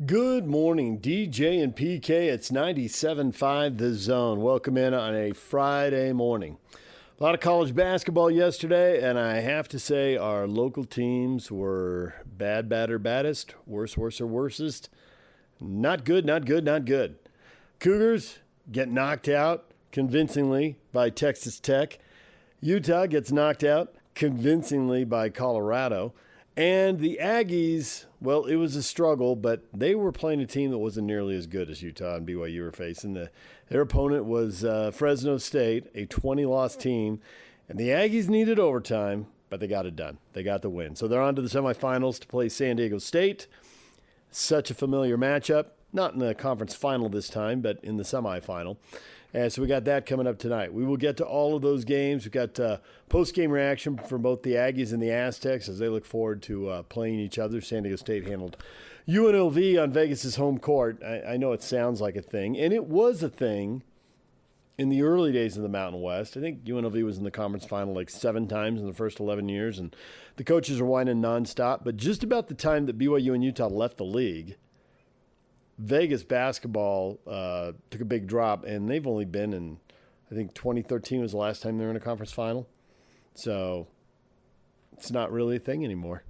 Good morning, DJ and PK. It's 97.5 The Zone. Welcome in on a Friday morning. A lot of college basketball yesterday, and I have to say our local teams were bad, badder, baddest, worse, worser, worsest. Not good, not good, not good. Cougars get knocked out convincingly by Texas Tech. Utah gets knocked out convincingly by Colorado. And the Aggies, well, it was a struggle, but they were playing a team that wasn't nearly as good as Utah and BYU were facing. Their opponent was Fresno State, a 20-loss team. And the Aggies needed overtime, but they got it done. They got the win. So they're on to the semifinals to play San Diego State. Such a familiar matchup. Not in the conference final this time, but in the semifinal. And so we got that coming up tonight. We will get to all of those games. We've got post-game reaction from both the Aggies and the Aztecs as they look forward to playing each other. San Diego State handled UNLV on Vegas' home court. I know it sounds like a thing, and it was a thing in the early days of the Mountain West. I think UNLV was in the conference final like 7 times in the first 11 years, and the coaches are whining nonstop. But just about the time that BYU and Utah left the league, Vegas basketball took a big drop, and they've only been in, I think 2013 was the last time they were in a conference final. So it's not really a thing anymore.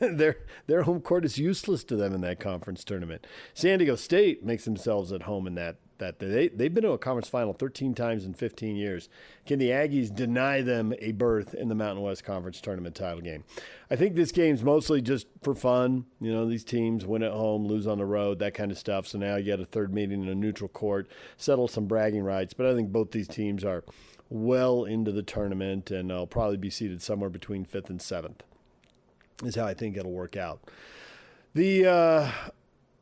Their home court is useless to them in that conference tournament. San Diego State makes themselves at home in that they've been to a conference final 13 times in 15 years. Can the Aggies deny them a berth in the Mountain West Conference tournament title game? I think this game's mostly just for fun. You know, these teams win at home, lose on the road, that kind of stuff. So now you get a third meeting in a neutral court, settle some bragging rights. But I think both these teams are well into the tournament, and they'll probably be seated somewhere between 5th and 7th is how I think it'll work out.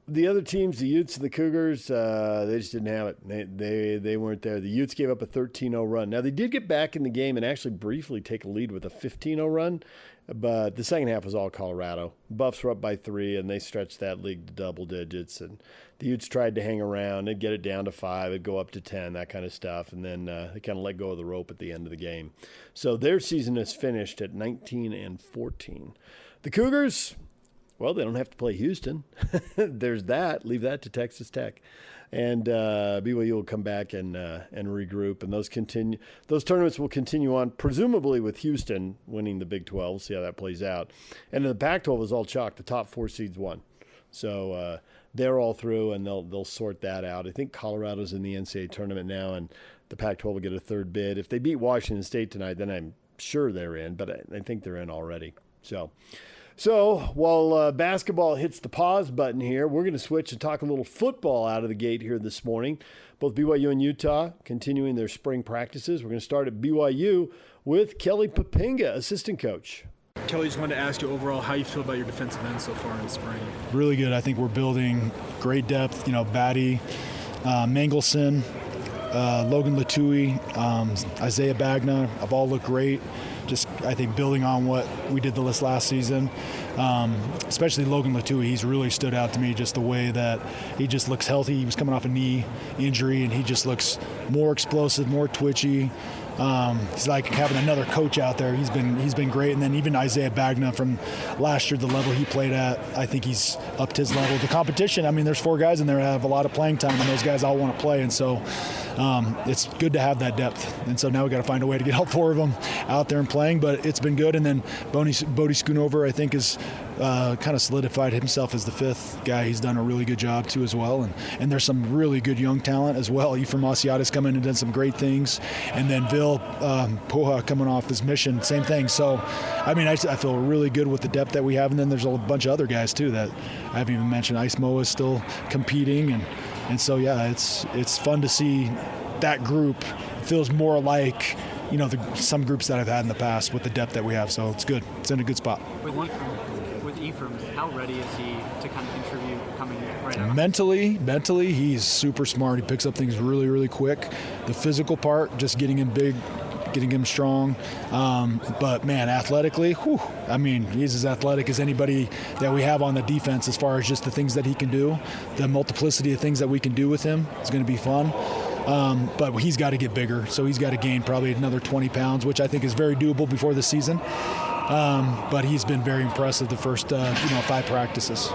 The other teams, the Utes and the Cougars, they just didn't have it. They weren't there. The Utes gave up a 13-0 run. Now, they did get back in the game and actually briefly take a lead with a 15-0 run, but the second half was all Colorado. Buffs were up by 3, and they stretched that league to double digits. And the Utes tried to hang around. They'd get it down to 5. It'd go up to 10, that kind of stuff. And then they kind of let go of the rope at the end of the game. So their season is finished at 19-14. The Cougars, well, they don't have to play Houston. There's that. Leave that to Texas Tech. And BYU will come back and regroup. And those tournaments will continue on, presumably with Houston winning the Big 12. We'll see how that plays out. And the Pac-12 is all chalk. The top 4 seeds won. So they're all through, and they'll sort that out. I think Colorado's in the NCAA tournament now, and the Pac-12 will get a third bid. If they beat Washington State tonight, then I'm sure they're in, but I think they're in already. So while basketball hits the pause button here, we're going to switch and talk a little football out of the gate here this morning. Both BYU and Utah continuing their spring practices. We're going to start at BYU with Kelly Poppinga, assistant coach. Kelly, just wanted to ask you overall how you feel about your defensive end so far in spring. Really good. I think we're building great depth. Batty, Mangelson, Logan Latui, Isaiah Bagna have all looked great. Just, I think, building on what we did this last season, especially Logan Latui. He's really stood out to me, just the way that he just looks healthy. He was coming off a knee injury, and he just looks more explosive, more twitchy. He's like having another coach out there. He's been great. And then even Isaiah Bagna from last year, the level he played at, I think he's upped his level. The competition, I mean, there's 4 guys in there that have a lot of playing time, and those guys all want to play. And so it's good to have that depth. And so now we got to find a way to get all 4 of them out there and playing. But it's been good. And then Bodie Schoonover, I think, is kind of solidified himself as the 5th guy. He's done a really good job too as well. And there's some really good young talent as well. Ephraim Asiata's come in and done some great things. And then Bill Poha coming off his mission, same thing. So, I mean, I feel really good with the depth that we have. And then there's a bunch of other guys too that I haven't even mentioned. Ice Moa is still competing. And so, yeah, it's fun to see that group. It feels more like, some groups that I've had in the past with the depth that we have. So it's good. It's in a good spot. With Ephraim, how ready is he to kind of contribute coming right now? Mentally, he's super smart. He picks up things really, really quick. The physical part, just getting him big, getting him strong. But, man, athletically, he's as athletic as anybody that we have on the defense as far as just the things that he can do. The multiplicity of things that we can do with him is going to be fun. But he's got to get bigger, so he's got to gain probably another 20 pounds, which I think is very doable before the season. But he's been very impressive the first 6 practices.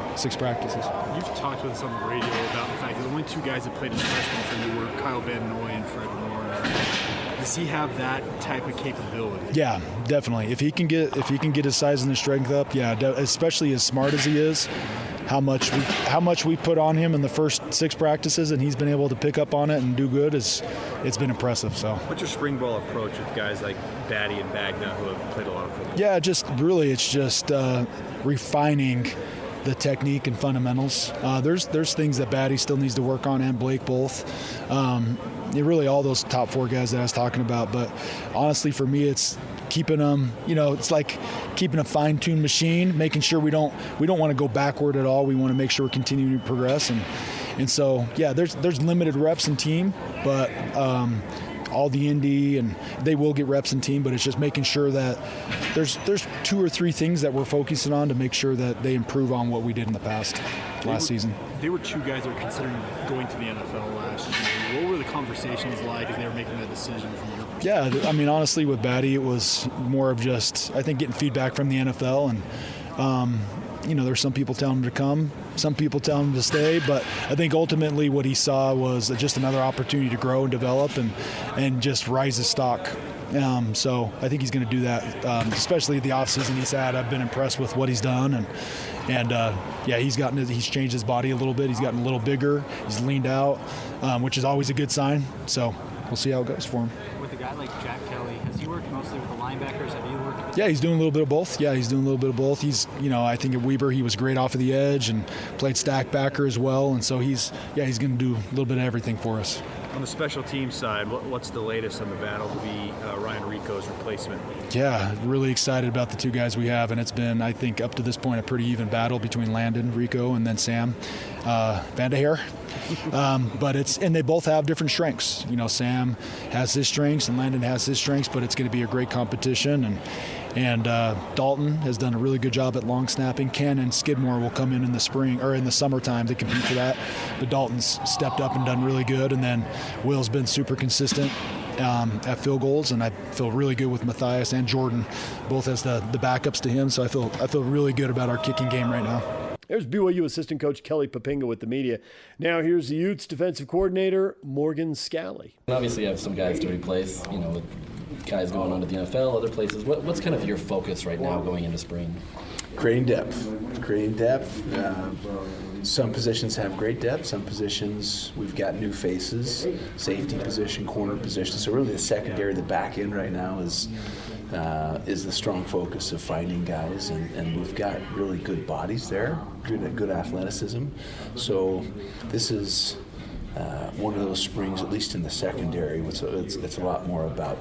You've talked with us on the radio about the fact that the only 2 guys that played as freshmen for you were Kyle Van Noy and Fred Warner. Does he have that type of capability? Yeah, definitely. If he can get his size and his strength up, yeah, especially as smart as he is, how much we put on him in the first 6 practices, and he's been able to pick up on it and do good. It's been impressive. So. What's your spring ball approach with guys like Batty and Bagna who have played a lot of football? Yeah, it's just refining the technique and fundamentals. There's things that Batty still needs to work on, and Blake both. Really all those top 4 guys that I was talking about. But honestly, for me, it's keeping them. It's like keeping a fine-tuned machine, making sure we don't want to go backward at all. We want to make sure we're continuing to progress. And so yeah, there's limited reps in team, but all the indie, and they will get reps in team, but it's just making sure that there's 2 or 3 things that we're focusing on to make sure that they improve on what we did in the past last season. They were 2 guys that were considering going to the NFL last year. What were the conversations like as they were making that decision from your perspective? Yeah, I mean, honestly, with Batty, it was more of just, I think, getting feedback from the NFL, and there's some people telling him to come, some people telling him to stay, but I think ultimately what he saw was just another opportunity to grow and develop and just rise his stock. So I think he's going to do that, especially the offseason he's had. I've been impressed with what he's done, and he's changed his body a little bit. He's gotten a little bigger. He's leaned out, which is always a good sign. So we'll see how it goes for him. With a guy like Jack Kelly, has he worked mostly with the linebackers? Have you worked with? Yeah, he's doing a little bit of both. He's, I think at Weber he was great off of the edge and played stack backer as well. And so he's going to do a little bit of everything for us. On the special team side, what's the latest on the battle to be Ryan Rico's replacement? Yeah, really excited about the 2 guys we have, and it's been, I think, up to this point, a pretty even battle between Landon, Rico, and then Sam Vanderheer. And they both have different strengths. Sam has his strengths and Landon has his strengths, but it's going to be a great competition. And Dalton has done a really good job at long snapping. Ken and Skidmore will come in the spring or in the summertime to compete for that. But Dalton's stepped up and done really good. And then Will's been super consistent at field goals, and I feel really good with Matthias and Jordan, both as the backups to him. So I feel really good about our kicking game right now. There's BYU assistant coach Kelly Poppinga with the media. Now here's the Utes defensive coordinator, Morgan Scalley. Obviously you have some guys to replace, with guys going on to the NFL, other places. What's kind of your focus right now going into spring? Creating depth. Some positions have great depth. Some positions we've got new faces, safety position, corner position. So really the secondary, the back end right now is the strong focus of finding guys, and we've got really good bodies there, good athleticism. So this is one of those springs, at least in the secondary. It's a lot more about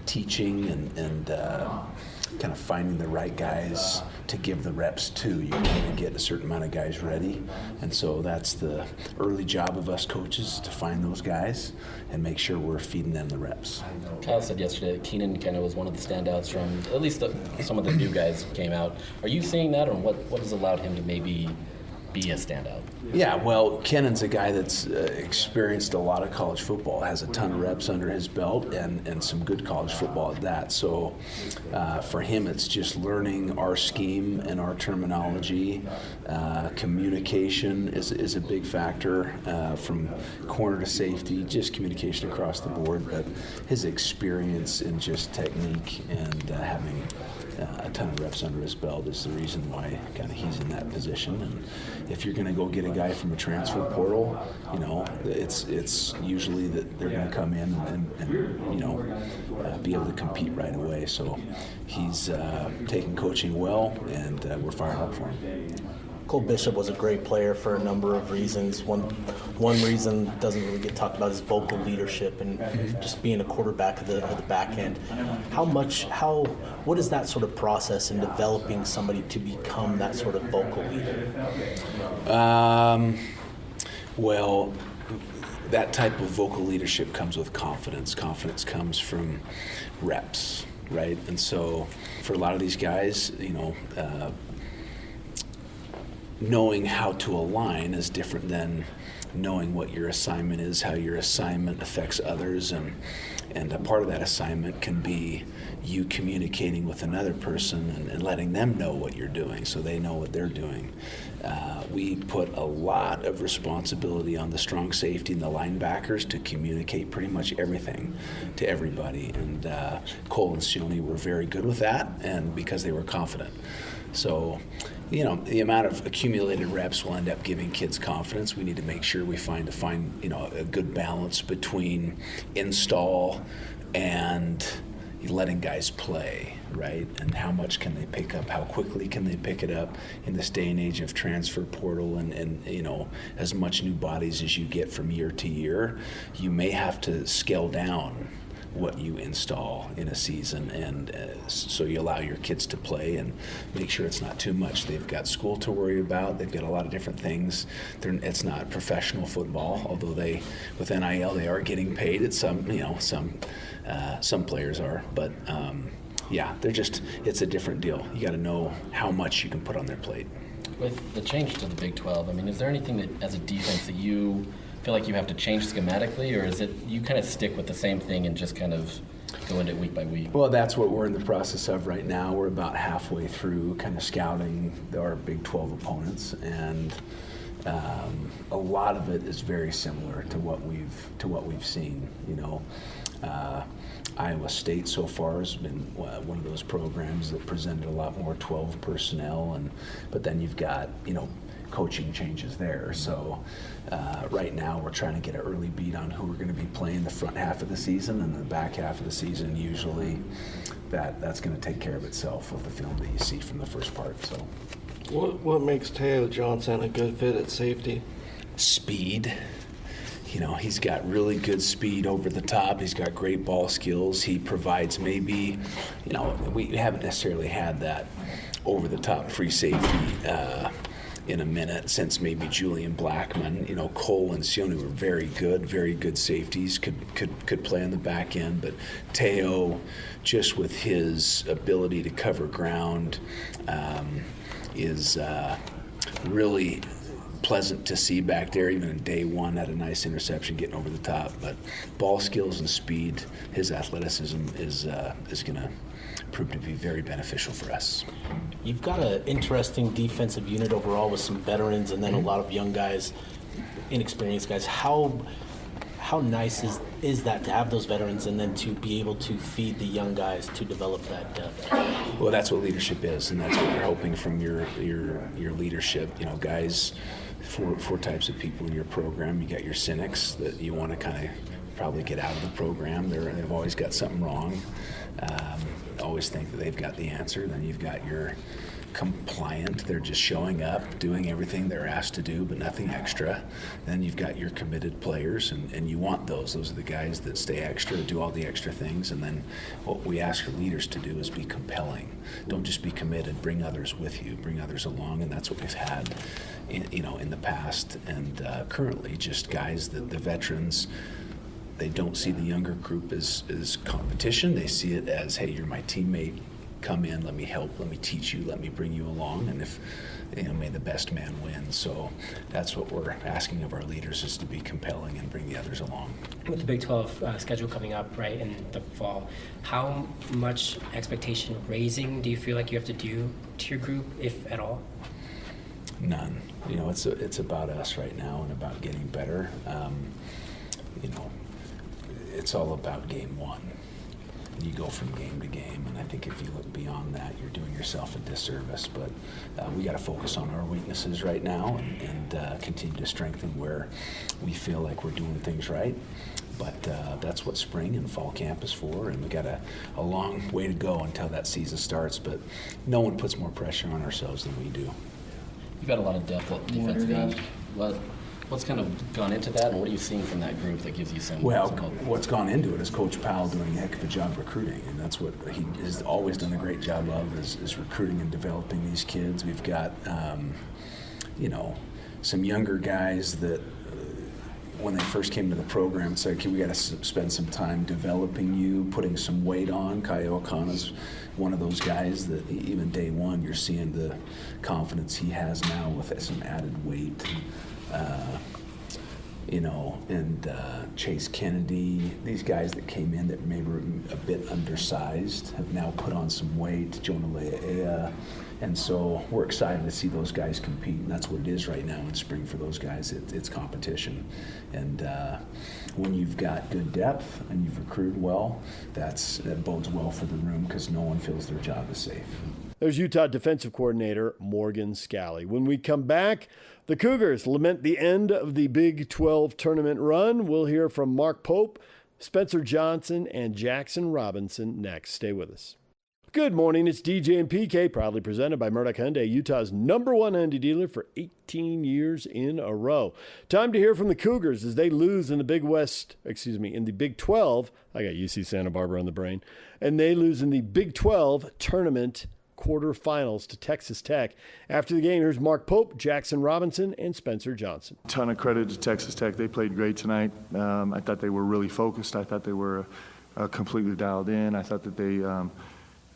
teaching and kind of finding the right guys to give the reps to. You can get a certain amount of guys ready, and so that's the early job of us coaches, to find those guys and make sure we're feeding them the reps. Kyle said yesterday that Keenan kind of was one of the standouts from at least some of the new guys came out. Are you seeing that, or what has allowed him to maybe be a standout? Yeah, well, Kennan's a guy that's experienced a lot of college football, has a ton of reps under his belt, and some good college football at that. So for him, it's just learning our scheme and our terminology. Communication is a big factor, from corner to safety, just communication across the board. But his experience in just technique and having a ton of reps under his belt is the reason why kind of he's in that position. And if you're going to go get a guy from a transfer portal, it's usually that they're going to come in and be able to compete right away. So he's taking coaching well, and we're fired up for him. Cole Bishop was a great player for a number of reasons. One reason doesn't really get talked about is vocal leadership and just being a quarterback of the back end. What is that sort of process in developing somebody to become that sort of vocal leader? Well, that type of vocal leadership comes with confidence. Confidence comes from reps, right? And so for a lot of these guys, knowing how to align is different than knowing what your assignment is, how your assignment affects others, and a part of that assignment can be you communicating with another person and letting them know what you're doing so they know what they're doing. We put a lot of responsibility on the strong safety and the linebackers to communicate pretty much everything to everybody, and Cole and Sione were very good with that, and because they were confident. So, the amount of accumulated reps will end up giving kids confidence. We need to make sure we find a good balance between install and letting guys play, right? And how much can they pick up? How quickly can they pick it up in this day and age of transfer portal and as much new bodies as you get from year to year, you may have to scale down what you install in a season, and so you allow your kids to play and make sure it's not too much. They've got school to worry about. They've got a lot of different things. It's not professional football, although with NIL they are getting paid. It's some players are, but it's a different deal. You got to know how much you can put on their plate. With the change to the Big 12, is there anything that, as a defense, that you feel like you have to change schematically, or is it you kind of stick with the same thing and just kind of go into it week by week? Well, that's what we're in the process of right now. We're about halfway through kind of scouting our Big 12 opponents, and a lot of it is very similar to what we've seen. Iowa State so far has been one of those programs that presented a lot more 12 personnel, but then you've got coaching changes there. So right now we're trying to get an early beat on who we're going to be playing the front half of the season, and the back half of the season usually that's going to take care of itself with the film that you see from the first part. So what makes Teo Johnson a good fit at safety? Speed. He's got really good speed over the top. He's got great ball skills. He provides we haven't necessarily had that over the top free safety in a minute since maybe Julian Blackman. Cole and Sione were very good safeties, could play on the back end, but Teo, just with his ability to cover ground, is really pleasant to see back there. Even in day one, had a nice interception getting over the top. But ball skills and speed, his athleticism is going to prove to be very beneficial for us. You've got an interesting defensive unit overall with some veterans and then a lot of young guys, inexperienced guys. How nice is that to have those veterans and then to be able to feed the young guys to develop that depth? Well, that's what leadership is, and that's what you're hoping from your leadership. Guys, four types of people in your program. You got your cynics that you want to kind of probably get out of the program. They've always got something wrong. Always think that they've got the answer. Then you've got your compliant. They're just showing up, doing everything they're asked to do, but nothing extra. Then you've got your committed players, and you want those. Those are the guys that stay extra, do all the extra things. And then what we ask our leaders to do is be compelling. Don't just be committed. Bring others with you. Bring others along, and that's what we've had, in the past and currently. Just guys that the veterans. They don't see the younger group as competition. They see it as, hey, you're my teammate. Come in, let me help, let me teach you, let me bring you along, and if may the best man win. So that's what we're asking of our leaders, is to be compelling and bring the others along. With the Big 12 schedule coming up right in the fall, how much expectation raising do you feel like you have to do to your group, if at all? None. It's about us right now and about getting better. It's all about game one. You go from game to game, and I think if you look beyond that, you're doing yourself a disservice. But we got to focus on our weaknesses right now and continue to strengthen where we feel like we're doing things right. But that's what spring and fall camp is for, and we got a long way to go until that season starts. But no one puts more pressure on ourselves than we do. You've got a lot of depth at defensive end. What's kind of gone into that, and what are you seeing from that group that gives you some? Well, what's gone into it is Coach Powell doing a heck of a job recruiting, and that's what he has always done a great job of, is recruiting and developing these kids. We've got, some younger guys that when they first came to the program and said, okay, we got to spend some time developing you, putting some weight on. Kyle O'Connor's one of those guys that even day one, you're seeing the confidence he has now with some added weight. And Chase Kennedy, these guys that came in that maybe were a bit undersized have now put on some weight. Jonah Lea'ea. And so we're excited to see those guys compete, and that's what it is right now in spring for those guys. It's competition. And when you've got good depth and you've recruited well, that bodes well for the room because no one feels their job is safe. There's Utah defensive coordinator Morgan Scalley. When we come back, the Cougars lament the end of the Big 12 tournament run. We'll hear from Mark Pope, Spencer Johnson, and Jackson Robinson next. Stay with us. Good morning. It's DJ and PK, proudly presented by Murdoch Hyundai, Utah's #1 Hyundai dealer for 18 years in a row. Time to hear from the Cougars as they lose in the in the Big 12. I got UC Santa Barbara on the brain. And they lose in the Big 12 tournament quarterfinals to Texas Tech. After the game, here's Mark Pope, Jackson Robinson, and Spencer Johnson. Ton of credit to Texas Tech. They played great tonight. I thought they were really focused. I thought they were completely dialed in. I thought that they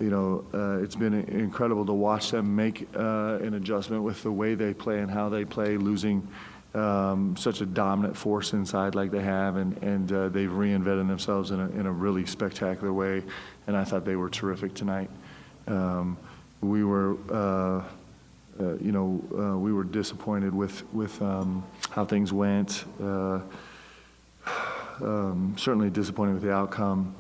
it's been incredible to watch them make an adjustment with the way they play and how they play, losing such a dominant force inside like they have, and they've reinvented themselves in a really spectacular way, and I thought they were terrific tonight. We were disappointed with how things went. Certainly disappointed with the outcome.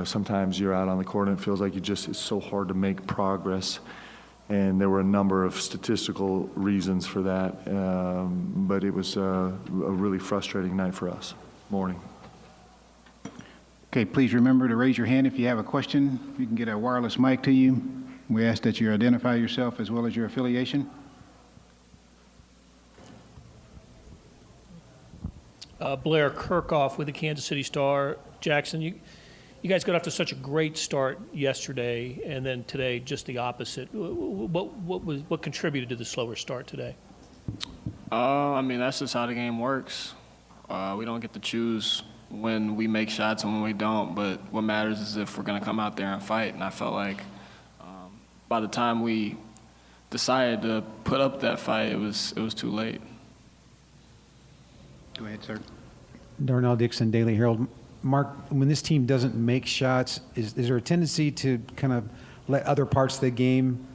Sometimes you're out on the court and it feels like it's so hard to make progress. And there were a number of statistical reasons for that. But it was a really frustrating night for us. Morning. Okay, please remember to raise your hand if you have a question. You can get a wireless mic to you. We ask that you identify yourself as well as your affiliation. Blair Kirchhoff with the Kansas City Star. Jackson, you guys got off to such a great start yesterday, and then today just the opposite. What contributed to the slower start today? That's just how the game works. We don't get to choose when we make shots and when we don't, but what matters is if we're going to come out there and fight. And I felt like by the time we decided to put up that fight, it was too late. Go ahead, sir. Darnell Dixon, Daily Herald. Mark, when this team doesn't make shots, is there a tendency to kind of let other parts of the game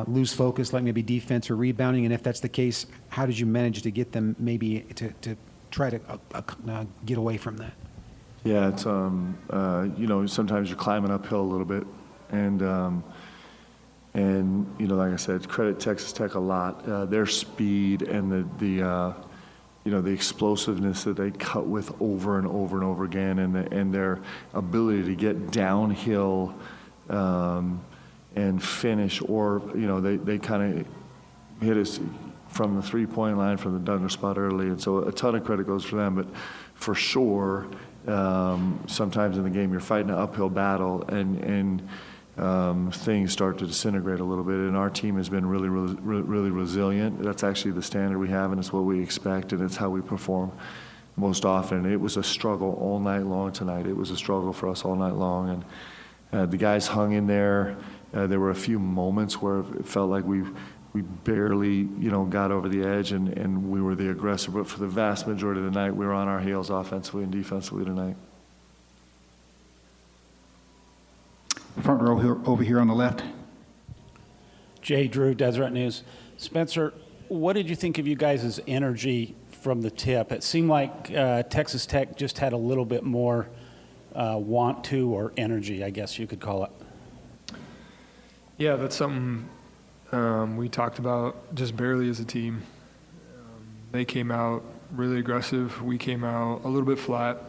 lose focus, like maybe defense or rebounding? And if that's the case, how did you manage to get them maybe to try to get away from that? Yeah, it's sometimes you're climbing uphill a little bit, and like I said, credit Texas Tech a lot. Their speed and the explosiveness that they cut with over and over and over again, and their ability to get downhill and finish, or they kind of hit us from the three-point line from the dunker spot early, and so a ton of credit goes for them. But for sure, sometimes in the game you're fighting an uphill battle, and things start to disintegrate a little bit. And our team has been really, really resilient. That's actually the standard we have, and it's what we expect, and it's how we perform most often. It was a struggle all night long tonight. It was a struggle for us all night long, and the guys hung in there. There were a few moments where it felt like we barely, got over the edge, and we were the aggressor. But for the vast majority of the night, we were on our heels offensively and defensively tonight. Front row here, over here on the left. Jay Drew, Deseret News. Spencer, what did you think of you guys' energy from the tip? It seemed like Texas Tech just had a little bit more want to, or energy, I guess you could call it. Yeah, that's something we talked about just barely as a team. They came out really aggressive. We came out a little bit flat.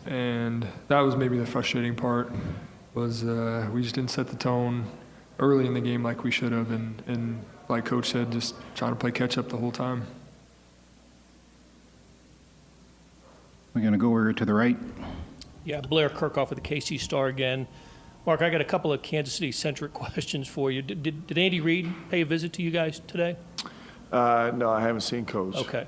And that was maybe the frustrating part, was we just didn't set the tone early in the game like we should have, and like Coach said, just trying to play catch-up the whole time. We're going to go over to the right. Yeah, Blair Kirchhoff with the KC Star again. Mark, I got a couple of Kansas City-centric questions for you. Did Andy Reid pay a visit to you guys today? No, I haven't seen Coach. Okay.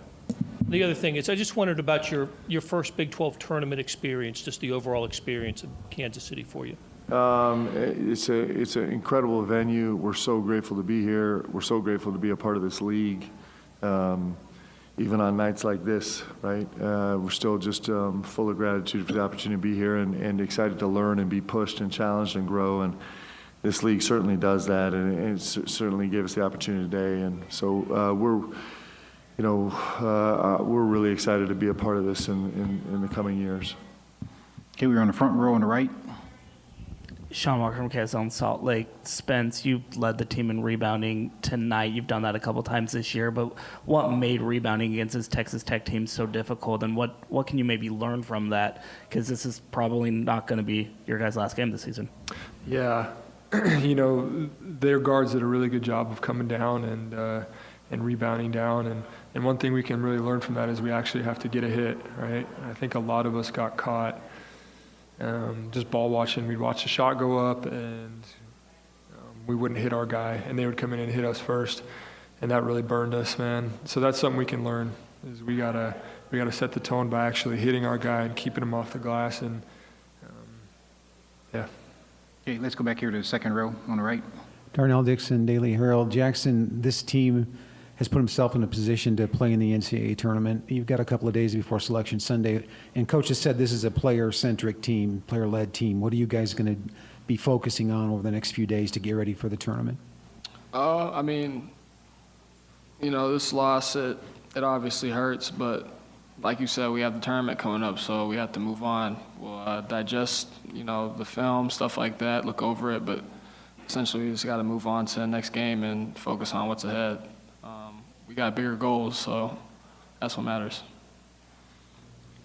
The other thing is, I just wondered about your first Big 12 tournament experience, just the overall experience of Kansas City for you. It's an incredible venue. We're so grateful to be here. We're so grateful to be a part of this league. Even on nights like this, right? We're still just full of gratitude for the opportunity to be here and excited to learn and be pushed and challenged and grow. And this league certainly does that, and it certainly gave us the opportunity today. And so we're really excited to be a part of this in the coming years. Okay, we're on the front row on the right. Sean Walker from KSL Salt Lake. Spence, you led the team in rebounding tonight. You've done that a couple times this year, but what made rebounding against this Texas Tech team so difficult, and what can you maybe learn from that? Because this is probably not going to be your guys' last game this season. Yeah, they're guards did a really good job of coming down and rebounding down, and one thing we can really learn from that is we actually have to get a hit, right? I think a lot of us got caught just ball watching. We'd watch the shot go up, and we wouldn't hit our guy, and they would come in and hit us first, and that really burned us, man. So that's something we can learn. Is we gotta set the tone by actually hitting our guy and keeping him off the glass, and yeah. Okay, let's go back here to the second row on the right. Darnell Dixon, Daily Herald. Jackson, this team has put himself in a position to play in the NCAA tournament. You've got a couple of days before Selection Sunday, and Coach has said this is a player-centric team, player-led team. What are you guys going to be focusing on over the next few days to get ready for the tournament? This loss, it obviously hurts, but like you said, we have the tournament coming up, so we have to move on. We'll digest, the film, stuff like that, look over it, but essentially we just got to move on to the next game and focus on what's ahead. We got bigger goals, so that's what matters.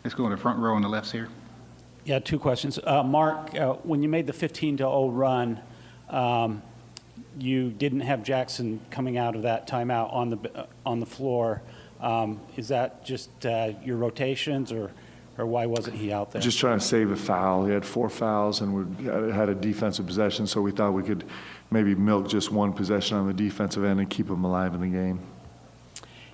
Let's go in the front row on the left here. Yeah, two questions. Mark, when you made the 15-0 run, you didn't have Jackson coming out of that timeout on the floor. Is that just your rotations, or why wasn't he out there? Just trying to save a foul. He had 4 fouls, and we had a defensive possession, so we thought we could maybe milk just one possession on the defensive end and keep him alive in the game.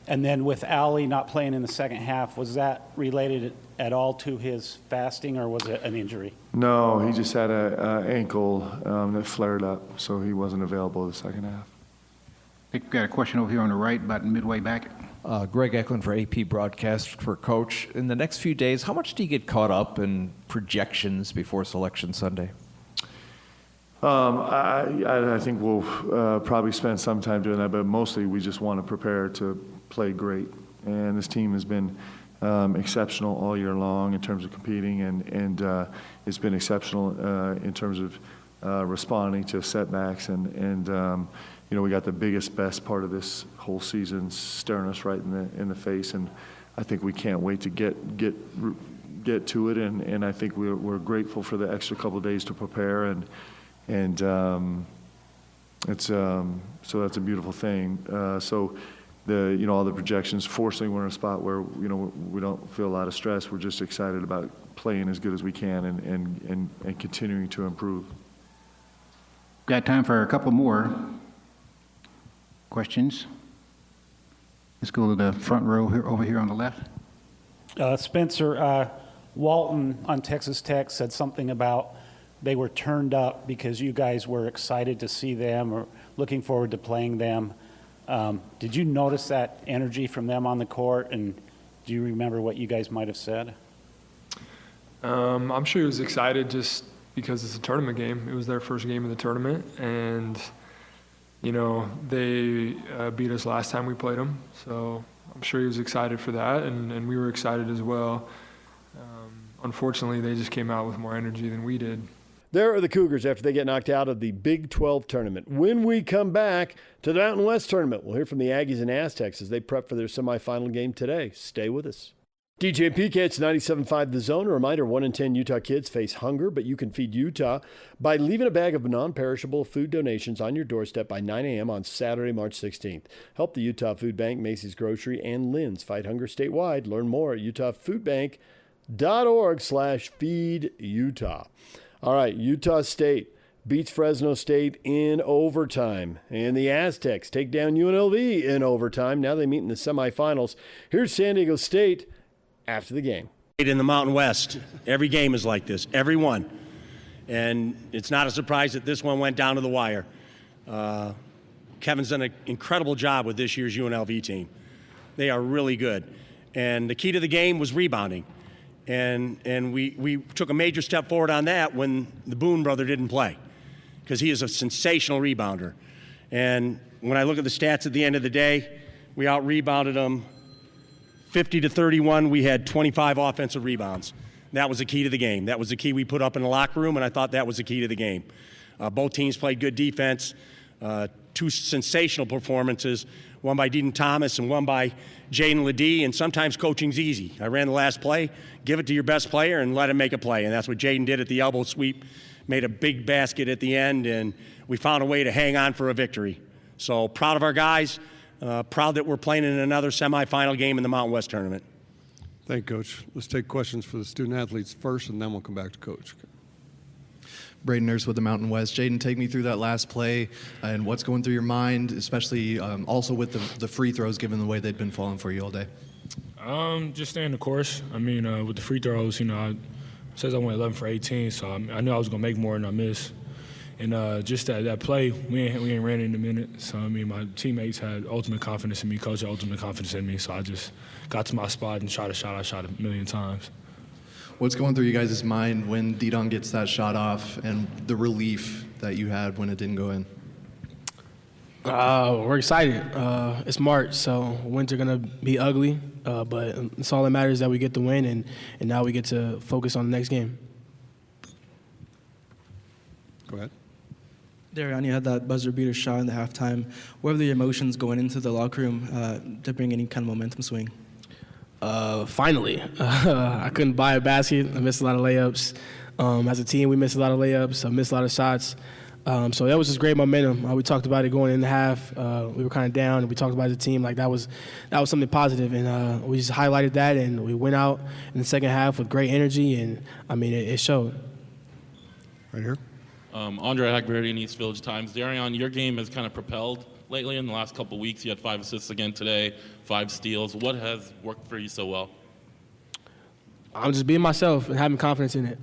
And then with Allie not playing in the second half, was that related at all to his fasting, or was it an injury? No, he just had an ankle that flared up, so he wasn't available the second half. I think we've got a question over here on the right, about midway back. Greg Eklund for AP Broadcast for Coach. In the next few days, how much do you get caught up in projections before Selection Sunday? I think we'll probably spend some time doing that, but mostly we just want to prepare to play great. And this team has been exceptional all year long in terms of competing, and it's been exceptional in terms of responding to setbacks. And we got the biggest, best part of this whole season staring us right in the face, and I think we can't wait to get to it. And I think we're grateful for the extra couple of days to prepare, and it's so that's a beautiful thing. So all the projections, fortunately we're in a spot where we don't feel a lot of stress. We're just excited about playing as good as we can and continuing to improve. Got time for a couple more questions. Let's go to the front row here, over here on the left. Spencer, Walton on Texas Tech said something about they were turned up because you guys were excited to see them or looking forward to playing them. Did you notice that energy from them on the court, and do you remember what you guys might have said? I'm sure he was excited just because it's a tournament game. It was their first game of the tournament, and they beat us last time we played them, so I'm sure he was excited for that, and we were excited as well. Unfortunately, they just came out with more energy than we did. There are the Cougars after they get knocked out of the Big 12 tournament. When we come back to the Mountain West tournament, we'll hear from the Aggies and Aztecs as they prep for their semifinal game today. Stay with us. DJ and PK, it's 97.5 The Zone. A reminder, 1 in 10 Utah kids face hunger, but you can feed Utah by leaving a bag of non-perishable food donations on your doorstep by 9 a.m. on Saturday, March 16th. Help the Utah Food Bank, Macy's Grocery, and Lynn's fight hunger statewide. Learn more at utahfoodbank.org/feedutah. All right, Utah State beats Fresno State in overtime. And the Aztecs take down UNLV in overtime. Now they meet in the semifinals. Here's San Diego State after the game. In the Mountain West, every game is like this, every one. And it's not a surprise that this one went down to the wire. Kevin's done an incredible job with this year's UNLV team. They are really good. And the key to the game was rebounding. And we took a major step forward on that when the Boone brother didn't play, because he is a sensational rebounder. And when I look at the stats at the end of the day, we out-rebounded them 50-31. We had 25 offensive rebounds. That was the key to the game. That was the key we put up in the locker room, and I thought that was the key to the game. Both teams played good defense. Two sensational performances, one by Deaton Thomas and one by Jaden Ledee, and sometimes coaching's easy. I ran the last play, give it to your best player and let him make a play, and that's what Jaden did at the elbow sweep, made a big basket at the end, and we found a way to hang on for a victory. So proud of our guys, proud that we're playing in another semifinal game in the Mountain West tournament. Thank you, Coach. Let's take questions for the student athletes first, and then we'll come back to Coach. Braden Nurse with the Mountain West. Jaden, take me through that last play and what's going through your mind, especially also with the free throws, given the way they've been falling for you all day. Just staying the course. I mean, with the free throws, it says I went 11 for 18, so I knew I was going to make more than I missed. And just that play, we ain't ran it in a minute. So, I mean, my teammates had ultimate confidence in me, coach had ultimate confidence in me, so I just got to my spot and shot a shot I shot a million times. What's going through you guys' mind when Deaton gets that shot off and the relief that you had when it didn't go in? We're excited. It's March, so wins are going to be ugly, but it's all that matters that we get the win, and now we get to focus on the next game. Go ahead. Darian, you had that buzzer beater shot in the halftime. What were the emotions going into the locker room to bring any kind of momentum swing? Finally, I couldn't buy a basket. I missed a lot of layups. As a team, we missed a lot of layups. I missed a lot of shots. So that was just great momentum. We talked about it going in the half. We were kind of down, and we talked about it as a team. Like that was something positive, and we just highlighted that, and we went out in the second half with great energy, and I mean it showed. Right here. Andre Hackberry in East Village Times. Darian, your game has kind of propelled lately in the last couple of weeks. You had 5 assists again today, 5 steals. What has worked for you so well? I'm just being myself and having confidence in it.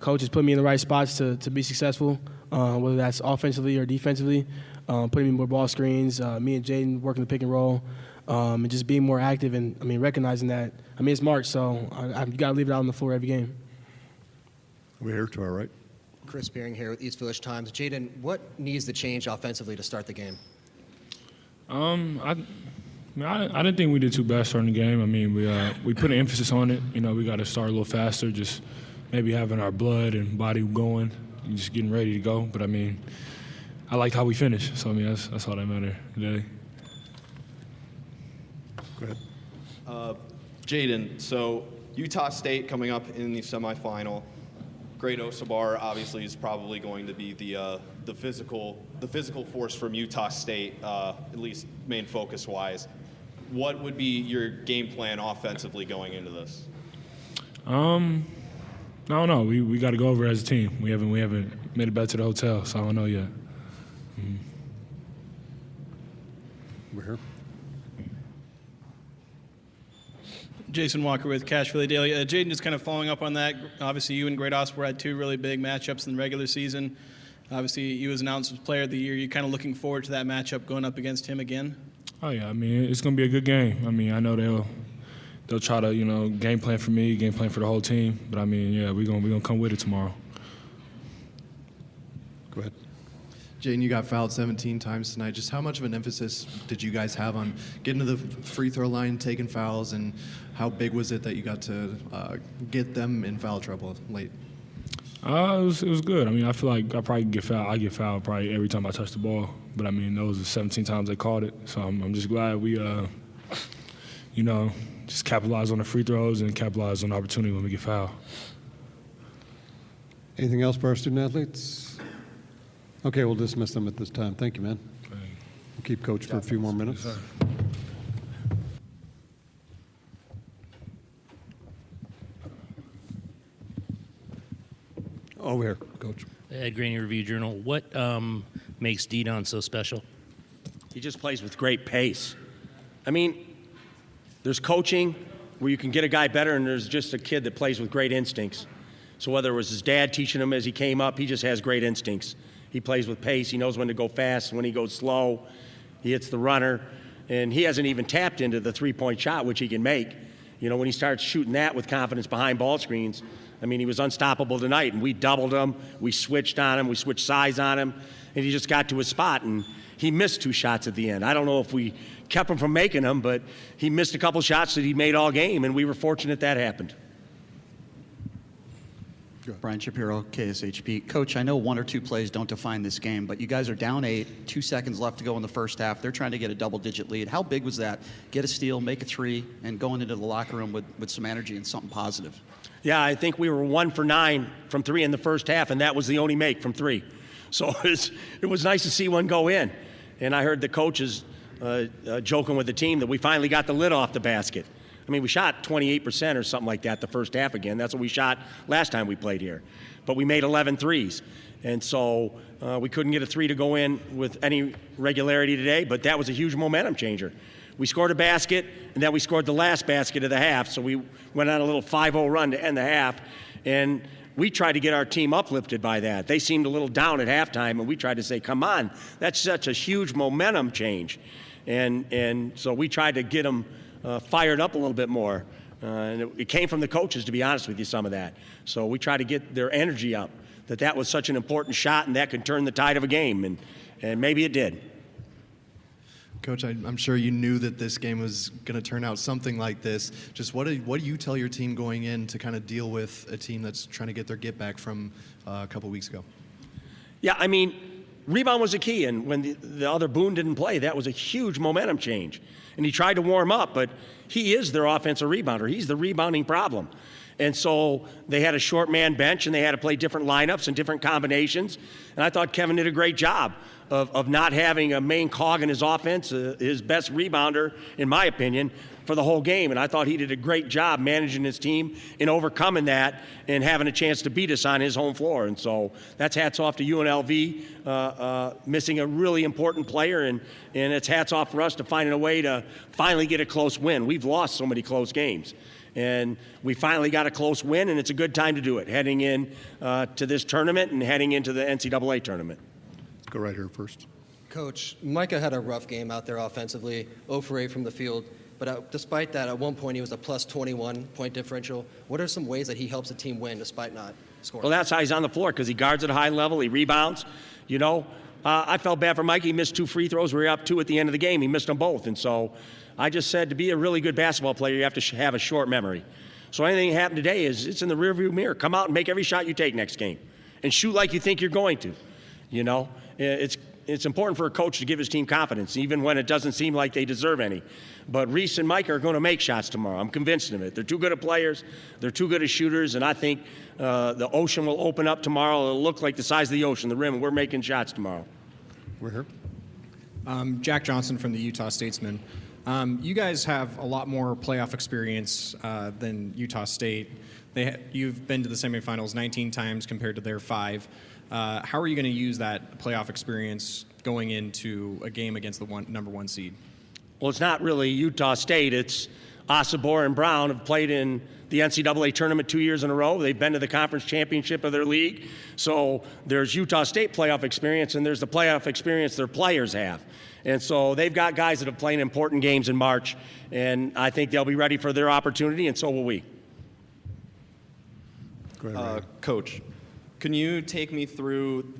Coach has put me in the right spots to be successful, whether that's offensively or defensively, putting me more ball screens, me and Jaden working the pick and roll, and just being more active and, recognizing that. It's March, so you got to leave it out on the floor every game. We're here to our right. Chris Beering here with East Village Times. Jaden, what needs to change offensively to start the game? I didn't think we did too bad starting the game. We put an emphasis on it. We got to start a little faster, just maybe having our blood and body going and just getting ready to go. But, I liked how we finished. So, that's all that mattered today. Go ahead. Jaden, so Utah State coming up in the semifinal. Great Osabar obviously is probably going to be the physical force from Utah State, at least main focus wise. What would be your game plan offensively going into this? I don't know. We got to go over as a team. We haven't made it back to the hotel, so I don't know yet. Mm-hmm. We're here. Jason Walker with Cash Philly Daily. Jaden, just kind of following up on that, obviously you and Great Osabar had 2 really big matchups in the regular season. Obviously you was announced as Player of the Year. You kind of looking forward to that matchup going up against him again? Oh, yeah. It's going to be a good game. I know they'll try to, game plan for me, game plan for the whole team. But, yeah, we're gonna come with it tomorrow. Go ahead. Jaden, you got fouled 17 times tonight. Just how much of an emphasis did you guys have on getting to the free throw line, taking fouls, and how big was it that you got to get them in foul trouble late? It was good. I feel like I probably get fouled. I get fouled probably every time I touch the ball. But, those are 17 times they called it. So I'm just glad we, just capitalize on the free throws and capitalize on the opportunity when we get fouled. Anything else for our student athletes? Okay, we'll dismiss them at this time. Thank you, man. We'll keep Coach for a few more minutes. Yes, Over here, Coach. Ed Graney Review-Journal. What makes Didon so special? He just plays with great pace. I mean, there's coaching where you can get a guy better, and there's just a kid that plays with great instincts. So whether it was his dad teaching him as he came up, he just has great instincts. He plays with pace. He knows when to go fast, when he goes slow. He hits the runner. And he hasn't even tapped into the three-point shot, which he can make. You know, when he starts shooting that with confidence behind ball screens, I mean, he was unstoppable tonight. And we doubled him. We switched on him. We switched size on him. And he just got to his spot. And he missed 2 shots at the end. I don't know if we kept him from making them, but he missed a couple shots that he made all game. And we were fortunate that happened. Brian Shapiro, KSHP. Coach, I know 1 or 2 plays don't define this game, but you guys are down 8, 2 seconds left to go in the first half. They're trying to get a double-digit lead. How big was that? Get a steal, make a 3, and going into the locker room with some energy and something positive. Yeah, I think we were 1 for 9 from 3 in the first half, and that was the only make from 3. So it was nice to see one go in. And I heard the coaches joking with the team that we finally got the lid off the basket. I mean, we shot 28% or something like that the first half again. That's what we shot last time we played here. But we made 11 threes. And so we couldn't get a 3 to go in with any regularity today, but that was a huge momentum changer. We scored a basket, and then we scored the last basket of the half. So we went on a little 5-0 run to end the half. And we tried to get our team uplifted by that. They seemed a little down at halftime, and we tried to say, come on, that's such a huge momentum change. And so we tried to get them fired up a little bit more. And it came from the coaches, to be honest with you, some of that. So we tried to get their energy up, that was such an important shot and that could turn the tide of a game. And maybe it did. Coach, I'm sure you knew that this game was going to turn out something like this. Just what do you tell your team going in to kind of deal with a team that's trying to get their get back from a couple weeks ago? Yeah, I mean, rebound was a key, and when the other Boone didn't play, that was a huge momentum change. And he tried to warm up, but he is their offensive rebounder. He's the rebounding problem. And so they had a short man bench, and they had to play different lineups and different combinations. And I thought Kevin did a great job of not having a main cog in his offense, his best rebounder, in my opinion, for the whole game. And I thought he did a great job managing his team and overcoming that and having a chance to beat us on his home floor. And so that's hats off to UNLV, missing a really important player, and it's hats off for us to finding a way to finally get a close win. We've lost so many close games. And we finally got a close win, and it's a good time to do it, heading in to this tournament and heading into the NCAA tournament. Go right here first. Coach, Micah had a rough game out there offensively, 0 for 8 from the field. But despite that, at one point he was a plus 21 point differential. What are some ways that he helps the team win despite not scoring? Well, that's how he's on the floor, because he guards at a high level, he rebounds. You know, I felt bad for Mike. He missed 2 free throws. We were up 2 at the end of the game. He missed them both. And so I just said, to be a really good basketball player, you have to have a short memory. So anything that happened today it's in the rearview mirror. Come out and make every shot you take next game, and shoot like you think you're going to. You know, it's important for a coach to give his team confidence, even when it doesn't seem like they deserve any. But Reese and Mike are going to make shots tomorrow. I'm convinced of it. They're too good at players. They're too good at shooters. And I think the ocean will open up tomorrow. It'll look like the size of the ocean, the rim. We're making shots tomorrow. We're here. Jack Johnson from the Utah Statesman. You guys have a lot more playoff experience than Utah State. You've been to the semifinals 19 times compared to their 5. How are you going to use that playoff experience going into a game against the number 1 seed? Well, it's not really Utah State. It's Osibor and Brown have played in the NCAA tournament 2 years in a row. They've been to the conference championship of their league. So there's Utah State playoff experience, and there's the playoff experience their players have. And so they've got guys that have played important games in March, and I think they'll be ready for their opportunity, and so will we. Coach, can you take me through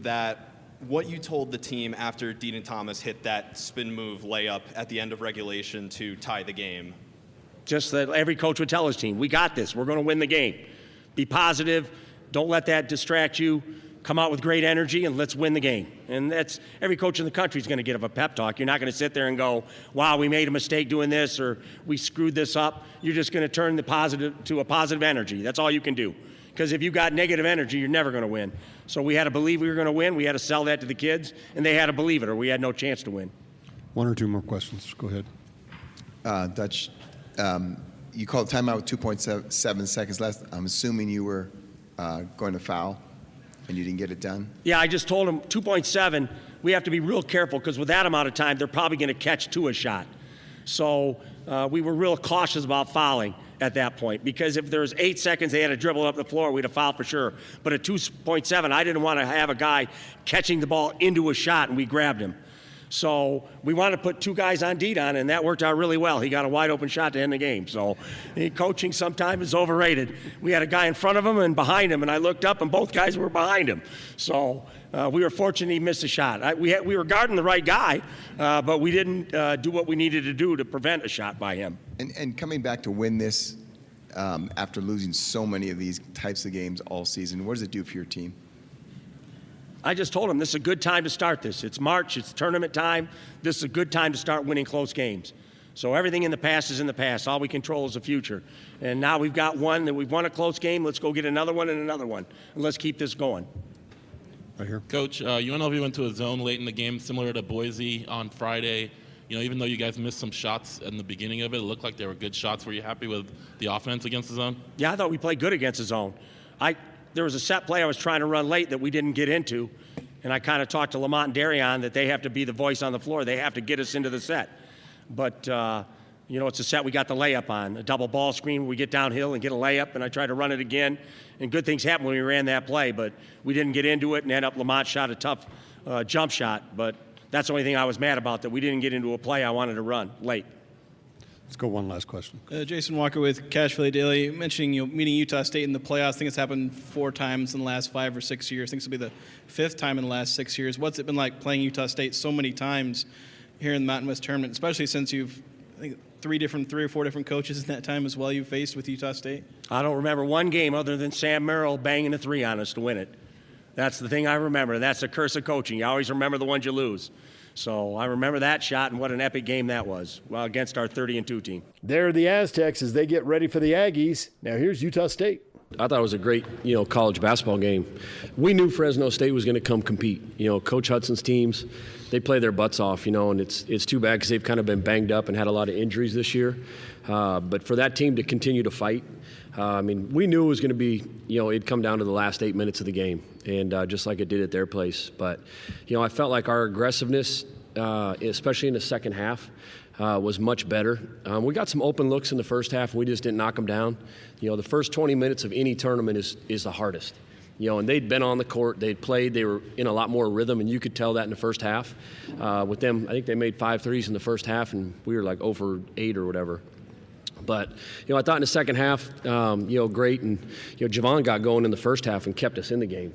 what you told the team after Dean Thomas hit that spin move layup at the end of regulation to tie the game? Just that every coach would tell his team, we got this. We're going to win the game. Be positive. Don't let that distract you. Come out with great energy, and let's win the game. And that's every coach in the country is going to give a pep talk. You're not going to sit there and go, wow, we made a mistake doing this, or we screwed this up. You're just going to turn the positive to a positive energy. That's all you can do. Because if you've got negative energy, you're never going to win. So we had to believe we were going to win. We had to sell that to the kids, and they had to believe it, or we had no chance to win. 1 or 2 more questions. Go ahead. Dutch, you called timeout with 2.7 seconds left. I'm assuming you were going to foul. And you didn't get it done? Yeah, I just told him 2.7, we have to be real careful because with that amount of time, they're probably going to catch to a shot. So we were real cautious about fouling at that point because if there was 8 seconds they had to dribble up the floor, we'd have fouled for sure. But at 2.7, I didn't want to have a guy catching the ball into a shot, and we grabbed him. So we wanted to put 2 guys on Didon, and that worked out really well. He got a wide open shot to end the game. So coaching sometimes is overrated. We had a guy in front of him and behind him, and I looked up, and both guys were behind him. So we were fortunate he missed a shot. We were guarding the right guy, but we didn't do what we needed to do to prevent a shot by him. And coming back to win this after losing so many of these types of games all season, what does it do for your team? I just told him this is a good time to start this. It's March, it's tournament time. This is a good time to start winning close games. So everything in the past is in the past. All we control is the future. And now we've got one that we've won a close game. Let's go get another one and another one. And let's keep this going. Right here. Coach, UNLV went to a zone late in the game, similar to Boise on Friday. Even though you guys missed some shots in the beginning of it, it looked like they were good shots. Were you happy with the offense against the zone? Yeah, I thought we played good against the zone. There was a set play I was trying to run late that we didn't get into, and I kind of talked to Lamont and Darion that they have to be the voice on the floor. They have to get us into the set. But, it's a set we got the layup on, a double ball screen where we get downhill and get a layup, and I tried to run it again. And good things happened when we ran that play, but we didn't get into it, and end up Lamont shot a tough jump shot. But that's the only thing I was mad about, that we didn't get into a play I wanted to run late. Let's go one last question. Jason Walker with Cache Valley Daily, mentioning meeting Utah State in the playoffs. I think it's happened 4 times in the last 5 or 6 years. I think this will be the 5th time in the last 6 years. What's it been like playing Utah State so many times here in the Mountain West Tournament, especially since you've, I think, 3 or 4 different coaches in that time as well you've faced with Utah State? I don't remember one game other than Sam Merrill banging a 3 on us to win it. That's the thing I remember. That's the curse of coaching. You always remember the ones you lose. So I remember that shot, and what an epic game that was against our 30-2 team. There are the Aztecs as they get ready for the Aggies. Now here's Utah State. I thought it was a great, college basketball game. We knew Fresno State was going to come compete. Coach Hudson's teams, they play their butts off, and it's too bad because they've kind of been banged up and had a lot of injuries this year. But for that team to continue to fight, we knew it was going to be, it'd come down to the last 8 minutes of the game, and just like it did at their place. But, I felt like our aggressiveness, especially in the second half, was much better. We got some open looks in the first half, and we just didn't knock them down. The first 20 minutes of any tournament is the hardest. And they'd been on the court, they'd played, they were in a lot more rhythm, and you could tell that in the first half. With them, I think they made 5 threes in the first half, and we were like 0 for 8 or whatever. But, I thought in the second half, great, and, Javon got going in the first half and kept us in the game.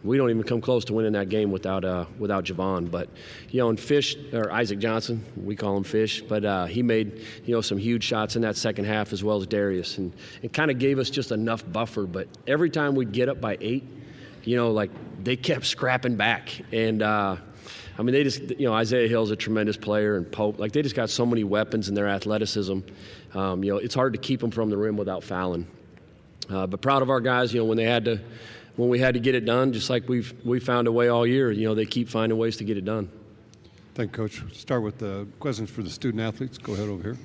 We don't even come close to winning that game without Javon. But, and Fish, or Isaac Johnson, we call him Fish, but he made, some huge shots in that second half as well as Darius. And it kind of gave us just enough buffer. But every time we'd get up by 8, they kept scrapping back. And, they just, Isaiah Hill's a tremendous player, and Pope. They just got so many weapons in their athleticism. It's hard to keep them from the rim without fouling. But proud of our guys, when we had to get it done, just like we found a way all year. They keep finding ways to get it done. Thank you, Coach. Start with the questions for the student athletes. Go ahead over here.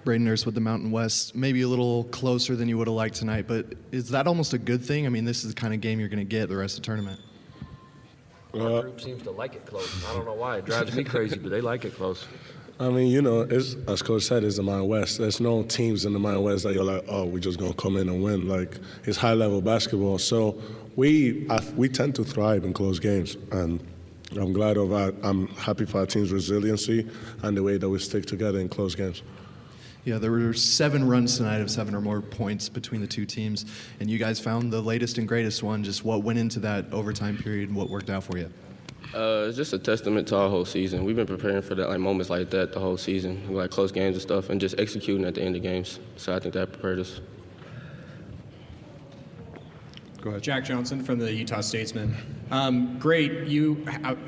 Braden Nurse with the Mountain West. Maybe a little closer than you would have liked tonight, but is that almost a good thing? This is the kind of game you're going to get the rest of the tournament. Our group seems to like it close. I don't know why. It drives me crazy, but they like it close. It's, as Coach said, it's the Mountain West. There's no teams in the Mountain West that you're like, oh, we're just going to come in and win. It's high-level basketball. So we tend to thrive in close games. And I'm happy for our team's resiliency and the way that we stick together in close games. Yeah, there were 7 runs tonight of 7 or more points between the 2 teams, and you guys found the latest and greatest one. Just what went into that overtime period and what worked out for you? It's just a testament to our whole season. We've been preparing for that, moments like that the whole season, close games and stuff, and just executing at the end of games. So I think that prepared us. Go ahead. Jack Johnson from the Utah Statesman. Great.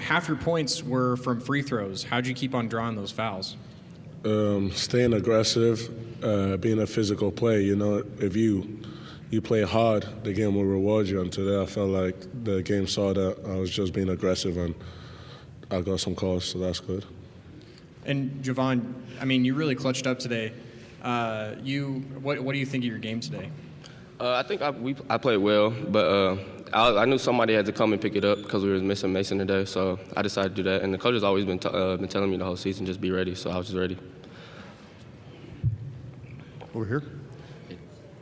Half your points were from free throws. How'd you keep on drawing those fouls? Staying aggressive, being a physical play. If you play hard, the game will reward you. And today I felt like the game saw that I was just being aggressive, and I got some calls, so that's good. And Javon, you really clutched up today. What do you think of your game today? I think I played well, but I knew somebody had to come and pick it up because we were missing Mason today, so I decided to do that. And the coach has always been telling me the whole season, just be ready, so I was just ready. Over here.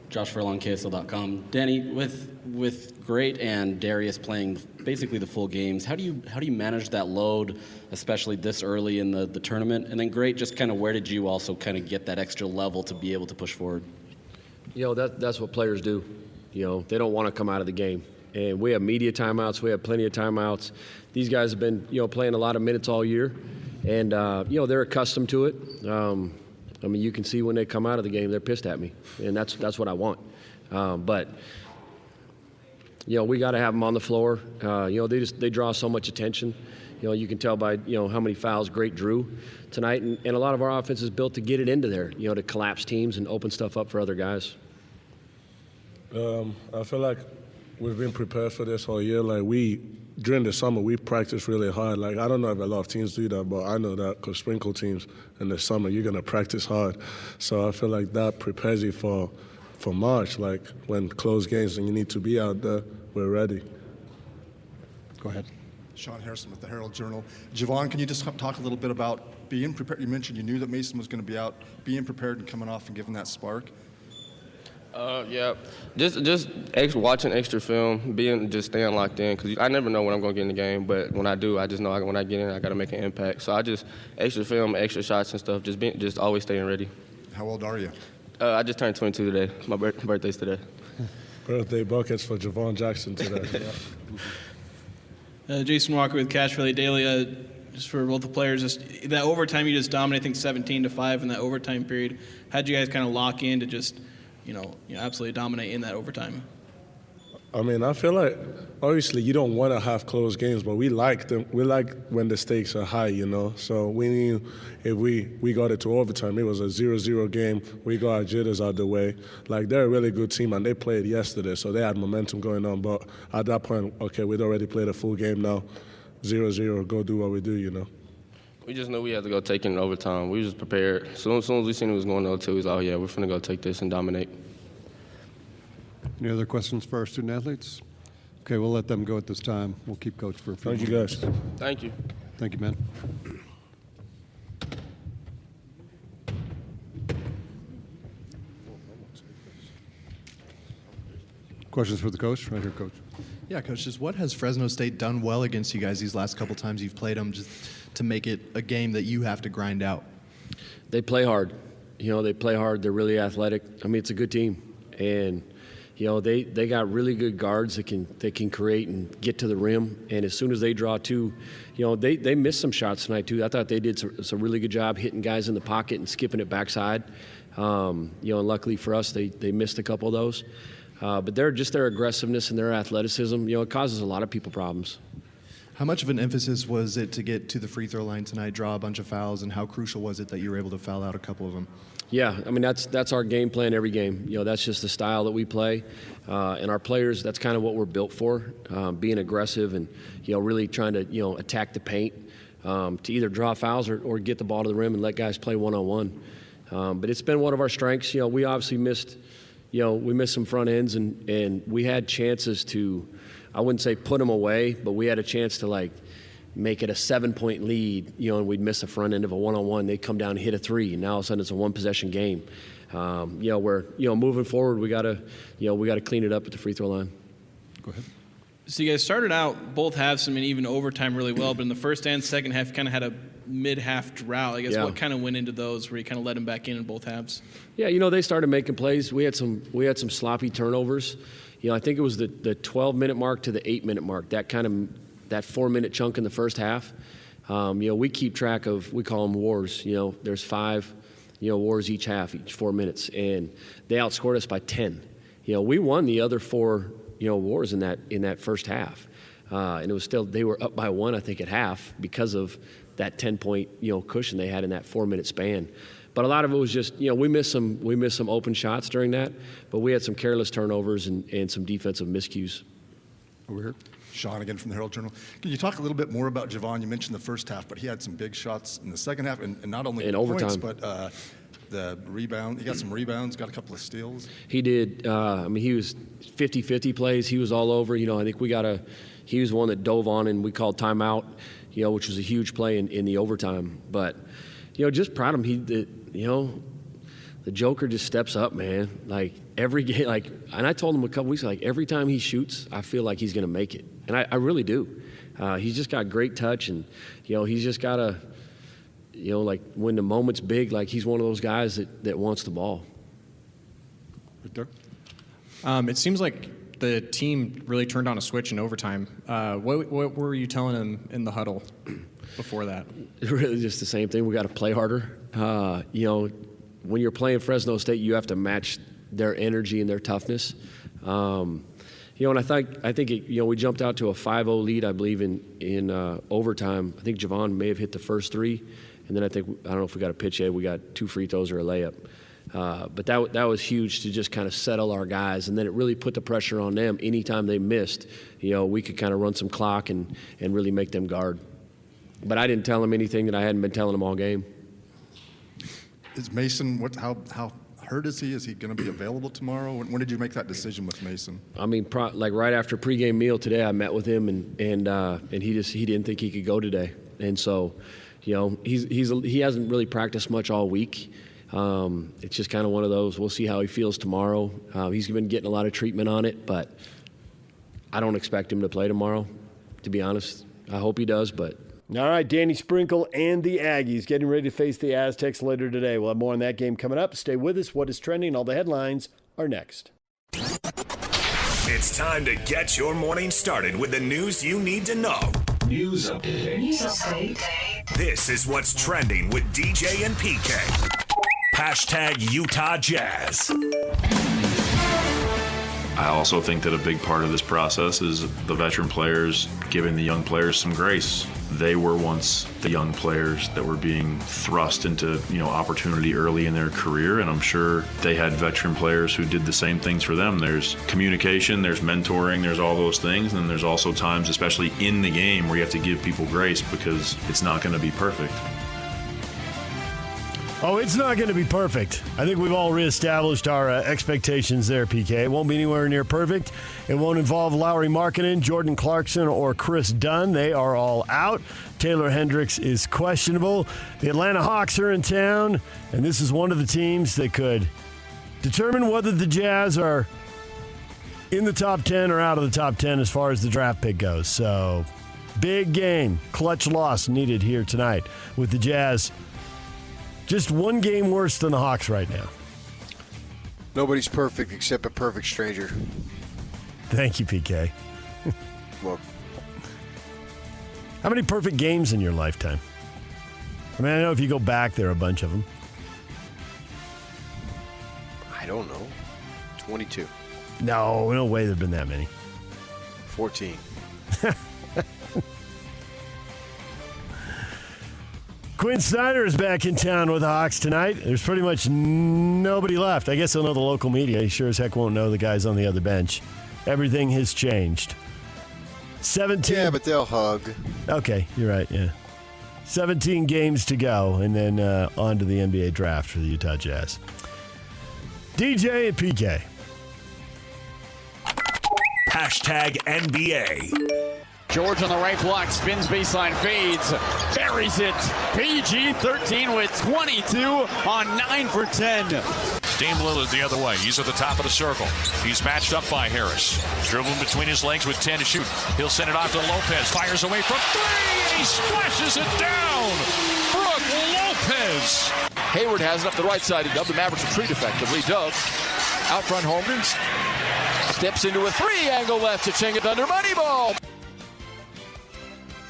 Josh Furlong, KSL.com. Danny, with Great and Darius playing basically the full games, how do you manage that load, especially this early in the tournament? And then Great, just kind of where did you also kind of get that extra level to be able to push forward? That's what players do. They don't want to come out of the game. And we have media timeouts. We have plenty of timeouts. These guys have been, playing a lot of minutes all year. And, they're accustomed to it. You can see when they come out of the game, they're pissed at me. And that's what I want. But we got to have them on the floor. They draw so much attention. You can tell by, how many fouls Great drew tonight. And a lot of our offense is built to get it into there, to collapse teams and open stuff up for other guys. I feel like we've been prepared for this all year. During the summer, we practice really hard. I don't know if a lot of teams do that, but I know that because sprinkle teams in the summer, you're going to practice hard. So I feel like that prepares you for March, when close games and you need to be out there, we're ready. Go ahead. Sean Harrison with the Herald-Journal. Javon, can you just talk a little bit about being prepared? You mentioned you knew that Mason was going to be out, being prepared and coming off and giving that spark. Yeah, just watching extra film, staying locked in, because I never know when I'm going to get in the game, but when I do, I just know when I get in, I got to make an impact. So I just extra film, extra shots and stuff, just always staying ready. How old are you? I just turned 22 today. My birthday's today. Birthday buckets for Javon Jackson today. Jason Walker with Cash Valley Daily. Just for both the players, just that overtime you just dominated, I think 17-5 in that overtime period. How'd you guys kind of lock in to just absolutely dominate in that overtime? I feel like obviously you don't want to have close games, but we like them. We like when the stakes are high, So we knew if we got it to overtime, it was a 0-0 game. We got our jitters out the way. They're a really good team, and they played yesterday, so they had momentum going on. But at that point, okay, we'd already played a full game now. 0-0, go do what we do, We just knew we had to go take it in overtime. We was just prepared. As soon as we seen it was going to OT, we was like, oh, yeah, we're finna go take this and dominate. Any other questions for our student athletes? Okay, we'll let them go at this time. We'll keep Coach for a few Thank minutes. you, guys. Thank you. Thank you, man. Questions for the coach? Right here, Coach. Yeah, Coach, just what has Fresno State done well against you guys these last couple times you've played them, just to make it a game that you have to grind out? They play hard. They play hard. They're really athletic. It's a good team. And, they got really good guards that can create and get to the rim. And as soon as they draw two, they missed some shots tonight, too. I thought they did some really good job hitting guys in the pocket and skipping it backside. And luckily for us, they missed a couple of those. But their aggressiveness and their athleticism, it causes a lot of people problems. How much of an emphasis was it to get to the free throw line tonight, draw a bunch of fouls, and how crucial was it that you were able to foul out a couple of them? Yeah, that's our game plan every game. That's just the style that we play. And our players, that's kind of what we're built for, being aggressive and, really trying to, attack the paint to either draw fouls or get the ball to the rim and let guys play one-on-one. But it's been one of our strengths. We obviously missed some front ends and we had chances to, I wouldn't say put them away, but we had a chance to make it a 7-point lead, and we'd miss the front end of a one-on-one. They'd come down and hit a three, and now all of a sudden it's a one-possession game. We're moving forward. We gotta clean it up at the free throw line. Go ahead. So you guys started out both halves, even overtime really well, but in the first and second half, you kind of had a mid-half drought. I guess what kind of went into those where you kind of let them back in both halves? Yeah, they started making plays. We had some sloppy turnovers. I think it was the 12-minute mark to the 8-minute mark. That 4-minute chunk in the first half. We keep track of, we call them wars. There's 5, wars each half, each 4 minutes, and they outscored us by 10. We won the other 4, wars in that first half, and it was still, they were up by 1, I think, at half because of that 10-point cushion they had in that 4-minute span. But a lot of it was just, we missed some open shots during that, but we had some careless turnovers and some defensive miscues. Over here. Sean again from the Herald-Journal. Can you talk a little bit more about Javon? You mentioned the first half, but he had some big shots in the second half, and not only in points, overtime, but the rebound. He got some rebounds, got a couple of steals. He did. He was 50-50 plays. He was all over. I think he was one that dove on and we called timeout, which was a huge play in the overtime. But, just proud of him. The Joker just steps up, man. Like every game, and I told him a couple weeks ago, every time he shoots, I feel like he's going to make it. And I really do. He's just got great touch, and, he's just got to, when the moment's big, he's one of those guys that wants the ball. Victor? It seems like the team really turned on a switch in overtime. What were you telling him in the huddle before that? Really just the same thing. We got to play harder. When you're playing Fresno State, you have to match their energy and their toughness. And I think we jumped out to a 5-0 lead, I believe, in overtime. I think Javon may have hit the first three, and then I don't know if we got a pitch hit. We got 2 free throws or a layup. But that was huge to just kind of settle our guys, and then it really put the pressure on them. Anytime they missed, we could kind of run some clock and really make them guard. But I didn't tell them anything that I hadn't been telling them all game. Is Mason, how hurt is he? Is he going to be available tomorrow? When did you make that decision with Mason? Right after pregame meal today, I met with him, and he didn't think he could go today. And so, he hasn't really practiced much all week. It's just kind of one of those. We'll see how he feels tomorrow. He's been getting a lot of treatment on it, but I don't expect him to play tomorrow, to be honest. I hope he does, but. All right, Danny Sprinkle and the Aggies getting ready to face the Aztecs later today. We'll have more on that game coming up. Stay with us. What is trending? All the headlines are next. It's time to get your morning started with the news you need to know. News update. This is what's trending with DJ and PK. Hashtag Utah Jazz. I also think that a big part of this process is the veteran players giving the young players some grace. They were once the young players that were being thrust into, opportunity early in their career, and I'm sure they had veteran players who did the same things for them. There's communication, there's mentoring, there's all those things, and there's also times, especially in the game, where you have to give people grace because it's not going to be perfect. Oh, it's not going to be perfect. I think we've all reestablished our expectations there, PK. It won't be anywhere near perfect. It won't involve Lowry Markkanen, Jordan Clarkson, or Chris Dunn. They are all out. Taylor Hendricks is questionable. The Atlanta Hawks are in town, and this is one of the teams that could determine whether the Jazz are in the top 10 or out of the top 10 as far as the draft pick goes. So, big game. Clutch loss needed here tonight with the Jazz. Just one game worse than the Hawks right now. Nobody's perfect except a perfect stranger. Thank you, PK. Well, how many perfect games in your lifetime? I know if you go back, there are a bunch of them. I don't know. 22. No way there have been that many. 14. Quinn Snyder is back in town with the Hawks tonight. There's pretty much nobody left. I guess he'll know the local media. He sure as heck won't know the guys on the other bench. Everything has changed. 17. Yeah, but they'll hug. Okay, you're right, yeah. 17 games to go, and then on to the NBA draft for the Utah Jazz. DJ and PK. Hashtag NBA. George on the right block, spins baseline, fades, buries it. PG-13 with 22 on 9 for 10. Dame Lillard the other way. He's at the top of the circle. He's matched up by Harris. Dribbling between his legs with 10 to shoot. He'll send it off to Lopez. Fires away from 3, and he splashes it down. Brook Lopez. Hayward has it up the right side. The Mavericks retreat effectively. Dove out front. Holmgren steps into a 3-angle left to Ching it under Moneyball.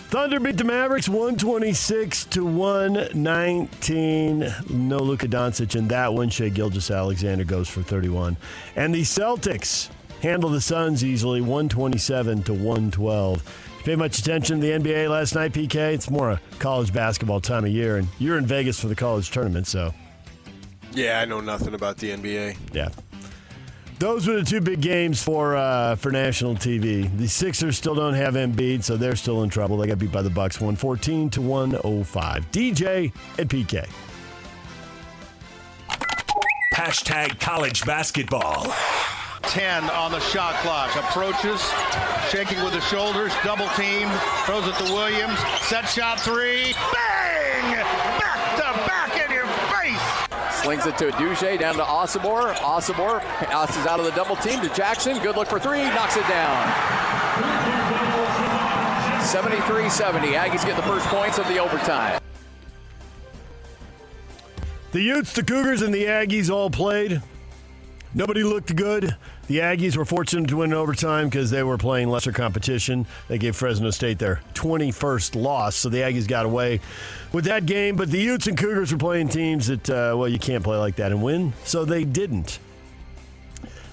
Thunder beat the Mavericks 126-119. No Luka Doncic in that one. Shai Gilgeous-Alexander goes for 31. And the Celtics handle the Suns easily 127-112. You pay much attention to the NBA last night, PK? It's more a college basketball time of year, and you're in Vegas for the college tournament, so. Yeah, I know nothing about the NBA. Yeah. Those were the two big games for national TV. The Sixers still don't have Embiid, so they're still in trouble. They got beat by the Bucks 114-105. DJ and PK. Hashtag college basketball. 10 on the shot clock. Approaches, shaking with the shoulders, double team, throws it to Williams. Set shot three. Bang! Back to back in your face. Slings it to Duche, down to Osibor. Osibor passes out of the double team to Jackson. Good look for three, knocks it down. 73-70. Aggies get the first points of the overtime. The Utes, the Cougars, and the Aggies all played. Nobody looked good. The Aggies were fortunate to win in overtime because they were playing lesser competition. They gave Fresno State their 21st loss, so the Aggies got away with that game. But the Utes and Cougars were playing teams that, you can't play like that and win, so they didn't.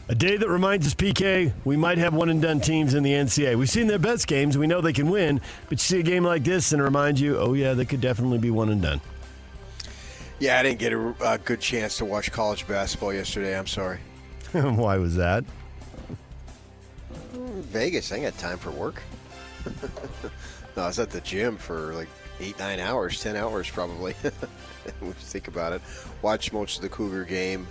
A day that reminds us, PK, we might have one-and-done teams in the NCAA. We've seen their best games. We know they can win, but you see a game like this and it reminds you, oh, yeah, they could definitely be one-and-done. Yeah, I didn't get a good chance to watch college basketball yesterday. I'm sorry. Why was that? Vegas, I ain't got time for work. No, I was at the gym for like 8-9 hours, 10 hours probably. Think about it. Watched most of the Cougar game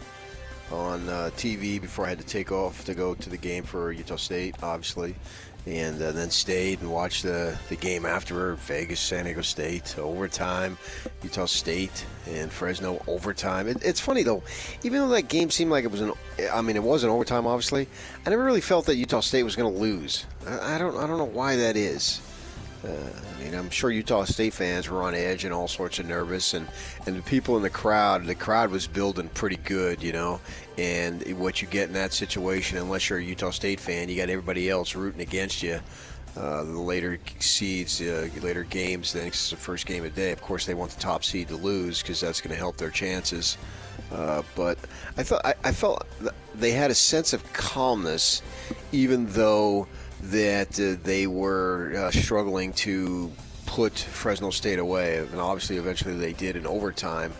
on TV before I had to take off to go to the game for Utah State, obviously. And then stayed and watched the game after. Vegas, San Diego State, overtime, Utah State, and Fresno, overtime. It's funny, though. Even though that game seemed like it was it wasn't overtime, obviously, I never really felt that Utah State was going to lose. I don't know why that is. I'm sure Utah State fans were on edge and all sorts of nervous, and the people in the crowd was building pretty good, and what you get in that situation, unless you're a Utah State fan, you got everybody else rooting against you. The later seeds, later games, then it's the first game of the day. Of course, they want the top seed to lose because that's going to help their chances. But I felt they had a sense of calmness, even though that they were struggling to put Fresno State away, and obviously eventually they did in overtime.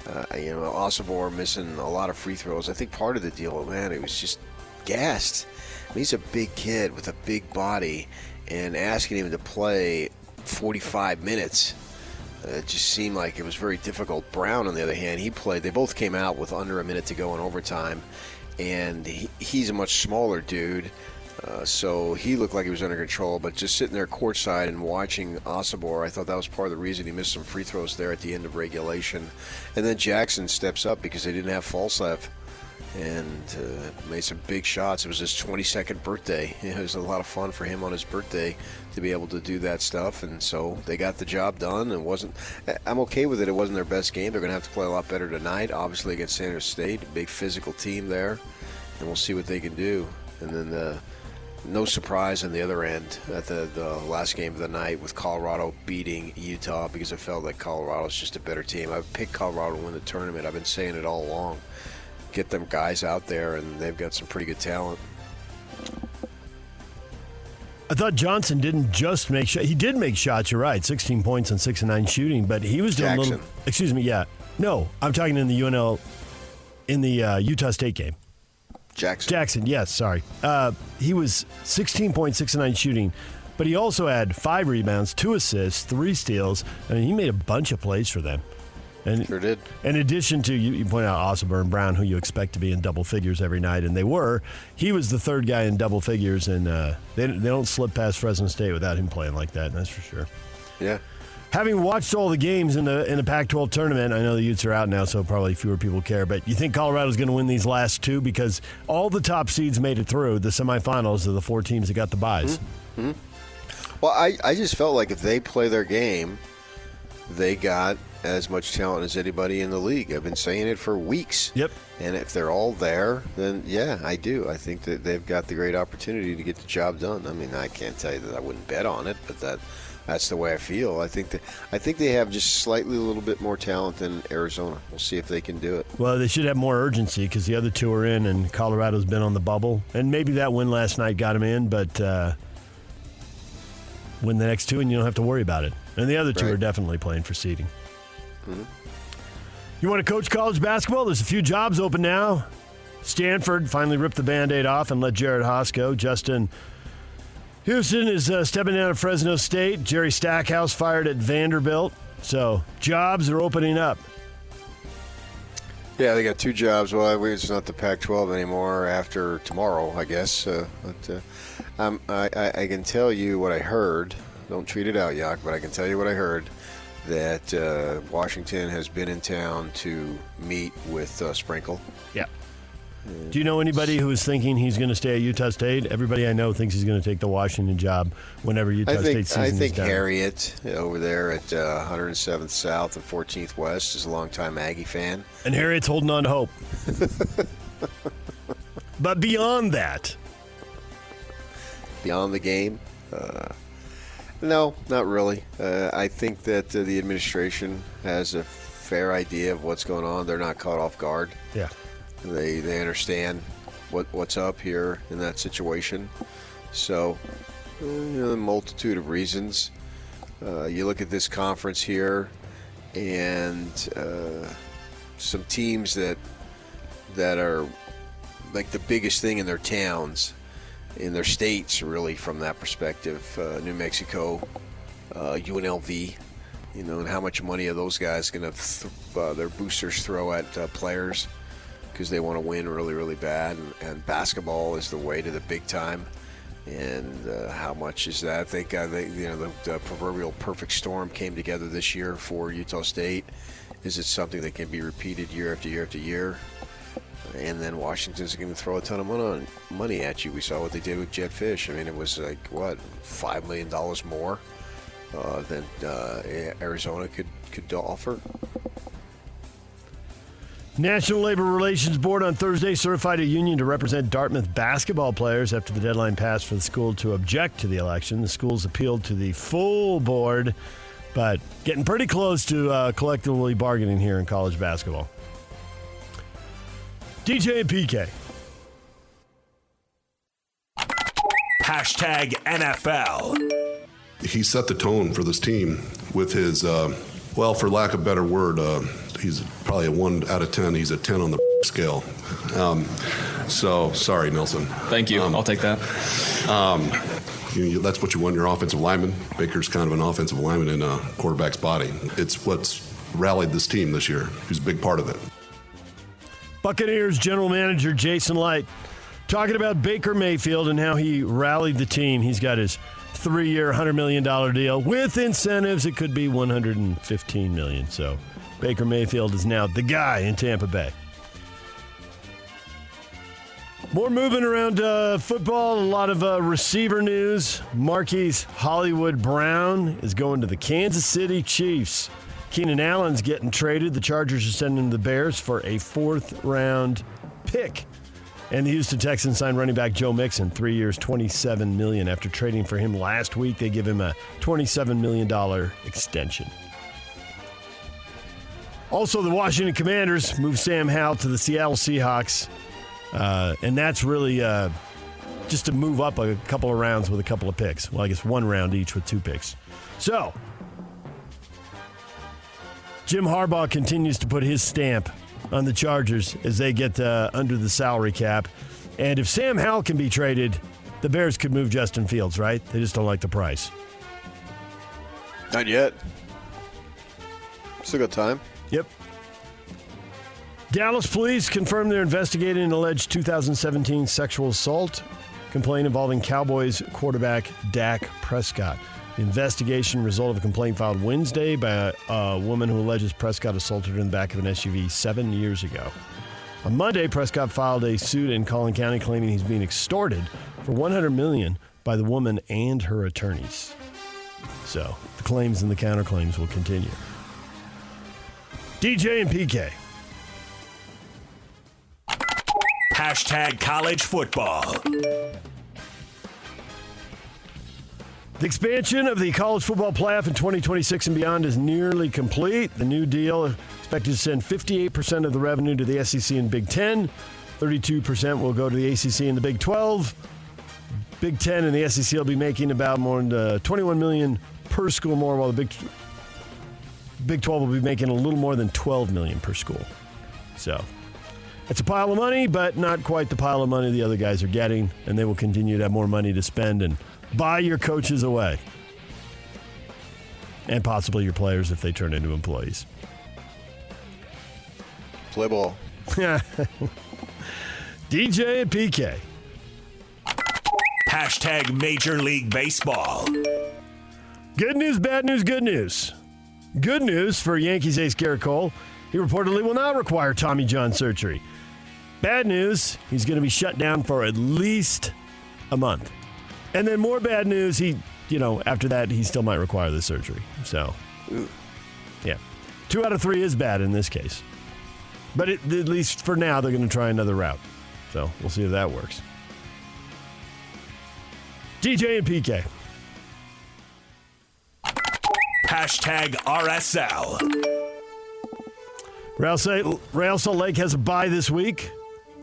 Osibor missing a lot of free throws. I think part of the deal, man, it was just gassed. He's a big kid with a big body, and asking him to play 45 minutes, it just seemed like it was very difficult. Brown, on the other hand, they both came out with under a minute to go in overtime, and he's a much smaller dude. So he looked like he was under control, but just sitting there courtside and watching Osibor, I thought that was part of the reason he missed some free throws there at the end of regulation. And then Jackson steps up because they didn't have Falstaff and made some big shots. It was his 22nd birthday. It was a lot of fun for him on his birthday to be able to do that stuff, and so they got the job done. I'm okay with it. It wasn't their best game. They're going to have to play a lot better tonight, obviously against San Diego State, a big physical team there, and we'll see what they can do. And then no surprise on the other end at the last game of the night with Colorado beating Utah, because I felt like Colorado's just a better team. I picked Colorado to win the tournament. I've been saying it all along. Get them guys out there, and they've got some pretty good talent. I thought Johnson didn't just make shots. He did make shots, you're right, 16 points on 6 of 9 shooting, but he was doing a little... Excuse me, yeah. No, I'm talking in the Utah State game. Jackson, yes, sorry. He was 16 points, 6 of 9 shooting, but he also had 5 rebounds, 2 assists, 3 steals. I mean, he made a bunch of plays for them. And sure did. In addition to, you point out Osibor and Brown, who you expect to be in double figures every night, and they were. He was the third guy in double figures, and they don't slip past Fresno State without him playing like that, that's for sure. Yeah. Having watched all the games in the Pac-12 tournament, I know the Utes are out now, so probably fewer people care, but you think Colorado's going to win these last 2 because all the top seeds made it through the semifinals of the 4 teams that got the byes? Mm-hmm. Well, I just felt like if they play their game, they got as much talent as anybody in the league. I've been saying it for weeks. Yep. And if they're all there, then yeah, I do. I think that they've got the great opportunity to get the job done. I mean, I can't tell you that I wouldn't bet on it, but that's the way I feel. I think they have just slightly a little bit more talent than Arizona. We'll see if they can do it. Well, they should have more urgency because the other 2 are in, and Colorado's been on the bubble. And maybe that win last night got them in, but win the next 2 and you don't have to worry about it. And the other 2 are definitely playing for seeding. Mm-hmm. You want to coach college basketball? There's a few jobs open now. Stanford finally ripped the Band-Aid off and let Jared Haas go. Justin Houston is stepping down at Fresno State. Jerry Stackhouse fired at Vanderbilt. So jobs are opening up. Yeah, they got 2 jobs. Well, it's not the Pac-12 anymore after tomorrow, I guess. But I can tell you what I heard. Don't tweet it out, Yak, but I can tell you what I heard, that Washington has been in town to meet with Sprinkle. Yeah. Do you know anybody who is thinking he's going to stay at Utah State? Everybody I know thinks he's going to take the Washington job whenever Utah State season is done. I think Harriet over there at 107th South and 14th West is a longtime Aggie fan. And Harriet's holding on to hope. But beyond that. Beyond the game? No, not really. I think that the administration has a fair idea of what's going on. They're not caught off guard. Yeah. They understand what's up here in that situation. So, a multitude of reasons. You look at this conference here, and some teams that are like the biggest thing in their towns, in their states, really, from that perspective. New Mexico, UNLV, and how much money are those guys going to their boosters throw at players because they want to win really, really bad. And basketball is the way to the big time. And how much is that? I think the proverbial perfect storm came together this year for Utah State. Is it something that can be repeated year after year after year? And then Washington's going to throw a ton of money at you. We saw what they did with Jet Fish. I mean, it was like, $5 million more than Arizona could offer. National Labor Relations Board on Thursday certified a union to represent Dartmouth basketball players after the deadline passed for the school to object to the election. The schools appealed to the full board, but getting pretty close to collectively bargaining here in college basketball. DJ and PK. Hashtag NFL. He set the tone for this team with his, for lack of a better word, he's probably a 1 out of 10. He's a 10 on the scale. So, sorry, Nelson. Thank you. I'll take that. That's what you want in your offensive lineman. Baker's kind of an offensive lineman in a quarterback's body. It's what's rallied this team this year. He's a big part of it. Buccaneers general manager Jason Licht talking about Baker Mayfield and how he rallied the team. He's got his 3-year, $100 million deal. With incentives, it could be $115 million. So Baker Mayfield is now the guy in Tampa Bay. More moving around football, a lot of receiver news. Marquise Hollywood Brown is going to the Kansas City Chiefs. Keenan Allen's getting traded. The Chargers are sending the Bears for a 4th-round pick. And the Houston Texans signed running back Joe Mixon, 3 years, $27 million. After trading for him last week, they give him a $27 million extension. Also, the Washington Commanders moved Sam Howell to the Seattle Seahawks. And that's really just to move up a couple of rounds with a couple of picks. Well, I guess 1 round each with 2 picks. So, Jim Harbaugh continues to put his stamp on the Chargers as they get under the salary cap. And if Sam Howell can be traded, the Bears could move Justin Fields, right? They just don't like the price. Not yet. Still got time. Yep. Dallas police confirmed they're investigating an alleged 2017 sexual assault complaint involving Cowboys quarterback Dak Prescott. The investigation resulted of a complaint filed Wednesday by a woman who alleges Prescott assaulted her in the back of an SUV 7 years ago. On Monday, Prescott filed a suit in Collin County claiming he's being extorted for $100 million by the woman and her attorneys. So the claims and the counterclaims will continue. DJ and PK. Hashtag college football. The expansion of the college football playoff in 2026 and beyond is nearly complete. The new deal is expected to send 58% of the revenue to the SEC and Big Ten. 32% will go to the ACC and the Big 12. Big Ten and the SEC will be making about more than $21 million per school more, while the Big 12 will be making a little more than $12 million per school. So it's a pile of money, but not quite the pile of money the other guys are getting, and they will continue to have more money to spend and buy your coaches away. And possibly your players if they turn into employees. Play ball. DJ and PK. Hashtag Major League Baseball. Good news, bad news, good news. Good news for Yankees ace Garrett Cole. He reportedly will not require Tommy John surgery. Bad news, he's going to be shut down for at least a month. And then more bad news, after that, he still might require the surgery. So, yeah. 2 out of 3 is bad in this case. But at least for now, they're going to try another route. So, we'll see if that works. DJ and PK. Hashtag RSL. Real Salt Lake has a bye this week,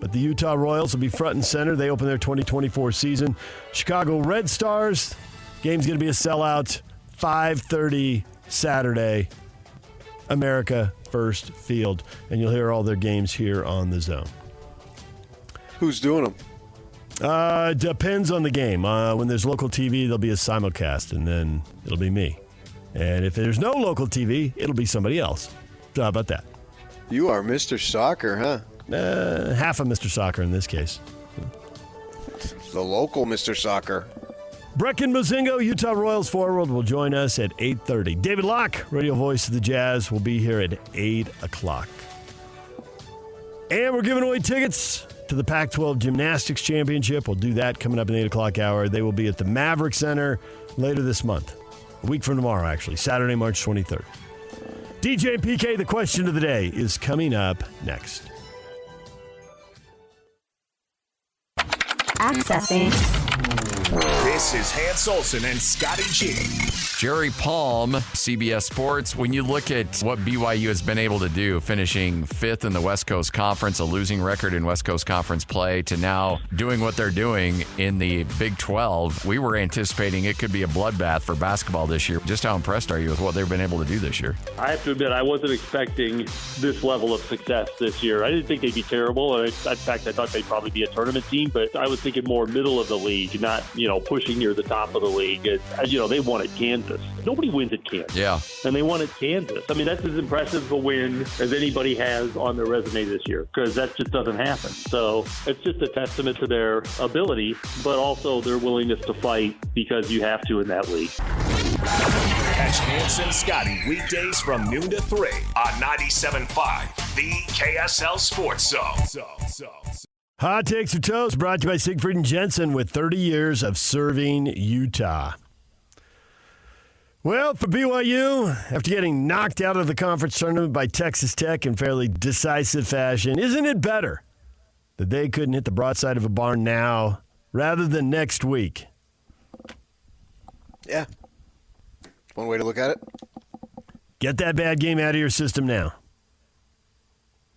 but the Utah Royals will be front and center. They open their 2024 season. Chicago Red Stars, game's going to be a sellout. 5:30 Saturday, America First Field. And you'll hear all their games here on The Zone. Who's doing them? Depends on the game. When there's local TV, there'll be a simulcast, and then it'll be me. And if there's no local TV, it'll be somebody else. So how about that? You are Mr. Soccer, huh? Half of Mr. Soccer in this case. The local Mr. Soccer. Brecken Mozingo, Utah Royals forward, will join us at 8:30. David Locke, radio voice of the Jazz, will be here at 8 o'clock. And we're giving away tickets to the Pac-12 Gymnastics Championship. We'll do that coming up in the 8 o'clock hour. They will be at the Maverick Center later this month. A week from tomorrow, actually. Saturday, March 23rd. DJ and PK, the question of the day, is coming up next. Accessing. This is Hans Olsen and Scotty G. Jerry Palm, CBS Sports. When you look at what BYU has been able to do, finishing 5th in the West Coast Conference, a losing record in West Coast Conference play, to now doing what they're doing in the Big 12, we were anticipating it could be a bloodbath for basketball this year. Just how impressed are you with what they've been able to do this year? I have to admit, I wasn't expecting this level of success this year. I didn't think they'd be terrible. In fact, I thought they'd probably be a tournament team, but I was thinking more middle of the league, not, pushing near the top of the league. They won at Kansas. Nobody wins at Kansas. Yeah. And they won at Kansas. I mean, that's as impressive a win as anybody has on their resume this year, because that just doesn't happen. So it's just a testament to their ability, but also their willingness to fight, because you have to in that league. Catch Hans and Scotty weekdays from noon to 3 on 97.5, the KSL Sports Zone. Hot Takes or Toast, brought to you by Siegfried and Jensen, with 30 years of serving Utah. Well, for BYU, after getting knocked out of the conference tournament by Texas Tech in fairly decisive fashion, isn't it better that they couldn't hit the broadside of a barn now rather than next week? Yeah. One way to look at it. Get that bad game out of your system now.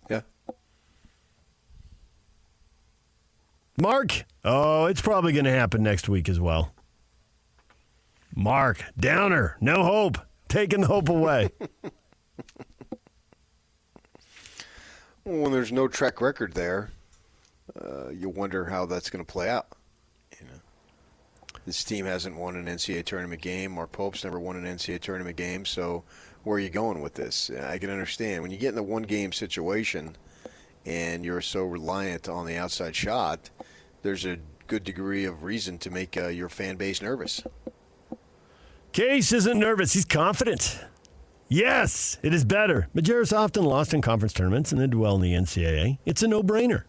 Yeah. Mark? Oh, it's probably going to happen next week as well. Mark, downer, no hope, taking the hope away. Well, when there's no track record there, you wonder how that's going to play out. This team hasn't won an NCAA tournament game. Mark Pope's never won an NCAA tournament game, so where are you going with this? I can understand. When you get in a one-game situation and you're so reliant on the outside shot, there's a good degree of reason to make your fan base nervous. Case isn't nervous. He's confident. Yes, it is better. Majerus often lost in conference tournaments and then did well in the NCAA. It's a no-brainer.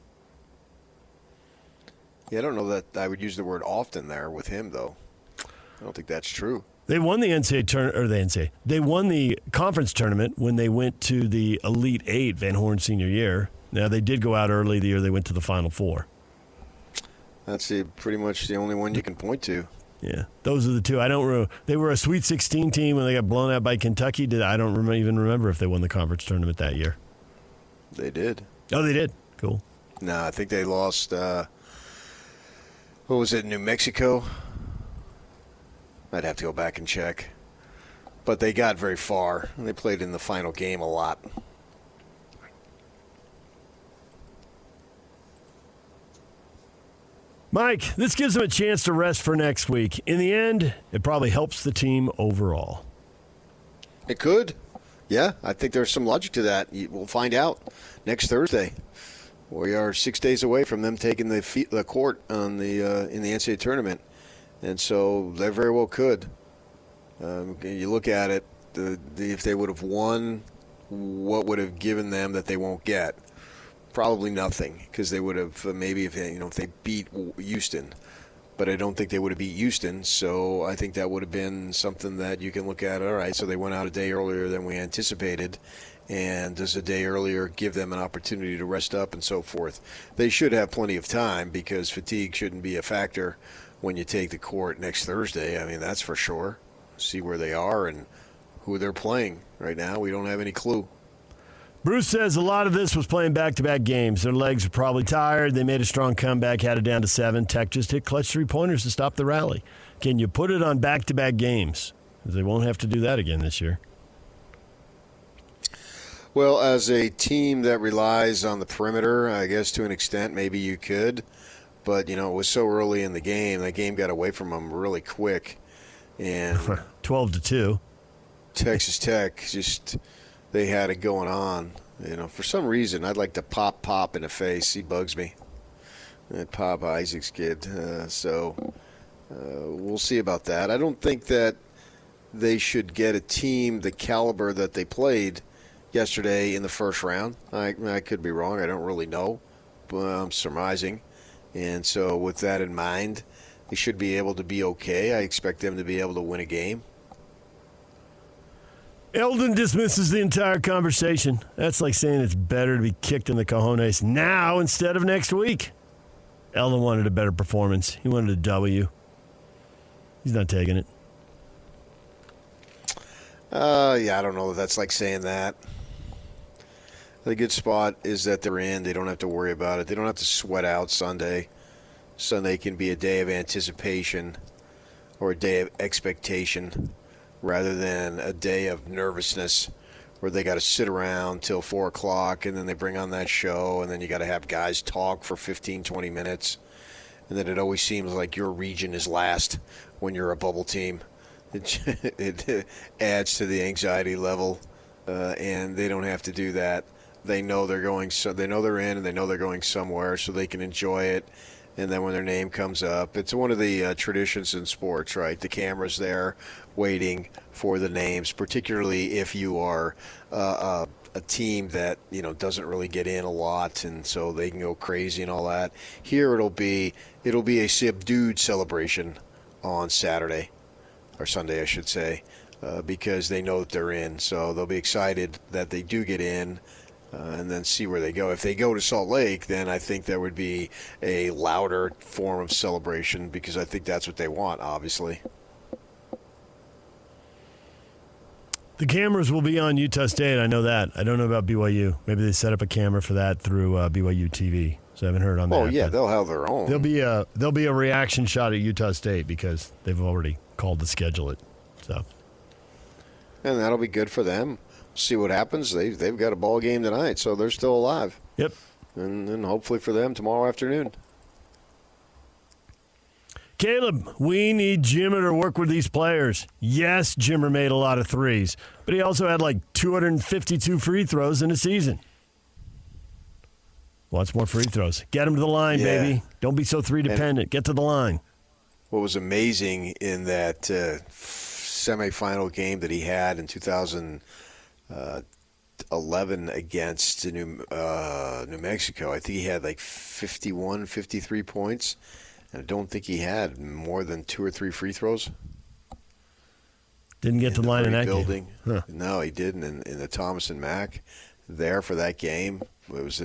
Yeah, I don't know that I would use the word often there with him, though. I don't think that's true. They won the They won the conference tournament when they went to the Elite Eight Van Horn senior year. Now, they did go out early the year they went to the Final Four. That's pretty much the only one you can point to. Yeah, those are the two. They were a Sweet 16 team when they got blown out by Kentucky. I don't even remember if they won the conference tournament that year. They did. Oh, they did? Cool. No, I think they lost, what was it, New Mexico? I'd have to go back and check. But they got very far. They played in the final game a lot. Mike, this gives them a chance to rest for next week. In the end, it probably helps the team overall. It could. Yeah, I think there's some logic to that. We'll find out next Thursday. We are 6 days away from them taking the court on in the NCAA tournament, and so they very well could. You look at it, if they would have won, what would have given them that they won't get? Probably nothing, because they would have maybe if they beat Houston, but I don't think they would have beat Houston. So I think that would have been something that you can look at. All right, so they went out a day earlier than we anticipated. And does a day earlier give them an opportunity to rest up and so forth? They should have plenty of time because fatigue shouldn't be a factor when you take the court next Thursday. I mean, that's for sure. See where they are and who they're playing. Right now, we don't have any clue. Bruce says a lot of this was playing back-to-back games. Their legs were probably tired. They made a strong comeback, had it down to 7. Tech just hit clutch three-pointers to stop the rally. Can you put it on back-to-back games? They won't have to do that again this year. Well, as a team that relies on the perimeter, I guess to an extent maybe you could. But, it was so early in the game. That game got away from them really quick. And 12-2. Texas Tech, they had it going on. For some reason, I'd like to pop in the face. He bugs me. That Pop Isaac's kid. So we'll see about that. I don't think that they should get a team the caliber that they played yesterday in the first round. I could be wrong. I don't really know, but I'm surmising. And so with that in mind, they should be able to be okay. I expect them to be able to win a game. Eldon dismisses the entire conversation. That's like saying it's better to be kicked in the cojones now instead of next week. Eldon wanted a better performance. He wanted a W. He's not taking it. I don't know if that's like saying that. The good spot is that they're in. They don't have to worry about it. They don't have to sweat out Sunday. Sunday can be a day of anticipation or a day of expectation rather than a day of nervousness where they got to sit around till 4 o'clock and then they bring on that show and then you got to have guys talk for 15, 20 minutes. And then it always seems like your region is last when you're a bubble team. It adds to the anxiety level, and they don't have to do that. They know they're going. So they know they're in, and they know they're going somewhere, so they can enjoy it. And then when their name comes up, it's one of the traditions in sports, right? The camera's there, waiting for the names, particularly if you are a team that doesn't really get in a lot, and so they can go crazy and all that. Here it'll be a subdued celebration on Saturday. Or Sunday, I should say, because they know that they're in. So they'll be excited that they do get in and then see where they go. If they go to Salt Lake, then I think there would be a louder form of celebration because I think that's what they want, obviously. The cameras will be on Utah State. I know that. I don't know about BYU. Maybe they set up a camera for that through BYU TV. So I haven't heard on that. Oh, yeah, they'll have their own. There'll be a reaction shot at Utah State because they've already called to schedule it. So, and that'll be good for them. See what happens. They've got a ball game tonight, so they're still alive. Yep. And then hopefully for them tomorrow afternoon. Caleb, we need Jimmer to work with these players. Yes, Jimmer made a lot of threes, but he also had like 252 free throws in a season. Wants more free throws. Get him to the line, baby. Don't be so three-dependent. Get to the line. What was amazing in that semifinal game that he had in 2011 against New Mexico, I think he had like 51, 53 points. And I don't think he had more than 2 or 3 free throws. Didn't get to the line in that building. Game. Huh. No, he didn't. In the Thomas and Mack there for that game, it was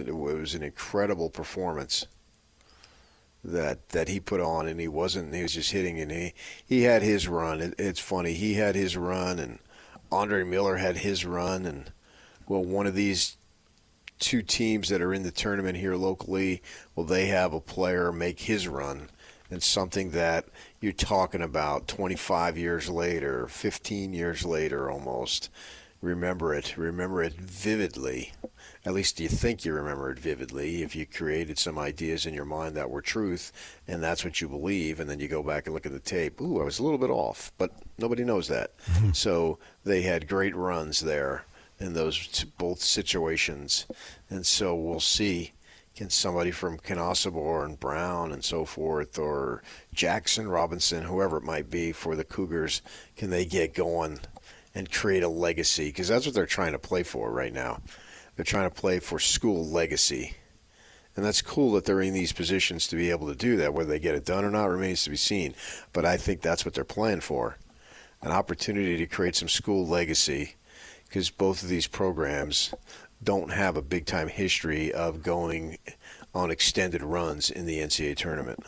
an incredible performance that he put on, and he was just hitting, and he had his run. It's funny, he had his run, and Andre Miller had his run, and one of these two teams that are in the tournament here locally, they have a player make his run. It's something that you're talking about 25 years later, 15 years later almost. Remember it vividly. At least you think you remember it vividly if you created some ideas in your mind that were truth, and that's what you believe, and then you go back and look at the tape. Ooh, I was a little bit off, but nobody knows that. So they had great runs there. in those both situations. And so we'll see. Can somebody from Kennesaw and Brown and so forth, or Jackson, Robinson, whoever it might be for the Cougars, can they get going and create a legacy? Because that's what they're trying to play for right now. They're trying to play for school legacy. And that's cool that they're in these positions to be able to do that. Whether they get it done or not remains to be seen. But I think that's what they're playing for, an opportunity to create some school legacy, because both of these programs don't have a big-time history of going on extended runs in the NCAA tournament.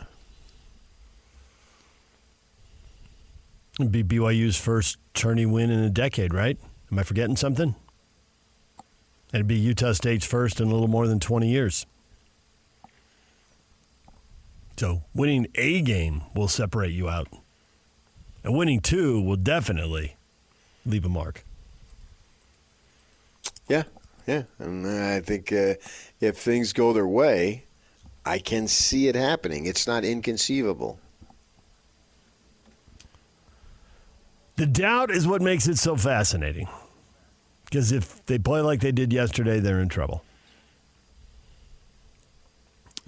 It'd be BYU's first tourney win in a decade, right? Am I forgetting something? It'd be Utah State's first in a little more than 20 years. So winning a game will separate you out. And winning two will definitely leave a mark. Yeah. Yeah, and I think if things go their way, I can see it happening. It's not inconceivable. The doubt is what makes it so fascinating. Because if they play like they did yesterday, they're in trouble.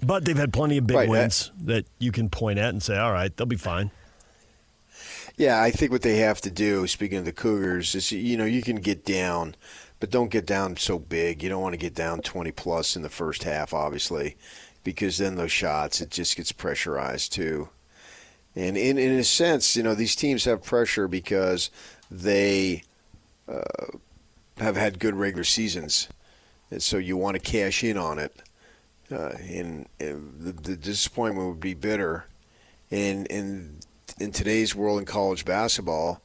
But they've had plenty of big wins that you can point at and say, all right, they'll be fine. Yeah, I think what they have to do, speaking of the Cougars, is, you can get down, but don't get down so big. You don't want to get down 20-plus in the first half, obviously, because then those shots, it just gets pressurized too. And in a sense, these teams have pressure because they have had good regular seasons. And so you want to cash in on it. And the disappointment would be bitter. And in today's world in college basketball,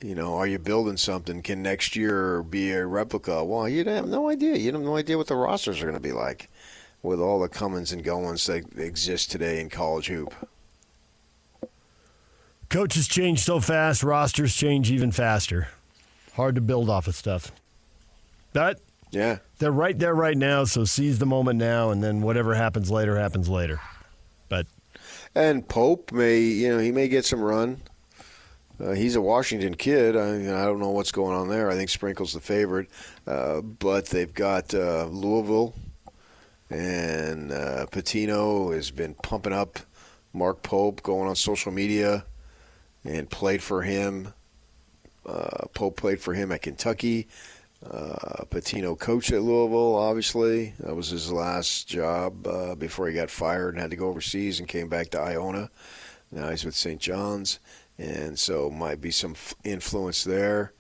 are you building something? Can next year be a replica? Well, you have no idea. You have no idea what the rosters are going to be like with all the comings and goings that exist today in college hoop. Coaches change so fast, rosters change even faster. Hard to build off of stuff. But yeah, they're right there right now, so seize the moment now, and then whatever happens later happens later. And Pope he may get some run. He's a Washington kid. I don't know what's going on there. I think Sprinkle's the favorite. But they've got Louisville, and Pitino has been pumping up Mark Pope, going on social media, and played for him. Pope played for him at Kentucky. Pitino coached at Louisville, obviously. That was his last job before he got fired and had to go overseas and came back to Iona. Now he's with St. John's. And so might be some influence there.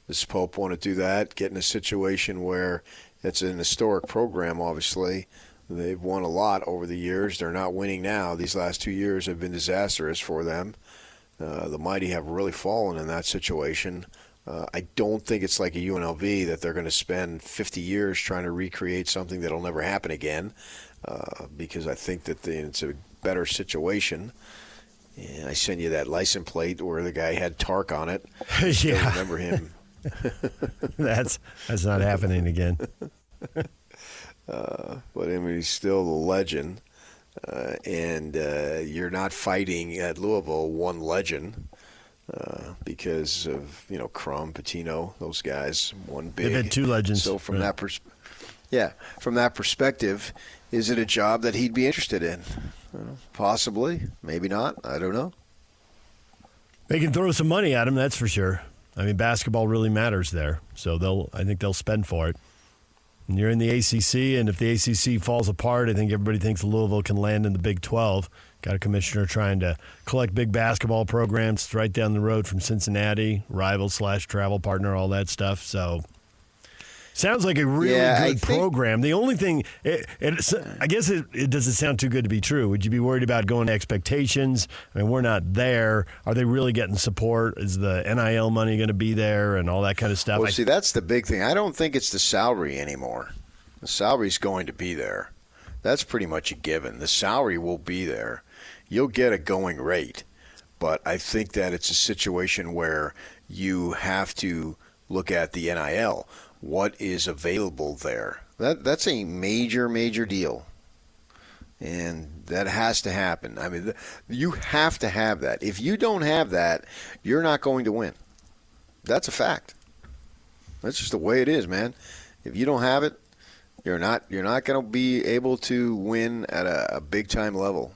Does Pope want to do that? Get in a situation where it's an historic program, obviously. They've won a lot over the years. They're not winning now. These last 2 years have been disastrous for them. The Mighty have really fallen in that situation. I don't think it's like a UNLV that they're going to spend 50 years trying to recreate something that'll never happen again, because I think that it's a better situation. And I sent you that license plate where the guy had Tark on it. Yeah. I remember him. That's not happening again. But he's still the legend. And you're not fighting at Louisville one legend because of, Crum, Pitino, those guys, one big. They've had two legends. So from that from that perspective, is it a job that he'd be interested in? Possibly, maybe not. I don't know. They can throw some money at him, that's for sure. I mean, basketball really matters there, so I think they'll spend for it. And you're in the ACC, and if the ACC falls apart, I think everybody thinks Louisville can land in the Big 12. Got a commissioner trying to collect big basketball programs right down the road from Cincinnati, rival/travel partner, all that stuff. So sounds like a really good program. The only thing, I guess it doesn't sound too good to be true. Would you be worried about going to expectations? I mean, we're not there. Are they really getting support? Is the NIL money going to be there and all that kind of stuff? Well, see, that's the big thing. I don't think it's the salary anymore. The salary's going to be there. That's pretty much a given. The salary will be there. You'll get a going rate. But I think that it's a situation where you have to look at the NIL. What is available there? That's a major, major deal. And that has to happen. I mean, you have to have that. If you don't have that, you're not going to win. That's a fact. That's just the way it is, man. If you don't have it, you're not going to be able to win at a big-time level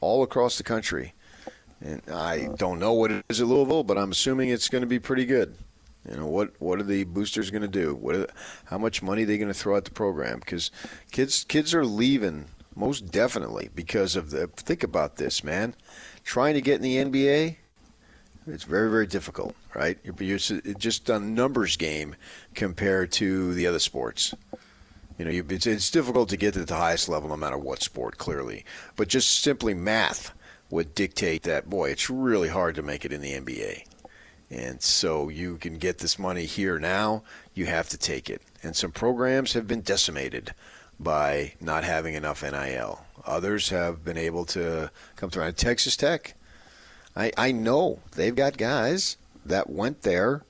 all across the country. And I don't know what it is at Louisville, but I'm assuming it's going to be pretty good. You know, what are the boosters going to do? How much money are they going to throw at the program? Because kids are leaving most definitely because of the – think about this, man. Trying to get in the NBA, it's very, very difficult, right? You're just a numbers game compared to the other sports. You know, it's difficult to get to the highest level no matter what sport, clearly. But just simply math would dictate that, boy, it's really hard to make it in the NBA. And so you can get this money here now, you have to take it. And some programs have been decimated by not having enough NIL. Others have been able to come through. Texas Tech, I know they've got guys that went there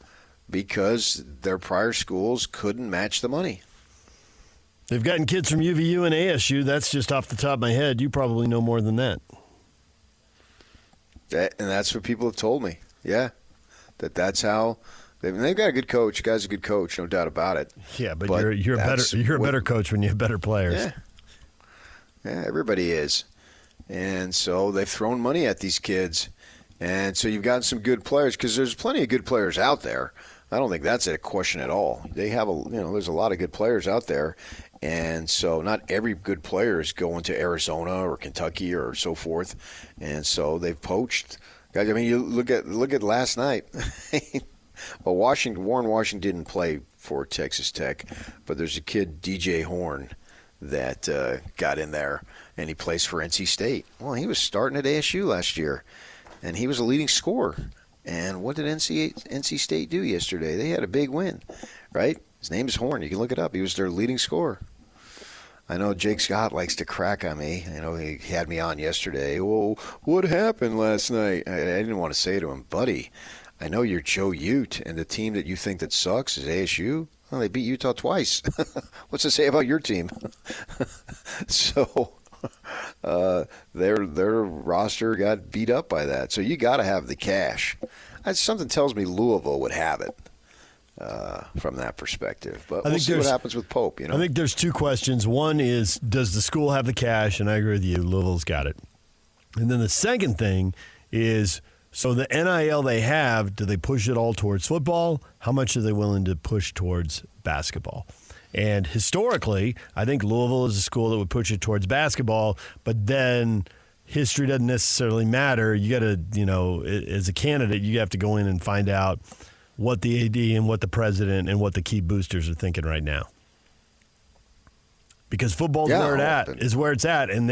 because their prior schools couldn't match the money. They've gotten kids from UVU and ASU. That's just off the top of my head. You probably know more than that. And that's what people have told me. Yeah. That's how they've got a good coach. The guy's a good coach, no doubt about it. Yeah, but you're a better coach when you have better players. Yeah, everybody is. And so they've thrown money at these kids. And so you've gotten some good players because there's plenty of good players out there. I don't think that's a question at all. They have there's a lot of good players out there. And so not every good player is going to Arizona or Kentucky or so forth. And so they've poached. I mean, you look at last night. Well, Warren Washington didn't play for Texas Tech, but there's a kid, DJ Horn, that got in there, and he plays for NC State. Well, he was starting at ASU last year, and he was a leading scorer. And what did NC State do yesterday? They had a big win, right? His name is Horn. You can look it up. He was their leading scorer. I know Jake Scott likes to crack on me. I know he had me on yesterday. Well, what happened last night? I didn't want to say to him, buddy, I know you're Joe Ute, and the team that you think that sucks is ASU. Well, they beat Utah twice. What's it say about your team? So their roster got beat up by that. So you got to have the cash. Something tells me Louisville would have it. From that perspective. But we'll see what happens with Pope. You know, I think there's two questions. One is, does the school have the cash? And I agree with you, Louisville's got it. And then the second thing is, so the NIL they have, do they push it all towards football? How much are they willing to push towards basketball? And historically, I think Louisville is a school that would push it towards basketball, but then history doesn't necessarily matter. You got to, as a candidate, you have to go in and find out what the AD and what the president and what the key boosters are thinking right now. Because football's where it's at. And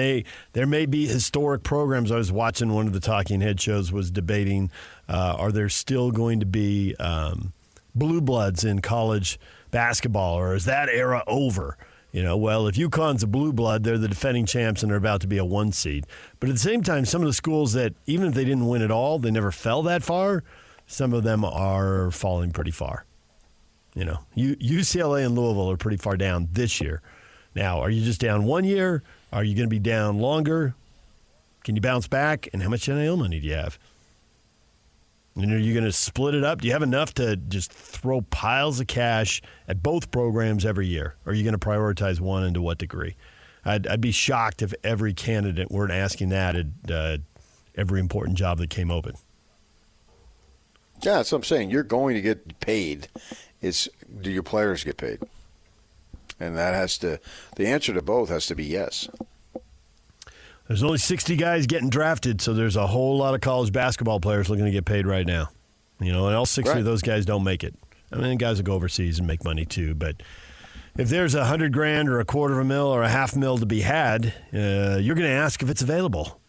there may be historic programs. I was watching one of the Talking Head shows was debating, are there still going to be blue bloods in college basketball, or is that era over? Well, if UConn's a blue blood, they're the defending champs and they're about to be a 1 seed. But at the same time, some of the schools that, even if they didn't win at all, they never fell that far, some of them are falling pretty far. UCLA and Louisville are pretty far down this year. Now, are you just down 1 year? Are you going to be down longer? Can you bounce back? And how much NIL money do you have? And are you going to split it up? Do you have enough to just throw piles of cash at both programs every year? Or are you going to prioritize one, and to what degree? I'd be shocked if every candidate weren't asking that at every important job that came open. Yeah, that's what I'm saying. You're going to get paid. Do your players get paid? And the answer to both has to be yes. There's only 60 guys getting drafted, so there's a whole lot of college basketball players looking to get paid right now. And all 60 of those guys don't make it. I mean, guys will go overseas and make money too, but if there's $100,000 or $250,000 or $500,000 to be had, you're going to ask if it's available.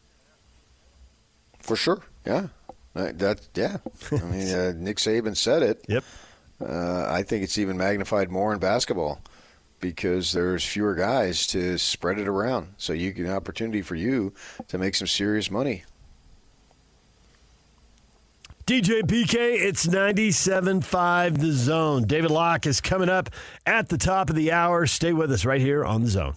For sure, yeah. I mean, Nick Saban said it. Yep. I think it's even magnified more in basketball because there's fewer guys to spread it around. So you get an opportunity for you to make some serious money. DJ PK, it's 97.5 The Zone. David Locke is coming up at the top of the hour. Stay with us right here on The Zone.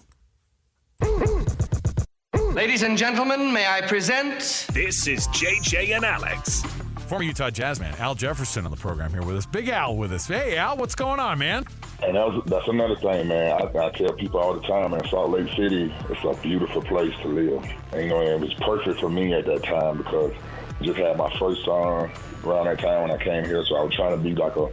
Ladies and gentlemen, may I present... This is JJ and Alex. Former Utah Jazz man Al Jefferson on the program here with us. Big Al with us. Hey, Al, what's going on, man? And that's another thing, man. I tell people all the time, man, Salt Lake City, it's a beautiful place to live. And, it was perfect for me at that time because I just had my first son around that time when I came here, so I was trying to be like a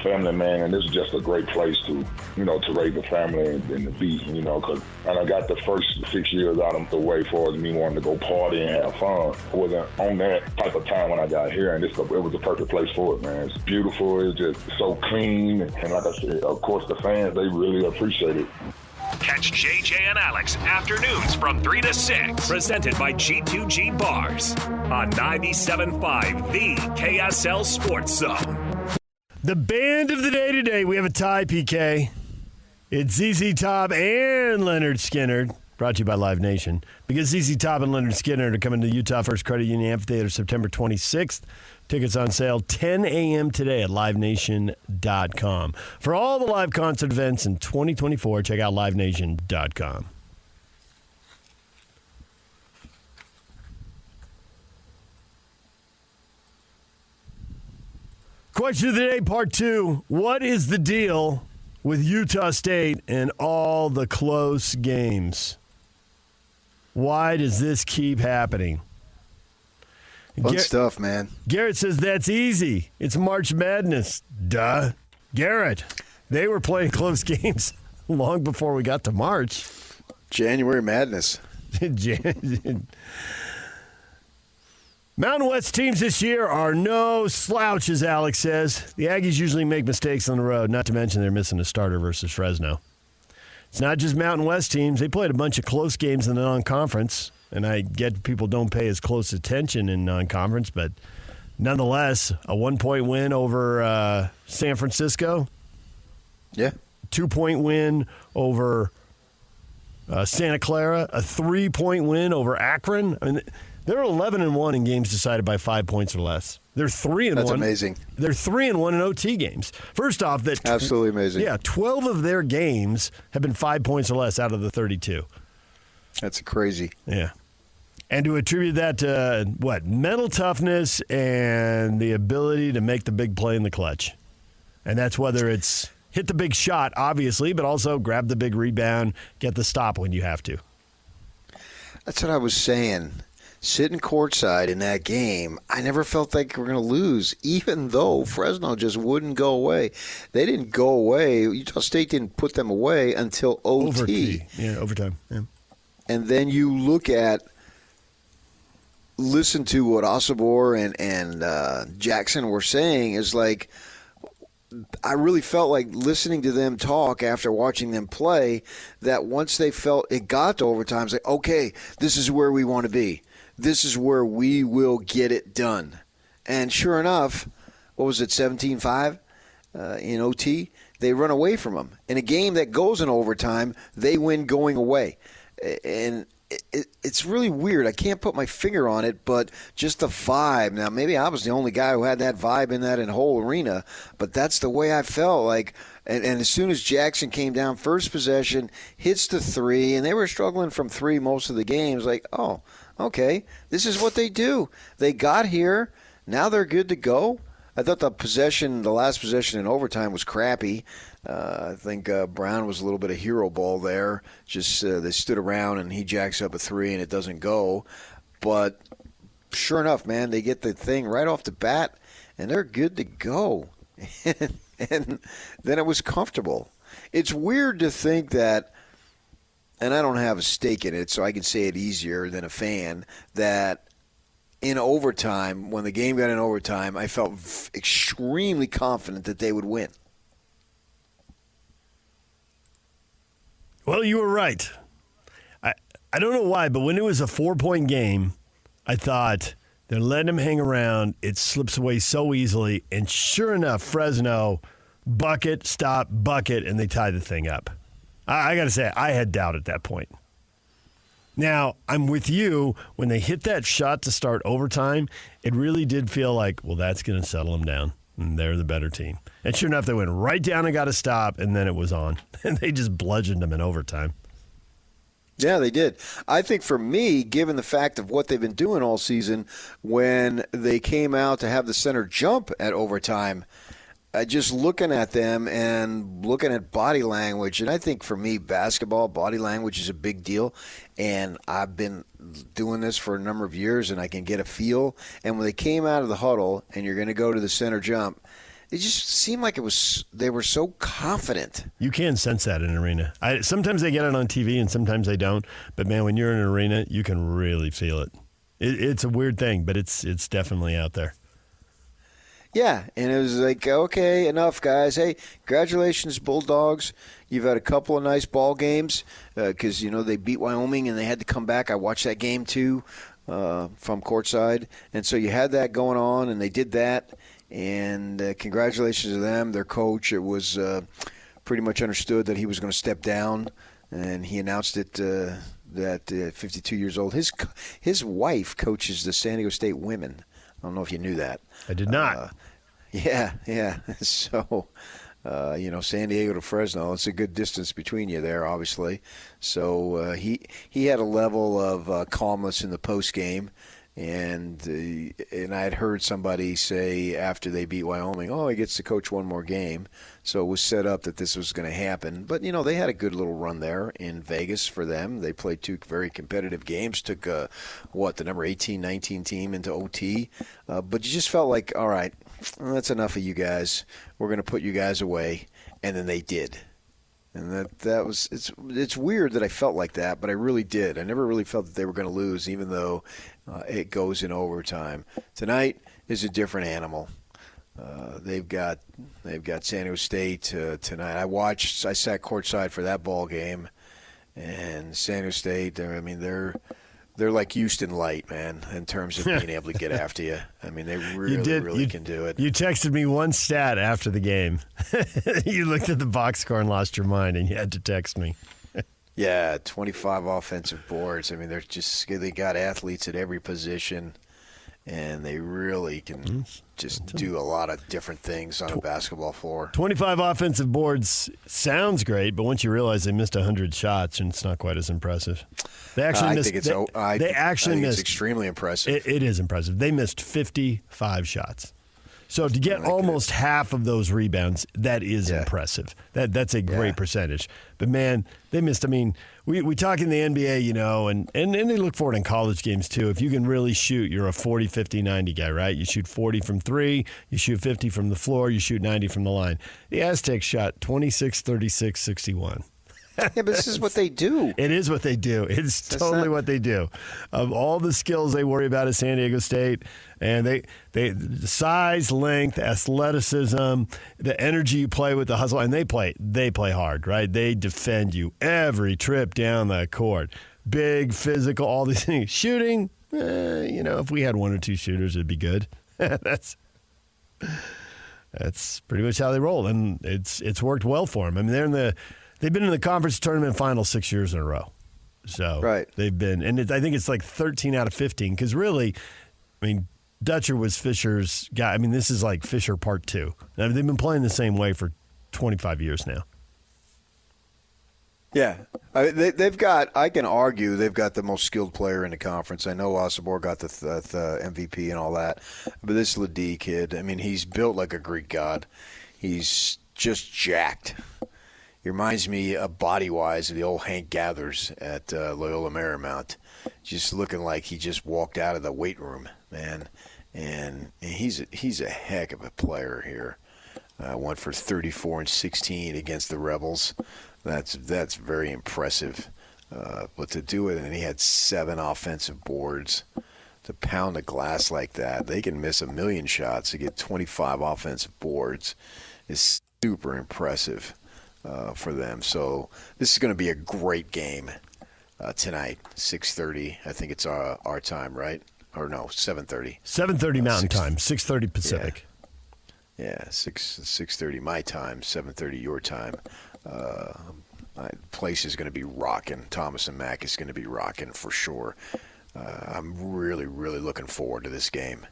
family man, and this is just a great place to, to raise a family and to be, because I got the first 6 years out of the way for me wanting to go party and have fun. I wasn't on that type of time when I got here, and it was the perfect place for it, man. It's beautiful. It's just so clean, and like I said, of course, the fans, they really appreciate it. Catch JJ and Alex afternoons from 3 to 6. Presented by G2G Bars on 97.5, the KSL Sports Zone. The band of the day today, we have a tie, PK. It's ZZ Top and Leonard Skinner, brought to you by Live Nation. Because ZZ Top and Leonard Skinner are coming to Utah First Credit Union Amphitheater September 26th. Tickets on sale 10 a.m. today at livenation.com. For all the live concert events in 2024, check out livenation.com. Question of the day, part 2. What is the deal with Utah State and all the close games? Why does this keep happening? Fun stuff, man. Garrett says that's easy. It's March Madness. Duh. Garrett, they were playing close games long before we got to March. January Madness. Mountain West teams this year are no slouches, Alex says. The Aggies usually make mistakes on the road, not to mention they're missing a starter versus Fresno. It's not just Mountain West teams. They played a bunch of close games in the non-conference, and I get people don't pay as close attention in non-conference, but nonetheless, a 1-point win over San Francisco. Yeah. 2-point win over Santa Clara. A 3-point win over Akron. I mean, they're 11-1 in games decided by 5 points or less. They're 3-1. That's amazing. They're 3-1 in OT games. First off, absolutely amazing. Yeah, 12 of their games have been 5 points or less out of the 32. That's crazy. Yeah. And to attribute that to mental toughness and the ability to make the big play in the clutch. And that's whether it's hit the big shot, obviously, but also grab the big rebound, get the stop when you have to. That's what I was saying. Sitting courtside in that game, I never felt like we were going to lose, even though Fresno just wouldn't go away. They didn't go away. Utah State didn't put them away until OT. Yeah, overtime. Yeah. And then you listen to what Osibor and Jackson were saying is like, I really felt like listening to them talk after watching them play that once they felt it got to overtime, it's like, okay, this is where we want to be. This is where we will get it done. And sure enough, what was it, 17-5 in OT? They run away from them. In a game that goes in overtime, they win going away. And it's really weird. I can't put my finger on it, but just the vibe. Now, maybe I was the only guy who had that vibe in that whole arena, but that's the way I felt. Like, and as soon as Jackson came down, first possession, hits the three, and they were struggling from three most of the games, like, oh, okay, this is what they do. They got here. Now they're good to go. I thought the last possession in overtime was crappy. I think Brown was a little bit of hero ball there. Just they stood around and he jacks up a three and it doesn't go. But sure enough, man, they get the thing right off the bat and they're good to go. And then it was comfortable. It's weird to think that, and I don't have a stake in it, so I can say it easier than a fan, that in overtime, when the game got in overtime, I felt extremely confident that they would win. Well, you were right. I don't know why, but when it was a 4-point game, I thought they're letting him hang around. It slips away so easily. And sure enough, Fresno, bucket, stop, bucket, and they tie the thing up. I got to say, I had doubt at that point. Now, I'm with you. When they hit that shot to start overtime, it really did feel like, well, that's going to settle them down. And they're the better team. And sure enough, they went right down and got a stop, and then it was on. And they just bludgeoned them in overtime. Yeah, they did. I think for me, given the fact of what they've been doing all season, when they came out to have the center jump at overtime, just looking at them and looking at body language, and I think for me, basketball, body language is a big deal, and I've been doing this for a number of years, and I can get a feel. And when they came out of the huddle and you're going to go to the center jump, it just seemed like they were so confident. You can sense that in an arena. Sometimes they get it on TV and sometimes they don't. But, man, when you're in an arena, you can really feel it. It's a weird thing, but it's definitely out there. Yeah, and it was like, okay, enough, guys. Hey, congratulations, Bulldogs. You've had a couple of nice ball games because, they beat Wyoming and they had to come back. I watched that game, too, from courtside. And so you had that going on, and they did that. And congratulations to them, their coach. It was pretty much understood that he was going to step down, and he announced it that 52 years old. His wife coaches the San Diego State women. I don't know if you knew that. I did not. Yeah. So, San Diego to Fresno, it's a good distance between you there, obviously. So he had a level of calmness in the post game. And I had heard somebody say after they beat Wyoming, he gets to coach one more game. So it was set up that this was going to happen. But, they had a good little run there in Vegas for them. They played 2 very competitive games, took, the number 18, 19 team into OT. But you just felt like, all right, that's enough of you guys. We're going to put you guys away. And then they did. And that was it's weird that I felt like that, but I really did. I never really felt that they were going to lose, even though it goes in overtime. Tonight is a different animal. They've got San Diego State tonight. I sat courtside for that ball game, and San Diego State. They're like Houston Light, man, in terms of being able to get after you. They really can do it. You texted me one stat after the game. You looked at the box score and lost your mind, and you had to text me. Yeah, 25 offensive boards. They got athletes at every position, and they really can just do a lot of different things on a basketball floor. 25 offensive boards sounds great, but once you realize they missed 100 shots, and it's not quite as impressive. They actually missed. I think it's extremely impressive. It is impressive. They missed 55 shots. So to get almost half of those rebounds, that is impressive. That's a great percentage. But, man, they missed. We talk in the NBA, and they look for it in college games too. If you can really shoot, you're a 40, 50, 90 guy, right? You shoot 40 from 3, you shoot 50 from the floor, you shoot 90 from the line. The Aztecs shot 26, 36, 61. Yeah, but this is what they do. It is what they do. It's totally what they do. Of all the skills they worry about at San Diego State, and they size, length, athleticism, the energy you play with, the hustle, and they play hard, right? They defend you every trip down the court. Big, physical, all these things. Shooting, if we had 1 or 2 shooters, it'd be good. That's pretty much how they roll, and it's worked well for them. They've been in the conference tournament final 6 years in a row. So they've been, and I think it's like 13 out of 15. Because really, Dutcher was Fisher's guy. This is like Fisher Part 2. They've been playing the same way for 25 years now. Yeah. They've got, I can argue, they've got the most skilled player in the conference. I know Osibor got the MVP and all that. But this Ledee kid, he's built like a Greek god. He's just jacked. He reminds me, body-wise, of the old Hank Gathers at Loyola Marymount. Just looking like he just walked out of the weight room, man. And he's a heck of a player here. Went for 34 and 16 against the Rebels. That's very impressive. But to do it, and he had 7 offensive boards. To pound a glass like that, they can miss 1 million shots to get 25 offensive boards. Is super impressive. For them. So this is going to be a great game tonight, 6:30. I think it's our time, right? Or no, 7:30. 7:30 Mountain Time, 6:30 Pacific. Yeah, 6:30 my time, 7:30 your time. The place is going to be rocking. Thomas and Mack is going to be rocking for sure. I'm really, really looking forward to this game.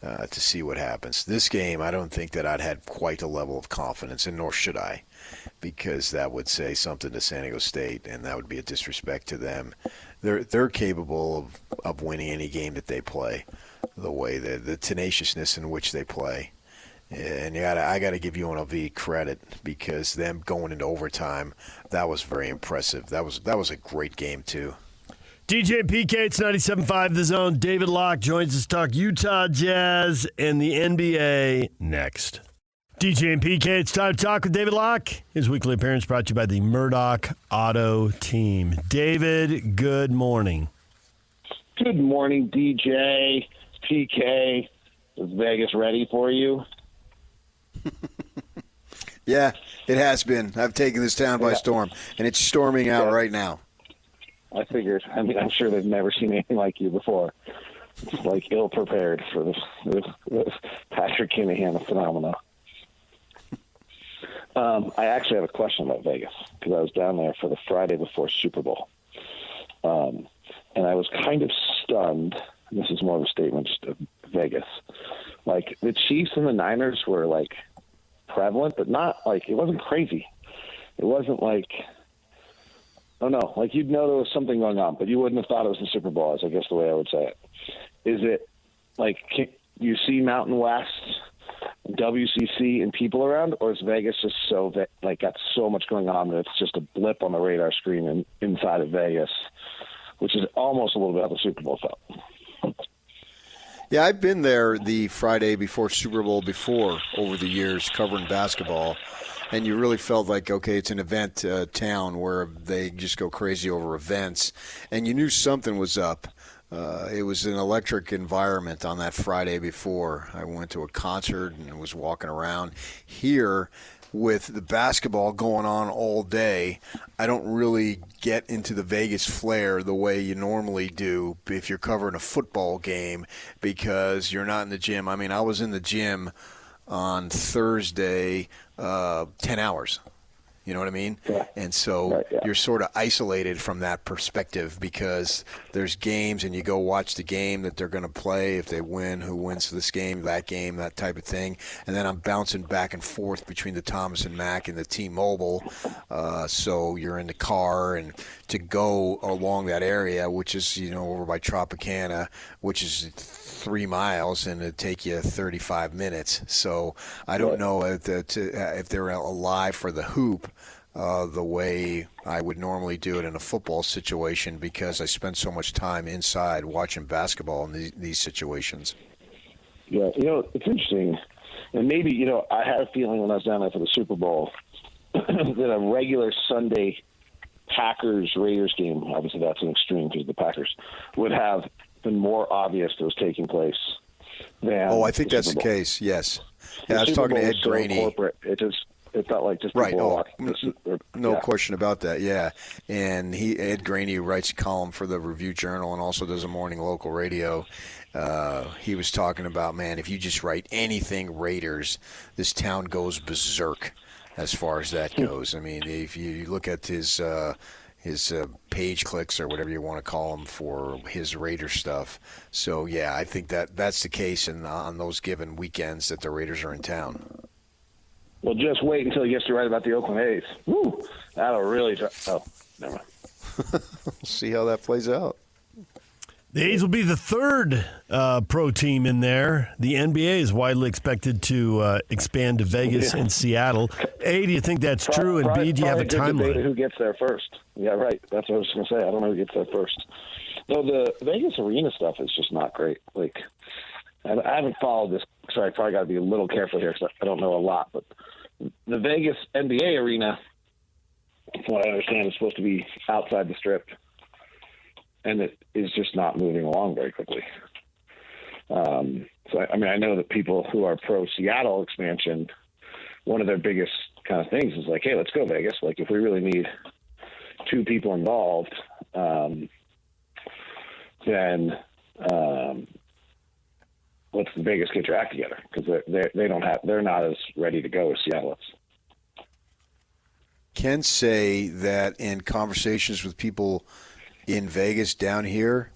to see what happens. This game, I don't think that I'd had quite a level of confidence, and nor should I, because that would say something to San Diego State, and that would be a disrespect to them. They're capable of winning any game that they play, the way the tenaciousness in which they play. And I got to give UNLV credit, because them going into overtime, that was very impressive. That was a great game too. DJ and PK, it's 97.5 The Zone. David Locke joins us to talk Utah Jazz and the NBA next. DJ and PK, it's time to talk with David Locke. His weekly appearance brought to you by the Murdoch Auto Team. David, good morning. Good morning, DJ, PK. Is Vegas ready for you? Yeah, it has been. I've taken this town by storm, and it's storming out right now. I figured. I mean, I'm sure they've never seen anything like you before. It's like ill-prepared for this Patrick Kinahan phenomenon. I actually have a question about Vegas, because I was down there for the Friday before Super Bowl. And I was kind of stunned. This is more of a statement just of Vegas. Like, the Chiefs and the Niners were, like, prevalent, but not, like, it wasn't crazy. It wasn't like, I don't know, like, you'd know there was something going on, but you wouldn't have thought it was the Super Bowl, is I guess the way I would say it. Is it, like, you see Mountain West, WCC, and people around, or is Vegas just so, like, got so much going on that it's just a blip on the radar screen inside of Vegas, which is almost a little bit how the Super Bowl felt? Yeah, I've been there the Friday before Super Bowl before over the years covering basketball, and you really felt like, okay, it's an event town where they just go crazy over events, and you knew something was up. It was an electric environment on that Friday before. I went to a concert and was walking around. Here, with the basketball going on all day, I don't really get into the Vegas flair the way you normally do if you're covering a football game, because you're not in the gym. I mean, I was in the gym on Thursday 10 hours. You know what I mean? Yeah. And so you're sort of isolated from that perspective, because there's games and you go watch the game that they're going to play. If they win, who wins this game, that type of thing. And then I'm bouncing back and forth between the Thomas and Mack and the T-Mobile. So you're in the car, and to go along that area, which is, over by Tropicana, which is 3 miles, and it'd take you 35 minutes. So I don't know if they're alive for the hoop the way I would normally do it in a football situation, because I spend so much time inside watching basketball in these situations. Yeah, it's interesting. And maybe, I had a feeling when I was down there for the Super Bowl that a regular Sunday Packers-Raiders game, obviously that's an extreme because of the Packers, would have been more obvious that was taking place than I think that's the case, yes. Yeah, I was talking to Ed Graney. So corporate, it felt like just right. people No question about that. Yeah, and Ed Graney writes a column for the Review Journal and also does a morning local radio. He was talking about, man, if you just write anything Raiders, this town goes berserk as far as that goes. I mean, if you look at his page clicks or whatever you want to call them for his Raider stuff. So yeah, I think that's the case on those given weekends that the Raiders are in town. Well, just wait until he gets to write about the Oakland A's. Woo! That'll really never mind. We'll see how that plays out. The A's will be the third pro team in there. The NBA is widely expected to expand to Vegas and Seattle. A, do you think that's true? And B, do you have a timeline? Who gets there first? Yeah, right. That's what I was going to say. I don't know who gets there first. No, the Vegas arena stuff is just not great. Like, I haven't followed this. Sorry, I probably got to be a little careful here because I don't know a lot. But the Vegas NBA arena, from what I understand, is supposed to be outside the Strip. And it is just not moving along very quickly. So, I mean, I know that people who are pro-Seattle expansion, one of their biggest kind of things is like, hey, let's go Vegas. Like, if we really need 2 people involved, then let's Vegas get your act together, because they're not as ready to go as Seattle is. Can say that in conversations with people in Vegas down here,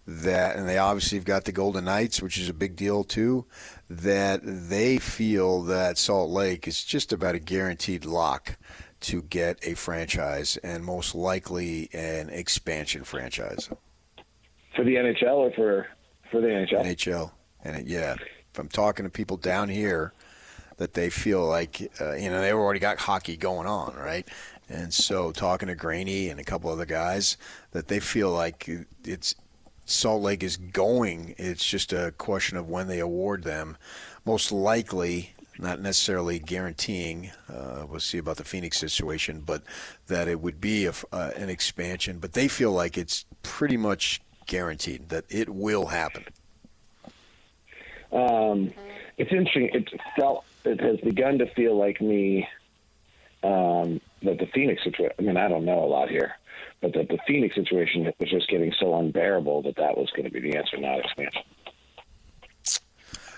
that, and they obviously have got the Golden Knights, which is a big deal too, that they feel that Salt Lake is just about a guaranteed lock to get a franchise, and most likely an expansion franchise. For the NHL or for the NHL? NHL. And if I'm talking to people down here, that they feel like, they've already got hockey going on, right? And so talking to Graney and a couple other guys, that they feel like it's Salt Lake is going. It's just a question of when they award them. Most likely, not necessarily guaranteeing, we'll see about the Phoenix situation, but that it would be an expansion. But they feel like it's pretty much guaranteed that it will happen. It's interesting. It has begun to feel like me that the Phoenix situation, I mean, I don't know a lot here, but that the Phoenix situation was just getting so unbearable that was going to be the answer, not expansion.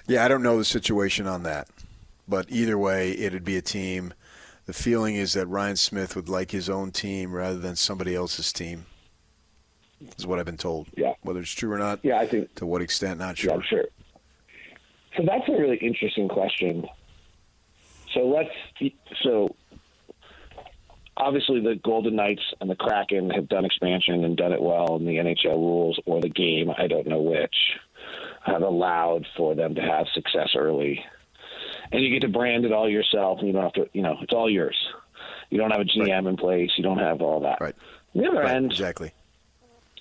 Yeah, I don't know the situation on that. But either way, it'd be a team. The feeling is that Ryan Smith would like his own team rather than somebody else's team, is what I've been told. Yeah. Whether it's true or not, I think. To what extent, not sure. Yeah, I'm sure. So that's a really interesting question. So obviously the Golden Knights and the Kraken have done expansion and done it well, and the NHL rules or the game, I don't know which, have allowed for them to have success early. And you get to brand it all yourself, and you don't have to, it's all yours. You don't have a GM in place. You don't have all that. Right. On the other end, exactly.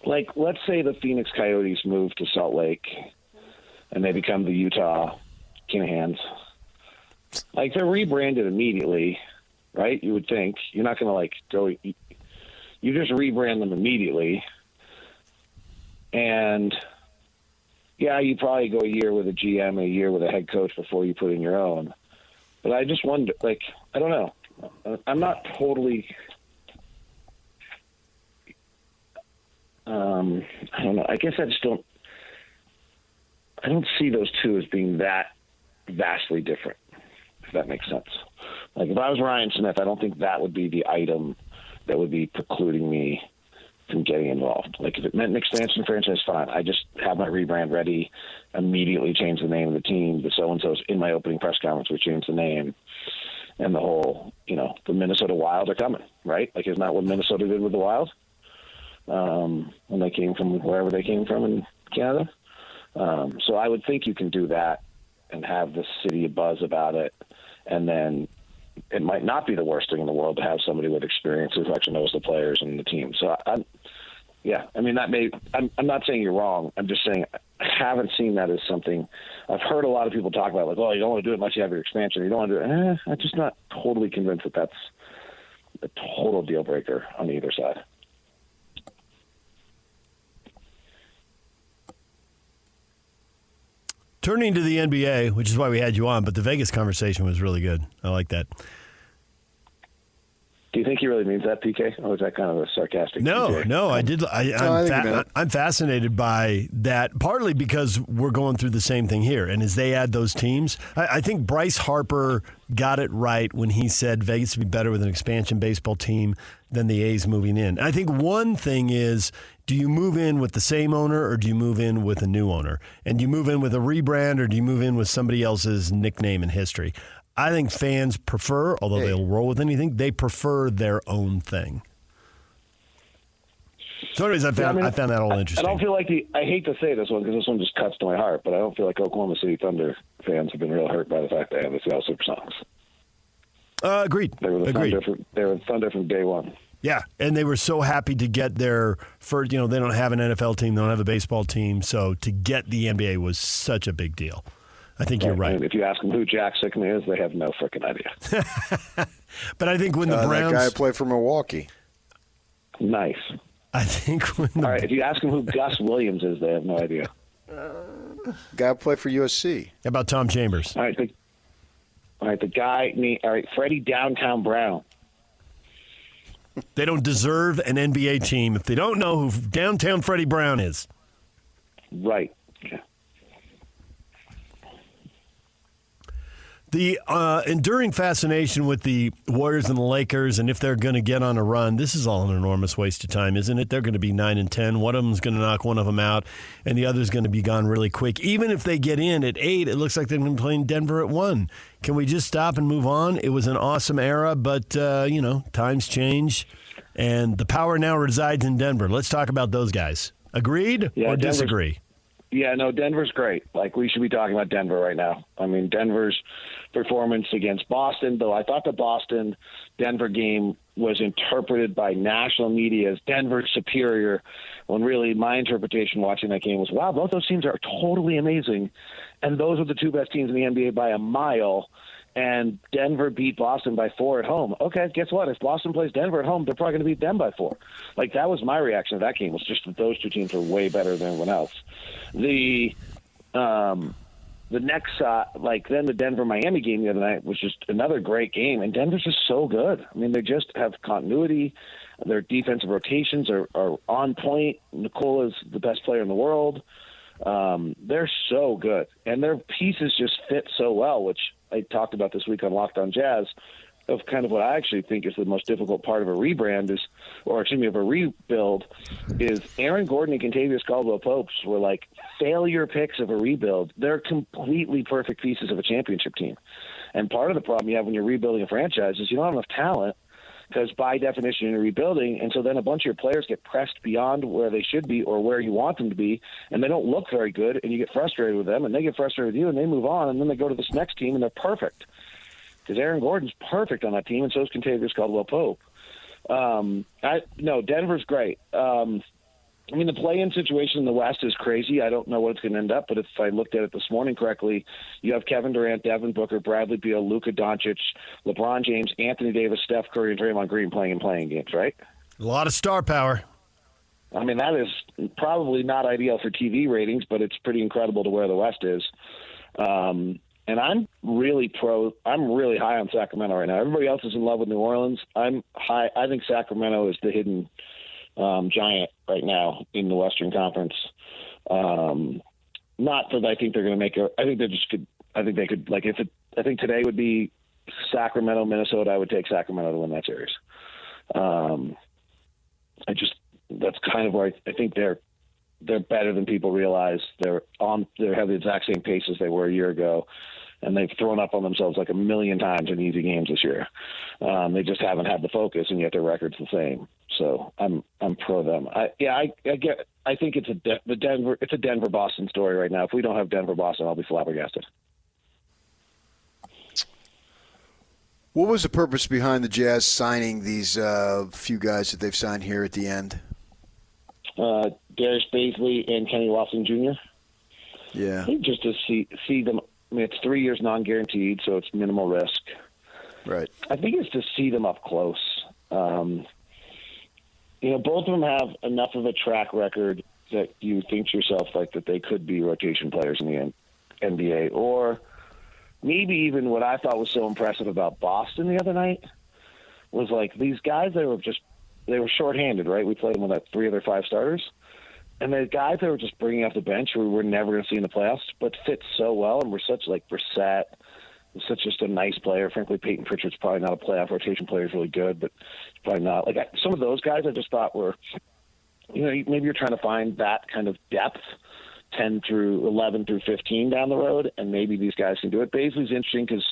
Like, let's say the Phoenix Coyotes move to Salt Lake and they become the Utah Kinahans. Like, they're rebranded immediately, right? You would think. You're not going to, go – you just rebrand them immediately. And, you probably go a year with a GM, a year with a head coach before you put in your own. But I just wonder, I don't know. I'm not totally I don't know. I guess I just don't – I don't see those two as being that vastly different, if that makes sense. Like, if I was Ryan Smith, I don't think that would be the item that would be precluding me from getting involved. Like, if it meant an expansion franchise, fine. I just have my rebrand ready, immediately change the name of the team. The so-and-so's in my opening press conference, we change the name. And the whole, the Minnesota Wild are coming, right? Like, isn't that what Minnesota did with the Wild? When they came from wherever they came from in Canada. So I would think you can do that and have the city buzz about it. And then it might not be the worst thing in the world to have somebody with experience who actually knows the players and the team. So I'm not saying you're wrong. I'm just saying I haven't seen that as something I've heard a lot of people talk about, like, oh, you don't want to do it unless you have your expansion. You don't want to do it. I'm just not totally convinced that that's a total deal breaker on either side. Turning to the NBA, which is why we had you on, but the Vegas conversation was really good. I like that. Do you think he really means that, PK? Or is that kind of a sarcastic? No, I did. I'm fascinated by that, partly because we're going through the same thing here. And as they add those teams, I think Bryce Harper got it right when he said Vegas would be better with an expansion baseball team than the A's moving in. I think one thing is, do you move in with the same owner or do you move in with a new owner? And do you move in with a rebrand or do you move in with somebody else's nickname and history? I think fans prefer, although they'll roll with anything, they prefer their own thing. So anyways, I found that all interesting. I don't feel like I hate to say this one because this one just cuts to my heart, but I don't feel like Oklahoma City Thunder fans have been real hurt by the fact they have the Seattle Supersonics. Agreed. They were the Thunder from day one. Yeah, and they were so happy to get their first, they don't have an NFL team, they don't have a baseball team, so to get the NBA was such a big deal. I think you're right. And if you ask them who Jack Sickman is, they have no freaking idea. But I think when the Browns... That guy played for Milwaukee. Nice. I think when All right, if you ask them who Gus Williams is, they have no idea. Guy played for USC. How about Tom Chambers? All right, the guy... Freddie Downtown Brown. They don't deserve an NBA team if they don't know who Downtown Freddie Brown is. Right. Yeah. The enduring fascination with the Warriors and the Lakers, and if they're going to get on a run, this is all an enormous waste of time, isn't it? They're going to be 9-10. One of them's going to knock one of them out, and the other's going to be gone really quick. Even if they get in at 8, it looks like they've been playing Denver at 1. Can we just stop and move on? It was an awesome era, but, times change, and the power now resides in Denver. Let's talk about those guys. Agreed or disagree? Yeah, no, Denver's great. Like, we should be talking about Denver right now. I mean, Denver's performance against Boston, though I thought the Boston-Denver game was interpreted by national media as Denver's superior, when really my interpretation watching that game was, wow, both those teams are totally amazing, and those are the two best teams in the NBA by a mile, and Denver beat Boston by 4 at home. Okay, guess what? If Boston plays Denver at home, they're probably going to beat them by 4. Like, that was my reaction to that game, was just that those two teams were way better than everyone else. The next, then the Denver-Miami game the other night was just another great game, and Denver's just so good. I mean, they just have continuity. Their defensive rotations are on point. Nicola's the best player in the world. They're so good, and their pieces just fit so well, which I talked about this week on Locked On Jazz, of kind of what I actually think is the most difficult part of a rebrand of a rebuild, is Aaron Gordon and Kentavious Caldwell-Pope were like failure picks of a rebuild. They're completely perfect pieces of a championship team. And part of the problem you have when you're rebuilding a franchise is you don't have enough talent, because by definition you're rebuilding, and so then a bunch of your players get pressed beyond where they should be or where you want them to be, and they don't look very good, and you get frustrated with them, and they get frustrated with you, and they move on, and then they go to this next team, and they're perfect. Because Aaron Gordon's perfect on that team, and so is Kentavious Caldwell-Pope. Denver's great. The play-in situation in the West is crazy. I don't know what it's going to end up, but if I looked at it this morning correctly, you have Kevin Durant, Devin Booker, Bradley Beal, Luka Doncic, LeBron James, Anthony Davis, Steph Curry, and Draymond Green playing in playing games, right? A lot of star power. I mean, that is probably not ideal for TV ratings, but it's pretty incredible to where the West is. And I'm really high on Sacramento right now. Everybody else is in love with New Orleans. I'm high. I think Sacramento is the hidden giant right now in the Western Conference. Not that I think they're going to make it. I think they just could. I think they could. Like, I think today would be Sacramento, Minnesota. I would take Sacramento to win that series. That's kind of where I think they're better than people realize. They have the exact same pace as they were a year ago, and they've thrown up on themselves like a million times in easy games this year. They just haven't had the focus, and yet their record's the same. So I'm pro them. I think it's a Denver-Boston story right now. If we don't have Denver-Boston, I'll be flabbergasted. What was the purpose behind the Jazz signing these few guys that they've signed here at the end? Darius Bazley and Kenny Lofton Jr. Yeah. I think just to see them. I mean, it's 3 years non-guaranteed, so it's minimal risk. Right. I think it's to see them up close. Both of them have enough of a track record that you think to yourself like that they could be rotation players in the NBA, or maybe even what I thought was so impressive about Boston the other night was like these guys they were shorthanded, right? We played them with 3 of their 5 starters. And the guys that were just bringing off the bench who we're never going to see in the playoffs, but fit so well, and we're such like Brissett, such just a nice player. Frankly, Peyton Pritchard's probably not a playoff rotation player. He's really good, but he's probably not. Like some of those guys I just thought were, maybe you're trying to find that kind of depth, 10 through 11 through 15 down the road, and maybe these guys can do it. Bazley's interesting because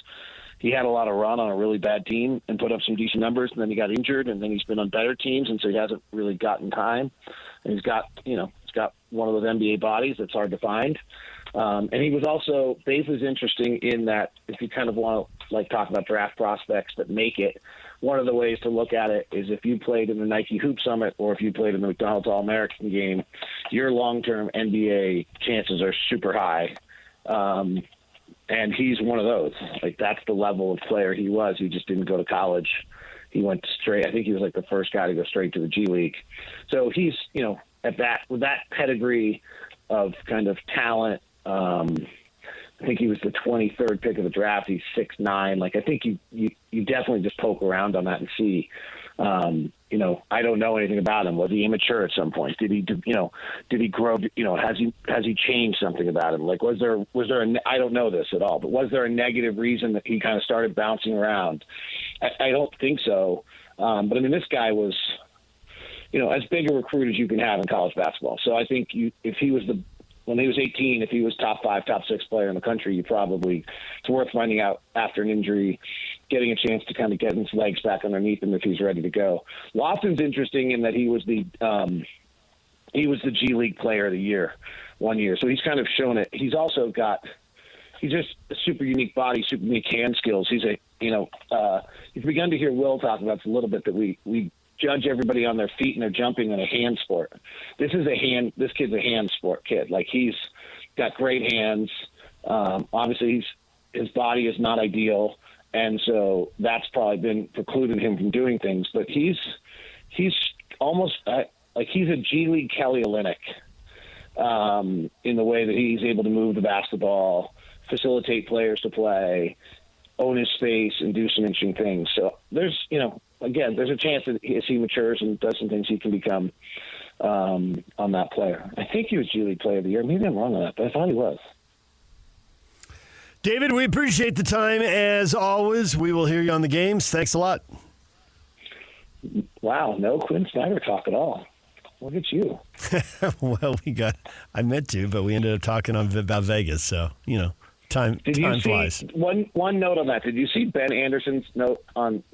he had a lot of run on a really bad team and put up some decent numbers, and then he got injured, and then he's been on better teams, and so he hasn't really gotten time. And he's got one of those NBA bodies that's hard to find. And he was also, Bazley's interesting in that if you kind of want to talk about draft prospects that make it, one of the ways to look at it is if you played in the Nike Hoop Summit or if you played in the McDonald's All-American game, your long-term NBA chances are super high. And he's one of those. That's the level of player he was. He just didn't go to college. He went straight. I think he was the first guy to go straight to the G League. So he's, with that pedigree of kind of talent, I think he was the 23rd pick of the draft. He's 6'9". I think you definitely just poke around on that and see. I don't know anything about him. Was he immature at some point? Did he grow? Has he changed something about him? Like, was there I don't know this at all, but was there a negative reason that he kind of started bouncing around? I don't think so. But I mean, this guy was, as big a recruit as you can have in college basketball. So I think when he was 18, if he was top 5, top 6 player in the country, it's worth finding out after an injury, getting a chance to kind of get his legs back underneath him if he's ready to go. Lofton's interesting in that he was the G League Player of the Year one year, so he's kind of shown it. He's also he's just a super unique body, super unique hand skills. He's you've begun to hear Will talk about this a little bit, that we judge everybody on their feet and their jumping in a hand sport. This kid's a hand sport kid. Like, he's got great hands. Obviously his body is not ideal, and so that's probably been precluding him from doing things, but he's almost like he's a G League Kelly Olynyk in the way that he's able to move the basketball, facilitate players to play, own his space, and do some interesting things. So there's a chance that as he matures and does some things, he can become on that player. I think he was G League Player of the Year. Maybe I'm wrong on that, but I thought he was. David, we appreciate the time as always. We will hear you on the games. Thanks a lot. Wow, no Quinn Snyder talk at all. Look at you. Well, I meant to, but we ended up talking about Vegas, so, time flies. One note on that. Did you see Ben Anderson's note on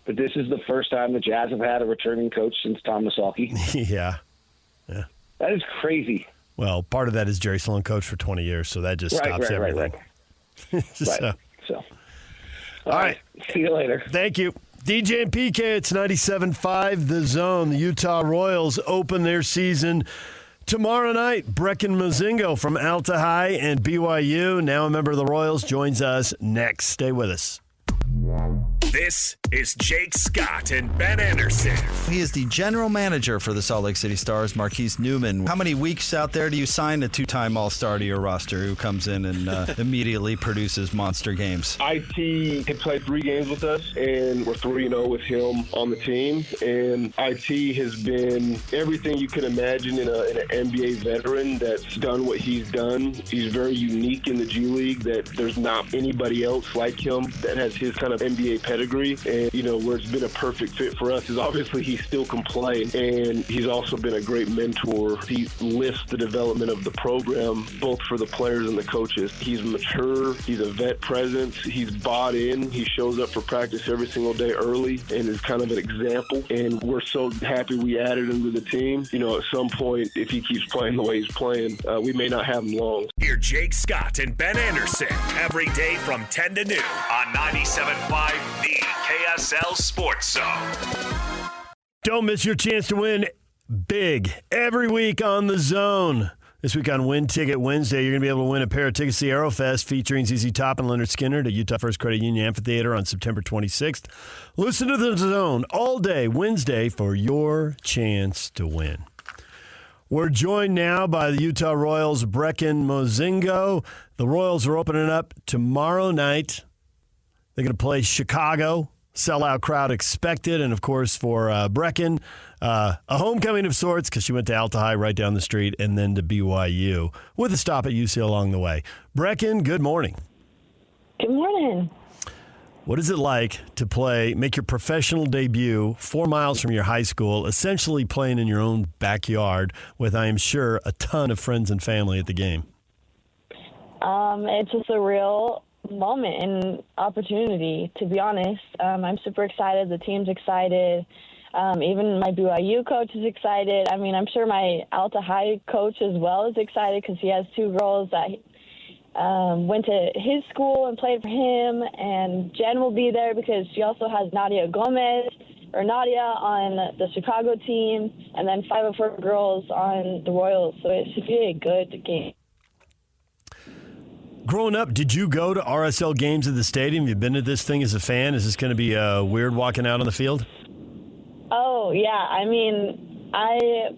that this is the first time the Jazz have had a returning coach since Tom Masalki? Yeah. That is crazy. Well, part of that is Jerry Sloan coached for 20 years, so that just stops everything. Right. So. All right. See you later. Thank you. DJ and PK, it's 97.5 The Zone. The Utah Royals open their season tomorrow night. Brecken Mozingo from Alta High and BYU, now a member of the Royals, joins us next. Stay with us. This is Jake Scott and Ben Anderson. He is the general manager for the Salt Lake City Stars, Marquise Newman. How many weeks out there do you sign a two-time All-Star to your roster who comes in and immediately produces monster games? IT had played 3 games with us, and we're 3-0 with him on the team. And IT has been everything you can imagine in an NBA veteran that's done what he's done. He's very unique in the G League, that there's not anybody else like him that has his kind of NBA pedigree. And, where it's been a perfect fit for us is obviously he still can play, and he's also been a great mentor. He lifts the development of the program, both for the players and the coaches. He's mature. He's a vet presence. He's bought in. He shows up for practice every single day early and is kind of an example. And we're so happy we added him to the team. At some point, if he keeps playing the way he's playing, we may not have him long. Hear Jake Scott and Ben Anderson every day from 10 to noon on 97.5 The KSL Sports Zone. Don't miss your chance to win big every week on The Zone. This week on Win Ticket Wednesday, you're going to be able to win a pair of tickets to the Aerofest featuring ZZ Top and Leonard Skinner to Utah First Credit Union Amphitheater on September 26th. Listen to The Zone all day Wednesday for your chance to win. We're joined now by the Utah Royals' Brecken Mozingo. The Royals are opening up tomorrow night. They're going to play Chicago. Sellout crowd expected. And, of course, for Brecken, a homecoming of sorts because she went to Alta High right down the street and then to BYU with a stop at UC along the way. Brecken, good morning. Good morning. What is it like to make your professional debut 4 miles from your high school, essentially playing in your own backyard with, I am sure, a ton of friends and family at the game? It's just a real moment and opportunity, to be honest. I'm super excited. The team's excited. Even my BYU coach is excited. I mean, I'm sure my Alta High coach as well is excited because he has 2 girls that went to his school and played for him. And Jen will be there because she also has Nadia on the Chicago team, and then 5 of her girls on the Royals. So it should be a good game. Growing up, did you go to RSL games at the stadium? Have you been to this thing as a fan? Is this going to be weird walking out on the field? Oh, yeah. I mean,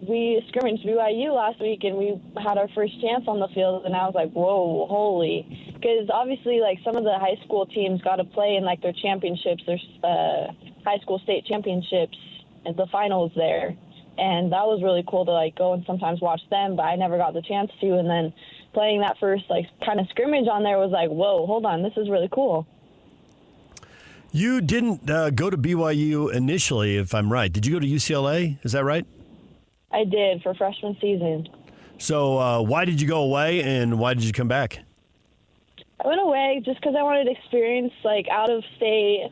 we scrimmaged BYU last week, and we had our first chance on the field, and I was like, whoa, holy. Because obviously, like, some of the high school teams got to play in, like, their championships, their high school state championships the finals there. And that was really cool to, like, go and sometimes watch them, but I never got the chance to. And then playing that first, like, kind of scrimmage on there was like, whoa, hold on, this is really cool. You didn't go to BYU initially, if I'm right. Did you go to UCLA? Is that right? I did for freshman season. So why did you go away, and why did you come back? I went away just because I wanted to experience, like, out-of-state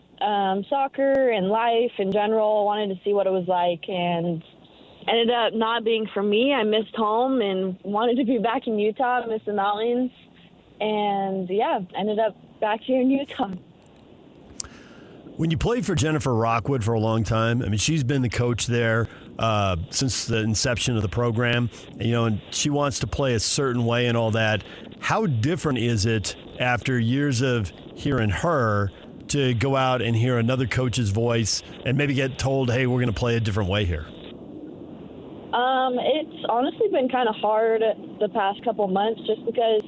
soccer and life in general. I wanted to see what it was like, and ended up not being for me. I missed home and wanted to be back in Utah. I missed the mountains. And, yeah, ended up back here in Utah. When you played for Jennifer Rockwood for a long time, I mean, she's been the coach there since the inception of the program, and she wants to play a certain way and all that. How different is it after years of hearing her to go out and hear another coach's voice and maybe get told, hey, we're going to play a different way here? It's honestly been kind of hard the past couple months just because,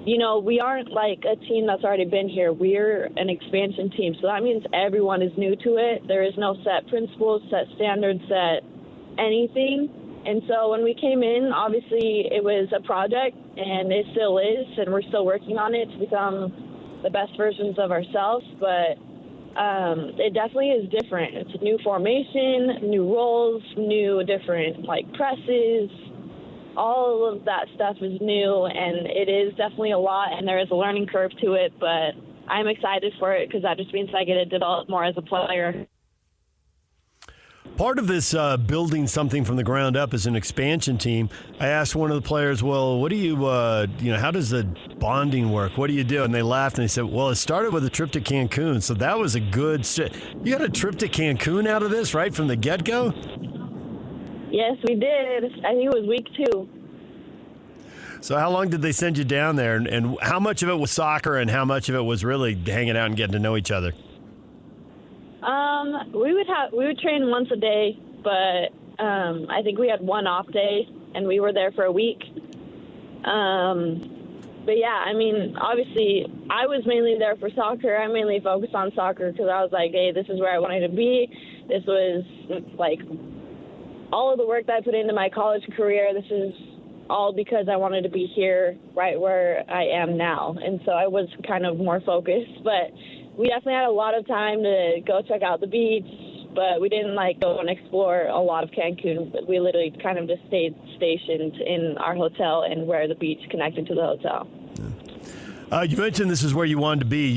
we aren't like a team that's already been here. We're an expansion team, so that means everyone is new to it. There is no set principles, set standards, set anything. And so when we came in, obviously it was a project, and it still is, and we're still working on it to become the best versions of ourselves. But it definitely is different. It's a new formation, new roles, new different, like, presses. All of that stuff is new, and it is definitely a lot, and there is a learning curve to it, but I'm excited for it because that just means I get to develop more as a player. Part of this building something from the ground up as an expansion team, I asked one of the players, well, what do you, how does the bonding work? What do you do? And they laughed and they said, well, it started with a trip to Cancun. So that was a good, you got a trip to Cancun out of this, right, from the get-go? Yes, we did. I think it was week 2. So how long did they send you down there? And how much of it was soccer and how much of it was really hanging out and getting to know each other? We would train once a day, but I think we had one off day, and we were there for a week. But yeah, I mean, obviously, I was mainly there for soccer. I mainly focused on soccer because I was like, hey, this is where I wanted to be. This was like all of the work that I put into my college career. This is all because I wanted to be here right where I am now. And so I was kind of more focused, but we definitely had a lot of time to go check out the beach, but we didn't go and explore a lot of Cancun. But we literally kind of just stayed stationed in our hotel and where the beach connected to the hotel. You mentioned this is where you wanted to be.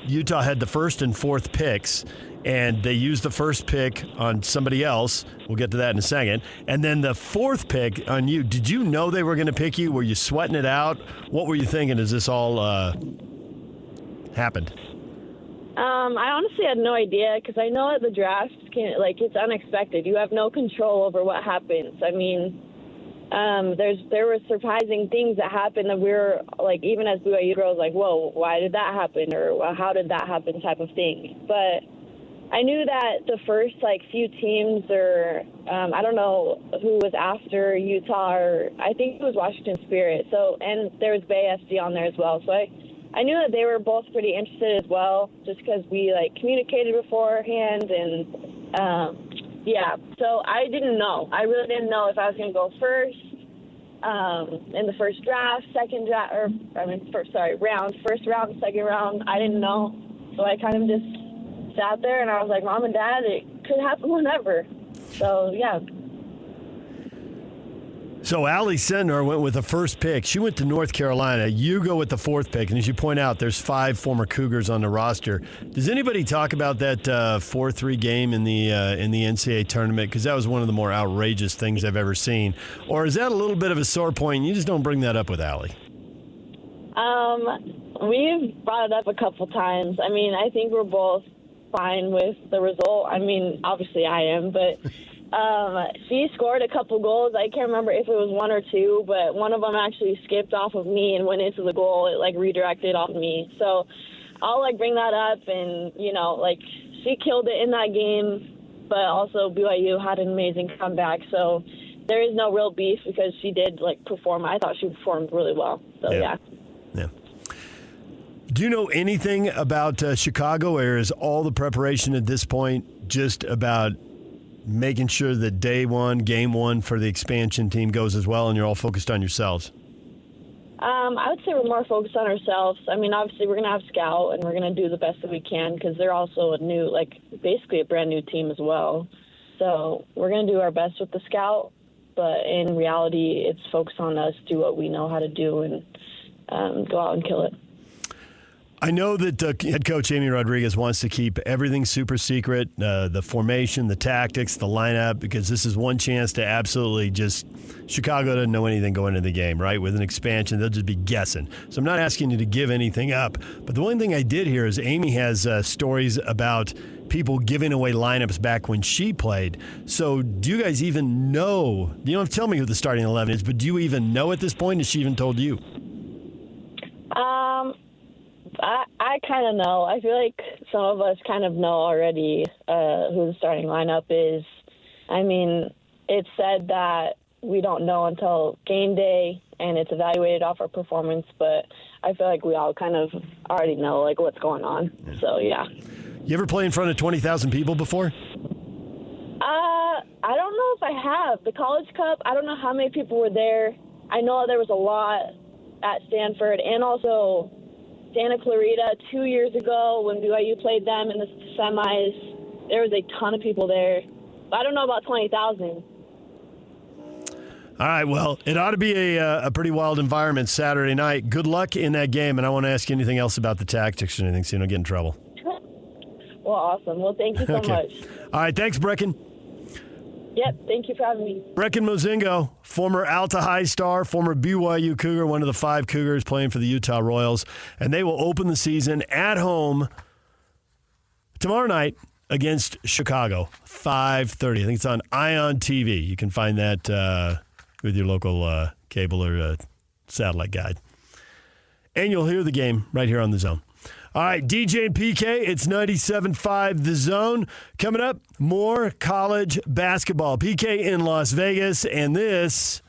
Utah had the first and fourth picks, and they used the first pick on somebody else. We'll get to that in a second. And then the fourth pick on you. Did you know they were going to pick you? Were you sweating it out? What were you thinking as this all happened? I honestly had no idea because I know that the draft it's unexpected. You have no control over what happens. I mean, there were surprising things that happened that we were even as BYU girls, whoa, why did that happen, or well, how did that happen, type of thing. But I knew that the first few teams, or I don't know who was after Utah, or I think it was Washington Spirit. So, and there was Bay SC on there as well. So I knew that they were both pretty interested as well, just because we communicated beforehand, and yeah. So I didn't know. I really didn't know if I was going to go first in the first draft, first round, second round. I didn't know, so I kind of just sat there and I was like, Mom and Dad, it could happen whenever. So yeah. So Allie Sentner went with the first pick. She went to North Carolina. You go with the fourth pick. And as you point out, there's 5 former Cougars on the roster. Does anybody talk about that 4-3 game in the NCAA tournament? Because that was one of the more outrageous things I've ever seen. Or is that a little bit of a sore point and you just don't bring that up with Allie? We've brought it up a couple times. I mean, I think we're both fine with the result. I mean, obviously I am, but she scored a couple goals. I can't remember if it was 1 or 2, but one of them actually skipped off of me and went into the goal. It redirected off me. So I'll bring that up, and she killed it in that game, but also BYU had an amazing comeback. So there is no real beef because she did perform. I thought she performed really well. So yeah. Do you know anything about Chicago, or is all the preparation at this point just about making sure that day one, game one for the expansion team goes as well, and you're all focused on yourselves? I would say we're more focused on ourselves. I mean, obviously we're going to have scout, and we're going to do the best that we can because they're also basically a brand new team as well. So we're going to do our best with the scout, but in reality, it's focused on us, do what we know how to do, and go out and kill it. I know that head coach Amy Rodriguez wants to keep everything super secret, the formation, the tactics, the lineup, because this is one chance to absolutely just – Chicago doesn't know anything going into the game, right? With an expansion, they'll just be guessing. So I'm not asking you to give anything up. But the one thing I did hear is Amy has stories about people giving away lineups back when she played. So do you guys even know – you don't have to tell me who the starting 11 is, but do you even know at this point? Has she even told you? I kind of know. I feel like some of us kind of know already who the starting lineup is. I mean, it's said that we don't know until game day, and it's evaluated off our performance, but I feel like we all kind of already know, what's going on. So, yeah. You ever play in front of 20,000 people before? I don't know if I have. The College Cup, I don't know how many people were there. I know there was a lot at Stanford, and also Santa Clarita 2 years ago when BYU played them in the semis. There was a ton of people there. But I don't know about 20,000. All right, well, it ought to be a pretty wild environment Saturday night. Good luck in that game, and I want to ask you anything else about the tactics or anything so you don't get in trouble. Well, awesome. Well, thank you so much. All right, thanks, Brecken. Yep, thank you for having me. Brecken Mozingo, former Alta High star, former BYU Cougar, one of the 5 Cougars playing for the Utah Royals. And they will open the season at home tomorrow night against Chicago, 5:30. I think it's on Ion TV. You can find that with your local cable or satellite guide. And you'll hear the game right here on The Zone. All right, DJ and PK, it's 97.5 The Zone. Coming up, more college basketball. PK in Las Vegas, and this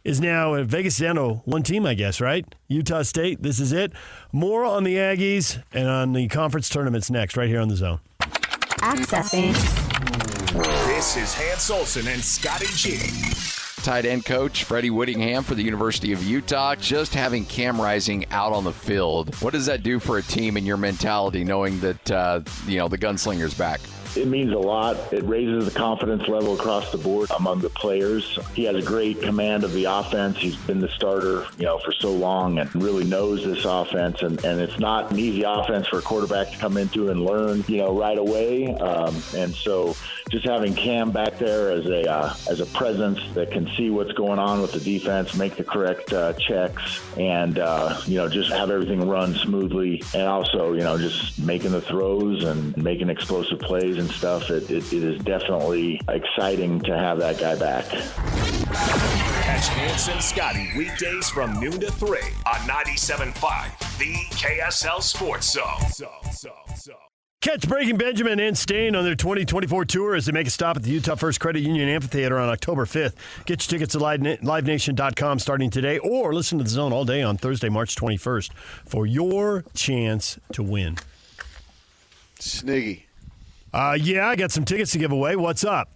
is now Vegas down to one team, I guess, right? Utah State, this is it. More on the Aggies and on the conference tournaments next, right here on The Zone. Accessing. This is Hans Olsen and Scotty G. Tight end coach Freddie Whittingham for the University of Utah, just having Cam Rising out on the field. What does that do for a team and your mentality, knowing that the gunslinger's back? It means a lot. It raises the confidence level across the board among the players. He has a great command of the offense. He's been the starter, for so long and really knows this offense. And it's not an easy offense for a quarterback to come into and learn, right away. And so just having Cam back there as a presence that can see what's going on with the defense, make the correct checks, and just have everything run smoothly. And also, just making the throws and making explosive plays and stuff. It is definitely exciting to have that guy back. Catch Hans and Scotty weekdays from noon to 3 on 97.5, the KSL Sports Zone. Catch Breaking Benjamin and Stain on their 2024 tour as they make a stop at the Utah First Credit Union Amphitheater on October 5th. Get your tickets at livenation.com starting today, or listen to The Zone all day on Thursday, March 21st for your chance to win. Sniggy. Yeah, I got some tickets to give away. What's up?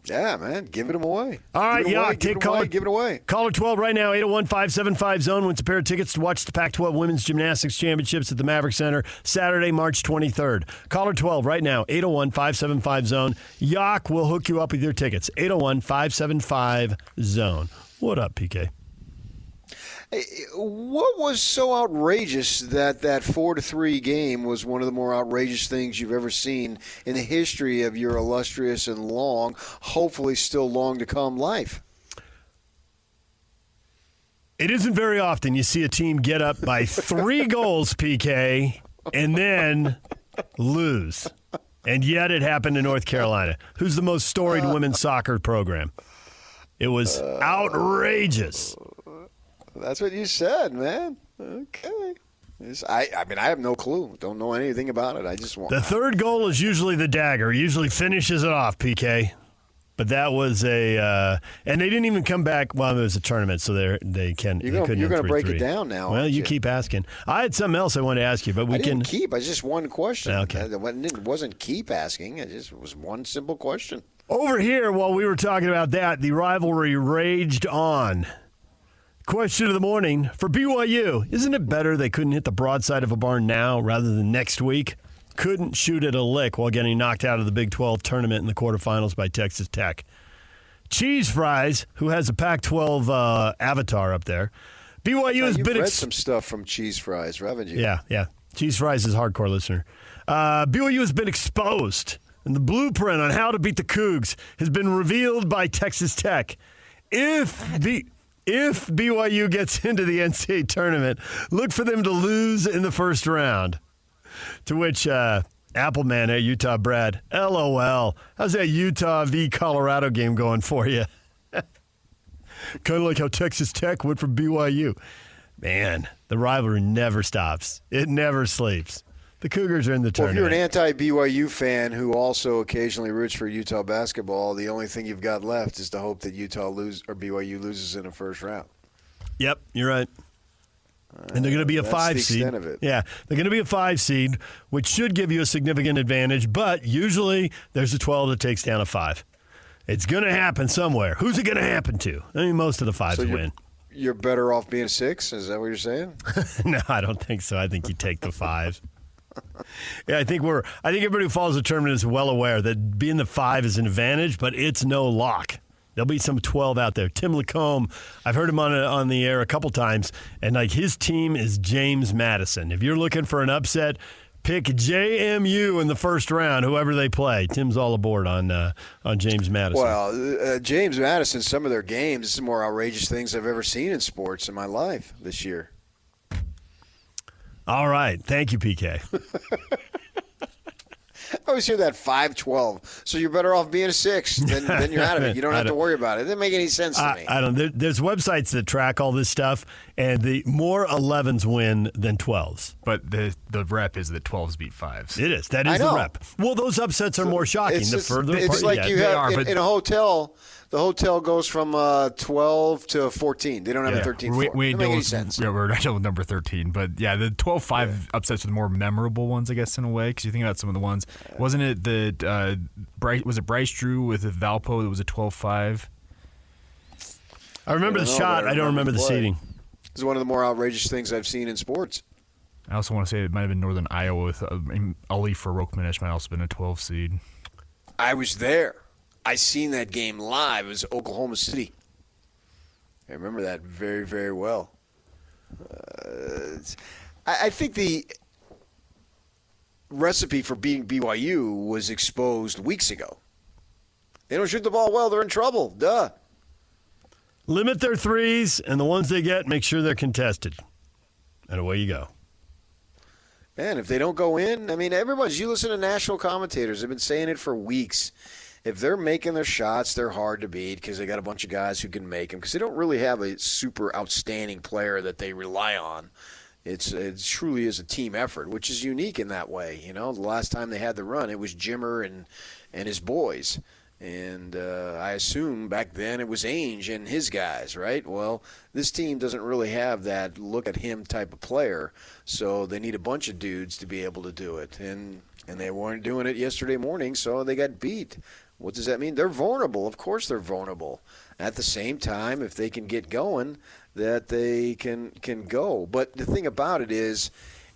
Yeah, man, give them away. All right, yeah, give it away. Caller 12 right now, 801-575-ZONE wins a pair of tickets to watch the Pac-12 Women's Gymnastics Championships at the Maverick Center Saturday, March 23rd. Caller 12 right now, 801-575-ZONE. Yak will hook you up with your tickets, 801-575-ZONE. What up, PK? What was so outrageous that 4-3 game was one of the more outrageous things you've ever seen in the history of your illustrious and long, hopefully still long to come life? It isn't very often you see a team get up by 3 goals, PK, and then lose. And yet it happened in North Carolina. Who's the most storied women's soccer program? It was outrageous. That's what you said, man. Okay. I have no clue. Don't know anything about it. I just want the third goal is usually the dagger. Usually finishes it off, PK. But that was and they didn't even come back. Well, it was a tournament, so they couldn't. You're going to break it down now. Well, you keep asking. I had something else I wanted to ask you, but I just one question. Okay. It wasn't keep asking. It just was one simple question. Over here, while we were talking about that, the rivalry raged on. Question of the morning for BYU. Isn't it better they couldn't hit the broadside of a barn now rather than next week? Couldn't shoot at a lick while getting knocked out of the Big 12 tournament in the quarterfinals by Texas Tech. Cheese Fries, who has a Pac-12 avatar up there. BYU has been read some stuff from Cheese Fries, haven't you? Yeah. Cheese Fries is a hardcore listener. BYU has been exposed, and the blueprint on how to beat the Cougs has been revealed by Texas Tech. If BYU gets into the NCAA tournament, look for them to lose in the first round. To which Appleman at Utah Brad, LOL. How's that Utah v. Colorado game going for you? Kind of like how Texas Tech went from BYU. Man, the rivalry never stops. It never sleeps. The Cougars are in the tournament. Well, if you're an anti-BYU fan who also occasionally roots for Utah basketball, the only thing you've got left is to hope that BYU loses in the first round. Yep, you're right. And they're going to be a 5 seed. Yeah, they're going to be a 5 seed, which should give you a significant advantage. But usually there's a 12 that takes down a 5. It's going to happen somewhere. Who's it going to happen to? I mean, most of the 5s win. You're better off being 6? Is that what you're saying? No, I don't think so. I think you take the 5. Yeah, I think everybody who follows the tournament is well aware that being the 5 is an advantage, but it's no lock. There'll be some 12 out there. Tim Lacombe, I've heard him on the air a couple times, and his team is James Madison. If you're looking for an upset, pick JMU in the first round, whoever they play. Tim's all aboard on James Madison. Well, James Madison, some of their games, this is the more outrageous things I've ever seen in sports in my life this year. All right. Thank you, PK. I always hear that 5-12. So you're better off being a 6. Then you're out of it. You don't have to worry about it. It doesn't make any sense to me. I don't. There's websites that track all this stuff, and the more 11s win than 12s. But the rep is that 12s beat 5s. It is. That is the rep. Well, those upsets are more shocking. It's like you have in a hotel. The hotel goes from 12 to 14. They don't have a 13-4. We doesn't make any sense. Yeah, we're not dealing with number 13. But, yeah, the 12-5 upsets are the more memorable ones, I guess, in a way. Because you think about some of the ones. Wasn't it that was it Bryce Drew with Valpo that was a 12-5? I remember the shot. I don't remember the seeding. It's one of the more outrageous things I've seen in sports. I also want to say it might have been Northern Iowa with Ali for Rokmanish might also have been a 12 seed. I was there. I seen that game live. It was Oklahoma City. I remember that very, very well. I think the recipe for beating BYU was exposed weeks ago. They don't shoot the ball well, they're in trouble. Duh. Limit their threes, and the ones they get, make sure they're contested. And away you go. Man, if they don't go in, I mean, you listen to national commentators. They've been saying it for weeks. If they're making their shots, they're hard to beat because they got a bunch of guys who can make them because they don't really have a super outstanding player that they rely on. It truly is a team effort, which is unique in that way. You know, the last time they had the run, it was Jimmer and his boys. And I assume back then it was Ainge and his guys, right? Well, this team doesn't really have that look-at-him type of player, so they need a bunch of dudes to be able to do it. And they weren't doing it yesterday morning, so they got beat. What does that mean? They're vulnerable. Of course they're vulnerable. At the same time, if they can get going, that they can go. But the thing about it is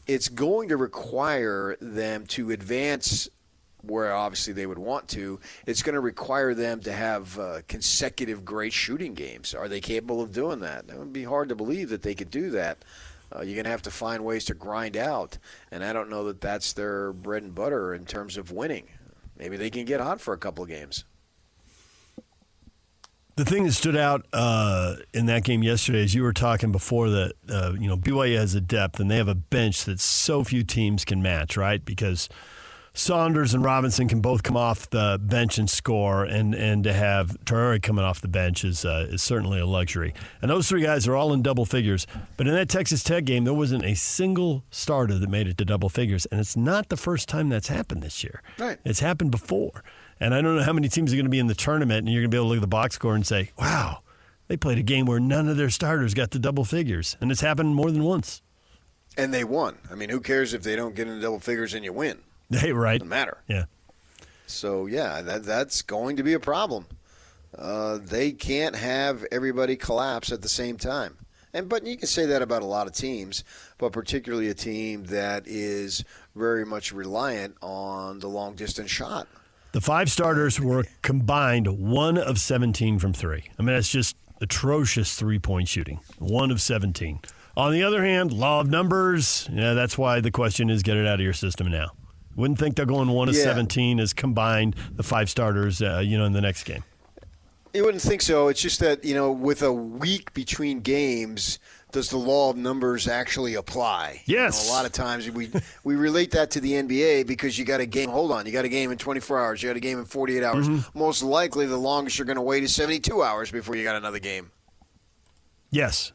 it's going to require them to advance where obviously they would want to. It's going to require them to have consecutive great shooting games. Are they capable of doing that? It would be hard to believe that they could do that. You're going to have to find ways to grind out, and I don't know that that's their bread and butter in terms of winning. Maybe they can get hot for a couple of games. The thing that stood out in that game yesterday, as you were talking before, that BYU has a depth and they have a bench that so few teams can match, right? Because Saunders and Robinson can both come off the bench and score, and to have Terrari coming off the bench is certainly a luxury. And those three guys are all in double figures. But in that Texas Tech game, there wasn't a single starter that made it to double figures, and it's not the first time that's happened this year. Right. It's happened before. And I don't know how many teams are going to be in the tournament, and you're going to be able to look at the box score and say, wow, they played a game where none of their starters got to double figures. And it's happened more than once. And they won. I mean, who cares if they don't get into double figures and you win? Hey, right. Doesn't matter. Yeah. So, yeah, that's going to be a problem. They can't have everybody collapse at the same time. But you can say that about a lot of teams, but particularly a team that is very much reliant on the long-distance shot. The 5 starters were combined 1 of 17 from 3. I mean, that's just atrocious three-point shooting. 1 of 17. On the other hand, law of numbers, that's why the question is get it out of your system now. Wouldn't think they're going 1 of 17 as combined, the 5 starters, in the next game. You wouldn't think so. It's just that, with a week between games, does the law of numbers actually apply? Yes. A lot of times we relate that to the NBA because you got a game. Hold on. You got a game in 24 hours. You got a game in 48 hours. Mm-hmm. Most likely the longest you're going to wait is 72 hours before you got another game. Yes.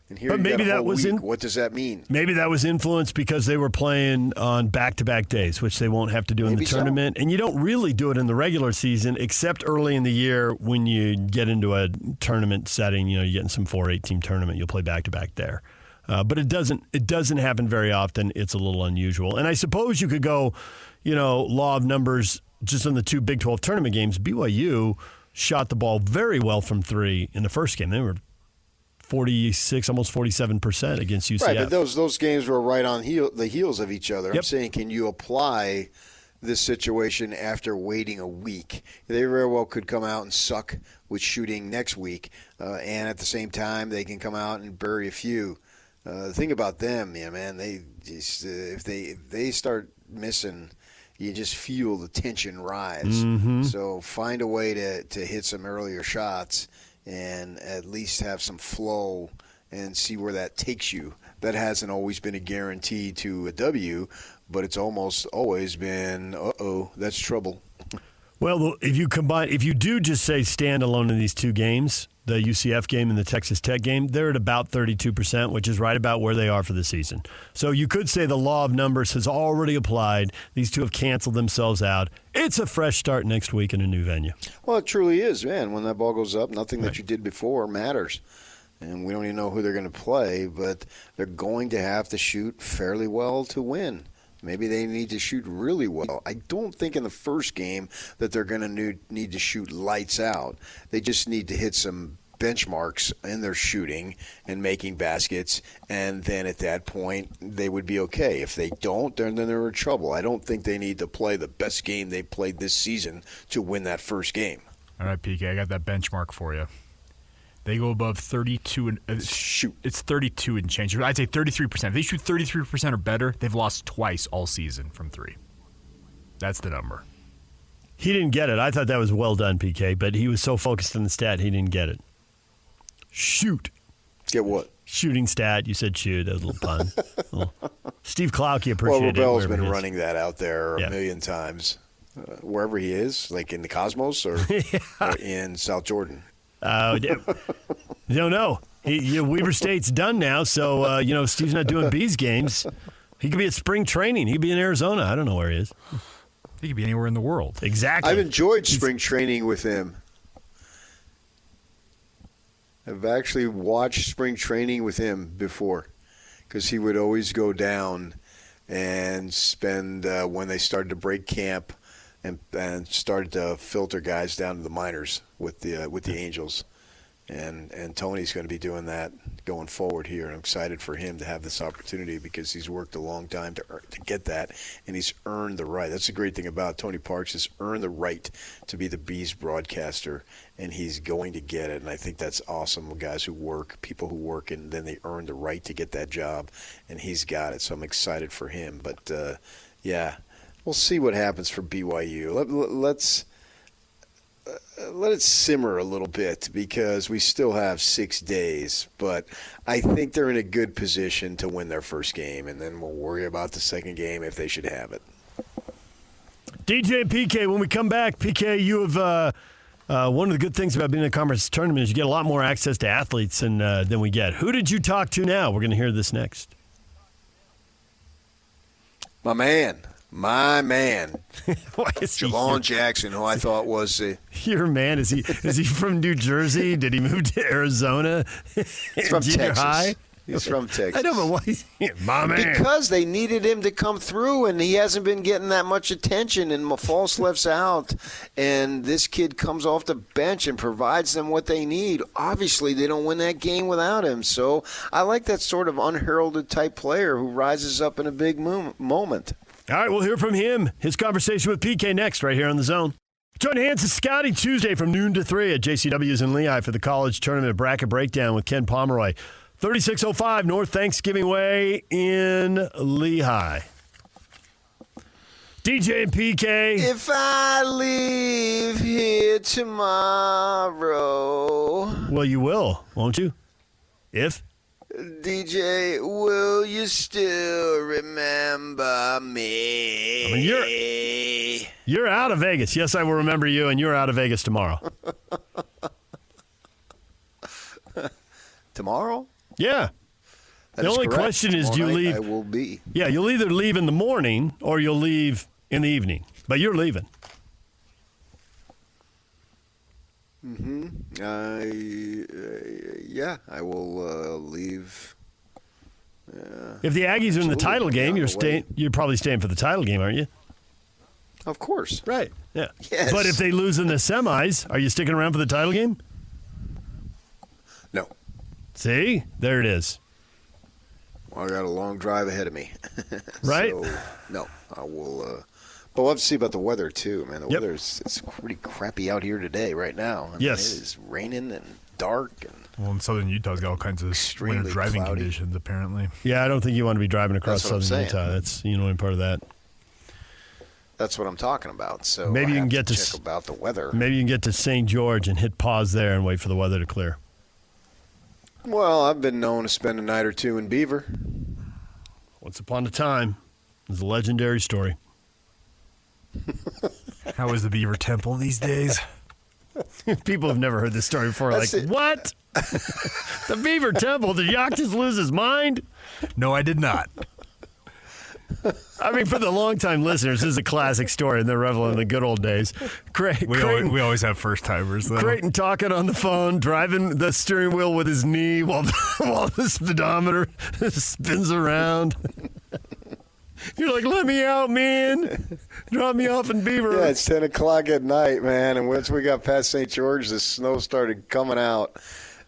And here but maybe that was what does that mean? Maybe that was influenced because they were playing on back-to-back days, which they won't have to do in the tournament. And you don't really do it in the regular season, except early in the year when you get into a tournament setting. You get in some 4-8 team tournament, you'll play back-to-back there. But it doesn't happen very often. It's a little unusual. And I suppose you could go, law of numbers just on the 2 Big 12 tournament games. BYU shot the ball very well from 3 in the first game. They were 46, almost 47% against UCF. Right, but those games were right on the heels of each other. Yep. I'm saying, can you apply this situation after waiting a week? They very well could come out and suck with shooting next week, and at the same time, they can come out and bury a few. The thing about them, they just, if they start missing, you just feel the tension rise. Mm-hmm. So find a way to hit some earlier shots and at least have some flow and see where that takes you. That hasn't always been a guarantee to a W, but it's almost always been, that's trouble. Well, if you do just say standalone in these 2 games, the UCF game and the Texas Tech game, they're at about 32%, which is right about where they are for the season. So you could say the law of numbers has already applied. These 2 have canceled themselves out. It's a fresh start next week in a new venue. Well, it truly is, man. When that ball goes up, nothing that you did before matters. And we don't even know who they're going to play, but they're going to have to shoot fairly well to win. Maybe they need to shoot really well. I don't think in the first game that they're going to need to shoot lights out. They just need to hit some benchmarks in their shooting and making baskets, and then at that point they would be okay. If they don't, then they're in trouble. I don't think they need to play the best game they played this season to win that first game. All right, PK, I got that benchmark for you. They go above 32 and shoot. It's 32 and change. I'd say 33%. If they shoot 33% or better, they've lost twice all season from 3. That's the number. He didn't get it. I thought that was well done, PK, but he was so focused on the stat, he didn't get it. Shoot. Get what? Shooting stat. You said shoot. That was a little pun. Steve Klauke appreciated it. Well, Rebel's been running that out there a million times. Wherever he is, like in the Cosmos or in South Jordan. Don't know. Weber State's done now, so Steve's not doing Bees games. He could be at spring training. He could be in Arizona. I don't know where he is. He could be anywhere in the world. Exactly. I've enjoyed spring training with him. I've actually watched spring training with him before because he would always go down and spend when they started to break camp and started to filter guys down to the minors with the Angels. And Tony's going to be doing that going forward here. And I'm excited for him to have this opportunity because he's worked a long time to get that, and he's earned the right. That's the great thing about Tony Parks, has earned the right to be the Bees broadcaster, and he's going to get it. And I think that's awesome. Guys who work, people who work, and then they earn the right to get that job, and he's got it. So I'm excited for him. But, we'll see what happens for BYU. Let's let it simmer a little bit because we still have 6 days. But I think they're in a good position to win their first game, and then we'll worry about the second game if they should have it. DJ and PK, when we come back, PK, you have one of the good things about being in a conference tournament is you get a lot more access to athletes than we get. Who did you talk to now? We're going to hear this next. My man, My man, Javon Jackson, who I thought was your man. Is he from New Jersey? Did he move to Arizona? He's from Texas. High? He's from Texas. I know, but why? My man. Because they needed him to come through, and he hasn't been getting that much attention, and false left's out, and this kid comes off the bench and provides them what they need. Obviously, they don't win that game without him, so I like that sort of unheralded type player who rises up in a big moment. All right, we'll hear from him. His conversation with PK next, right here on The Zone. Join hands to Scotty Tuesday from noon to 3 at JCW's in Lehigh for the college tournament bracket breakdown with Ken Pomeroy. 3605 North Thanksgiving Way in Lehigh. DJ and PK. If I leave here tomorrow. Well, you will, won't you? If? DJ, will you still remember me? I mean, you're out of Vegas. Yes, I will remember you, and you're out of Vegas tomorrow. Tomorrow? Yeah. That the is only correct. question is, do you Tomorrow leave? night I will be. Yeah, you'll either leave in the morning or you'll leave in the evening. But you're leaving. Mm-hmm. Yeah, I will leave. If the Aggies are in the title game, you're probably staying for the title game, aren't you? Of course. Right. Yeah. Yes. But if they lose in the semis, are you sticking around for the title game? No. See? There it is. Well, I got a long drive ahead of me. Right? So, no, I will. But we'll have to see about the weather, too, man. The weather it's pretty crappy out here today, right now. I mean, it is raining and dark. And well, in southern Utah's got all kinds of winter driving cloudy conditions, apparently. Yeah, I don't think you want to be driving across That's what I'm southern saying. Utah. That's only part of that. That's what I'm talking about. So Maybe I you can have get to check about the weather. Maybe you can get to St. George and hit pause there and wait for the weather to clear. Well, I've been known to spend a night or two in Beaver. Once upon a time, it's a legendary story. How is the Beaver Temple these days? People have never heard this story before. What? The Beaver Temple? Did Yak just lose his mind? No, I did not. I mean, for the longtime listeners, this is a classic story, and they're reveling in the good old days. We always have first-timers, though. Creighton talking on the phone, driving the steering wheel with his knee while the speedometer spins around. You're like, let me out, man. Drop me off in Beaver. Yeah, it's 10 o'clock at night, man, and once we got past St. George, the snow started coming out.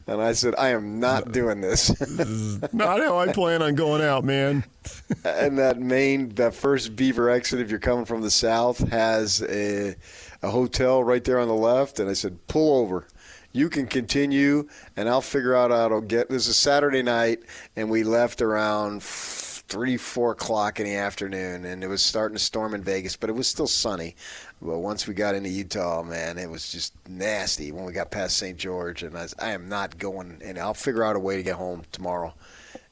And I said, I am not doing this. This is not how I plan on going out, man. And that first Beaver exit, if you're coming from the south, has a hotel right there on the left. And I said, pull over. You can continue, and I'll figure out how to get. This is Saturday night, and we left around 3, 4 o'clock in the afternoon, and it was starting to storm in Vegas, but it was still sunny. But once we got into Utah, man, it was just nasty when we got past St. George, and I am not going, and I'll figure out a way to get home tomorrow.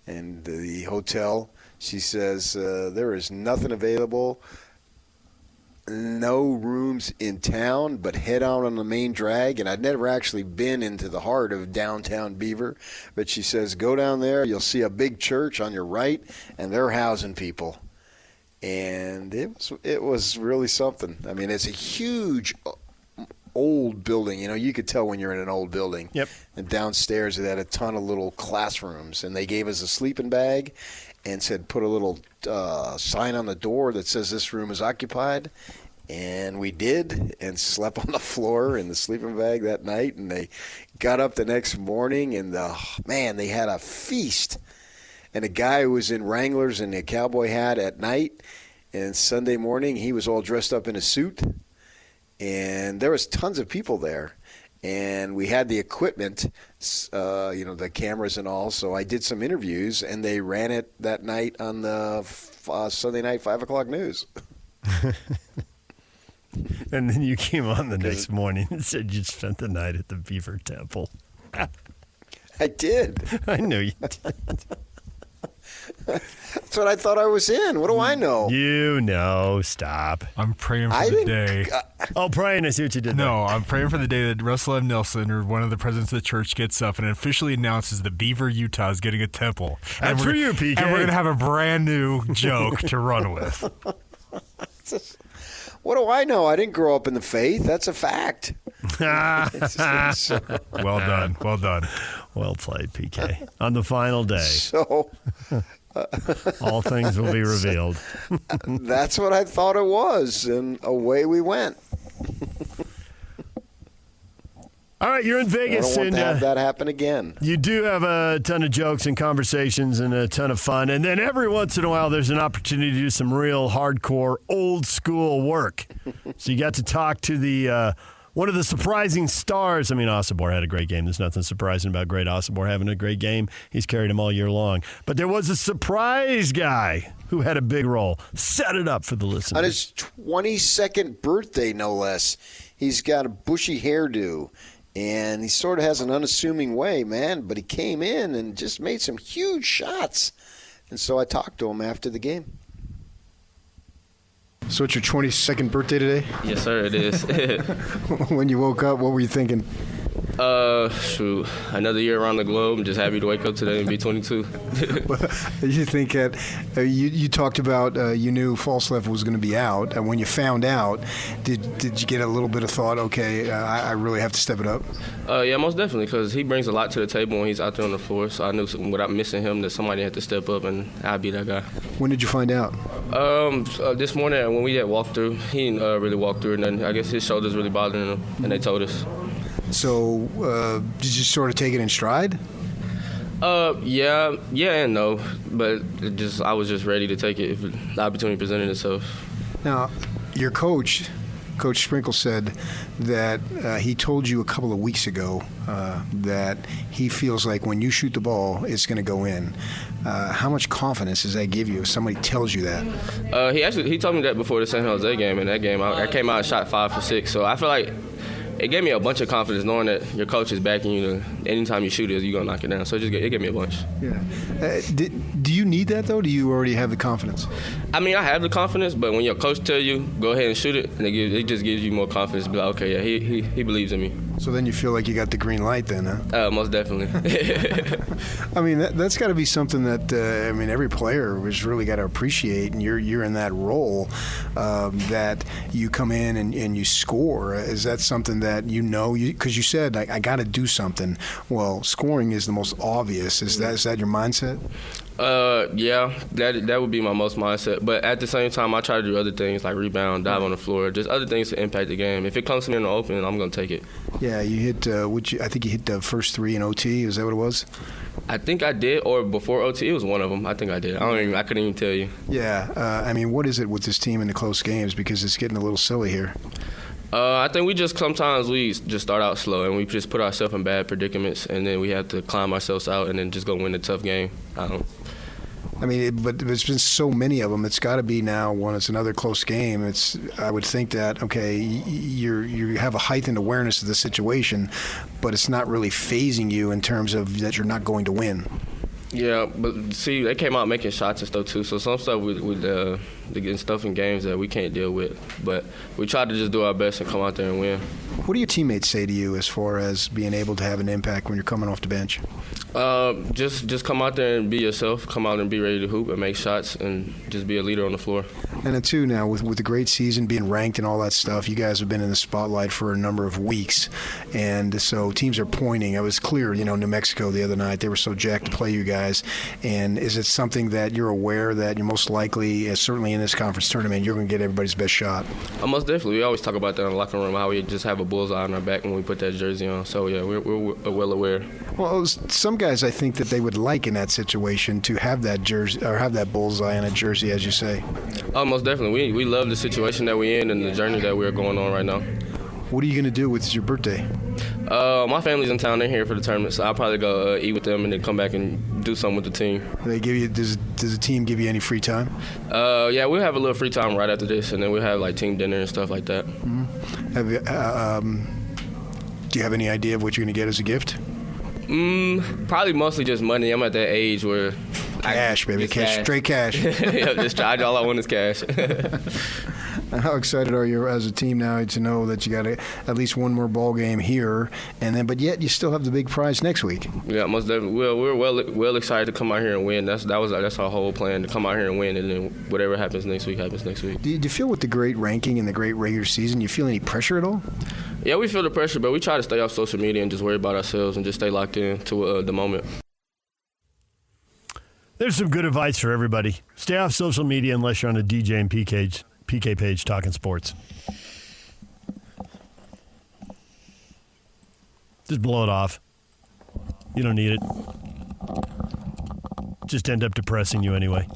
And the hotel, she says, there is nothing available, no rooms in town, but head out on the main drag. And I'd never actually been into the heart of downtown Beaver, but she says, go down there, you'll see a big church on your right, and they're housing people. And it was really something. I mean, it's a huge old building. You know, you could tell when you're in an old building. Yep. And downstairs it had a ton of little classrooms, and they gave us a sleeping bag and said put a little sign on the door that says this room is occupied. And we did, and slept on the floor in the sleeping bag that night. And they got up the next morning, and they had a feast. And a guy who was in Wranglers and a cowboy hat at night, and Sunday morning he was all dressed up in a suit. And there was tons of people there. And we had the equipment, the cameras and all. So I did some interviews, and they ran it that night on the Sunday night 5 o'clock news. And then you came on the next morning and said you spent the night at the Beaver Temple. I did. I knew you did. That's what I thought I was in. What do I know? You know. Stop. I'm praying for the day. Praying. I see what you did there. No, I'm praying for the day that Russell M. Nelson or one of the presidents of the church gets up and officially announces that Beaver, Utah is getting a temple. That's for you, PK. And we're going to have a brand new joke to run with. What do I know? I didn't grow up in the faith. That's a fact. Well done. Well done. Well played, PK. On the final day. So all things will be revealed. That's what I thought it was, and away we went. All right, you're in Vegas. I don't want to have that happen again. You do have a ton of jokes and conversations and a ton of fun. And then every once in a while, there's an opportunity to do some real hardcore, old-school work. So you got to talk to the one of the surprising stars. I mean, Osobor had a great game. There's nothing surprising about great Osobor having a great game. He's carried him all year long. But there was a surprise guy who had a big role. Set it up for the listeners. On his 22nd birthday, no less, he's got a bushy hairdo. And he sort of has an unassuming way, man. But he came in and just made some huge shots. And so I talked to him after the game. So it's your 22nd birthday today? Yes, sir, it is. When you woke up, what were you thinking? Shoot, another year around the globe. I'm just happy to wake up today and be 22. You think that you talked about you knew Falslev was going to be out, and when you found out, did you get a little bit of thought? Okay, I really have to step it up. Yeah, most definitely, because he brings a lot to the table when he's out there on the floor. So I knew without missing him that somebody had to step up, and I'd be that guy. When did you find out? This morning when we had walked through, he didn't really walk through, and then I guess his shoulder's really bothering him, and they told us. So did you sort of take it in stride? Yeah and no, but I was just ready to take it if the opportunity presented itself. Now, your coach, Coach Sprinkle, said that he told you a couple of weeks ago that he feels like when you shoot the ball, it's going to go in. How much confidence does that give you if somebody tells you that? He told me that before the San Jose game. In that game, I came out and shot 5 for 6. So I feel like it gave me a bunch of confidence knowing that your coach is backing you to anytime you shoot it, you're going to knock it down. So it gave me a bunch. Yeah. Do you need that, though? Do you already have the confidence? I mean, I have the confidence, but when your coach tell you, go ahead and shoot it, and it just gives you more confidence. Be like, okay, yeah, he believes in me. So then you feel like you got the green light then, huh? Most definitely. I mean, that's got to be something that, every player has really got to appreciate, and you're in that role that you come in and you score. Is that something that because you said, I got to do something. Well, scoring is the most obvious. Is that your mindset? Yeah, that would be my most mindset. But at the same time, I try to do other things like rebound, dive on the floor, just other things to impact the game. If it comes to me in the open, I'm going to take it. Yeah, you hit. I think you hit the first 3 in OT. Is that what it was? I think I did, or before OT, it was one of them. I think I did. I couldn't even tell you. Yeah, what is it with this team in the close games? Because it's getting a little silly here. I think sometimes we just start out slow and we just put ourselves in bad predicaments, and then we have to climb ourselves out and then just go win a tough game. But there's been so many of them. It's got to be now when it's another close game. I would think that, okay, you have a heightened awareness of the situation, but it's not really phasing you in terms of that you're not going to win. Yeah, but see, they came out making shots and stuff too. So some stuff they're getting stuff in games that we can't deal with. But we try to just do our best and come out there and win. What do your teammates say to you as far as being able to have an impact when you're coming off the bench? Just come out there and be yourself. Come out and be ready to hoop and make shots and just be a leader on the floor. And then too, now with the great season, being ranked and all that stuff, you guys have been in the spotlight for a number of weeks, and so teams are pointing. It was clear, New Mexico the other night, they were so jacked to play you guys. And is it something that you're aware that you're most likely, certainly in this conference tournament, you're going to get everybody's best shot? Most definitely. We always talk about that in the locker room, how we just have a bullseye on our back when we put that jersey on. So yeah, we're well aware. Well, some guys I think that they would like in that situation to have that jersey or have that bullseye on a jersey, as you say. Oh, most definitely. We love the situation that we're in and the journey that we're going on right now. What are you going to do with your birthday? My family's in town. They're here for the tournament, so I'll probably go eat with them and then come back and do something with the team. Does the team give you any free time? Yeah, we'll have a little free time right after this, and then we'll have like team dinner and stuff like that. Mm-hmm. Do you have any idea of what you're going to get as a gift? Probably mostly just money. I'm at that age where cash, baby, cash, straight cash. Yeah, just all I want is cash. How excited are you as a team now to know that you got at least one more ball game here, but yet you still have the big prize next week? Yeah, most definitely. We're well excited to come out here and win. That's our whole plan, to come out here and win, and then whatever happens next week happens next week. Do you feel with the great ranking and the great regular season, you feel any pressure at all? Yeah, we feel the pressure, but we try to stay off social media and just worry about ourselves and just stay locked in to the moment. There's some good advice for everybody. Stay off social media unless you're on a DJ and PK page talking sports. Just blow it off. You don't need it. Just end up depressing you anyway.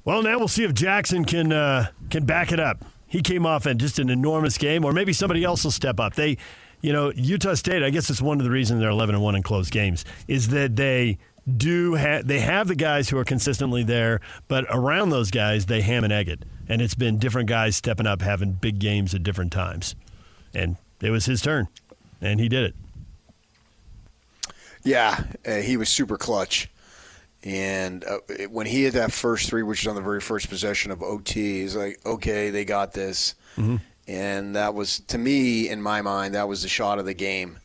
Well, now we'll see if Jackson can back it up. He came off in just an enormous game, or maybe somebody else will step up. Utah State, I guess it's one of the reasons they're 11-1 in close games, is that they have the guys who are consistently there, but around those guys, they ham and egg it. And it's been different guys stepping up, having big games at different times. And it was his turn, and he did it. Yeah, he was super clutch. And when he had that first three, which was on the very first possession of OT, he's like, okay, they got this. Mm-hmm. And that was, to me, in my mind, that was the shot of the game.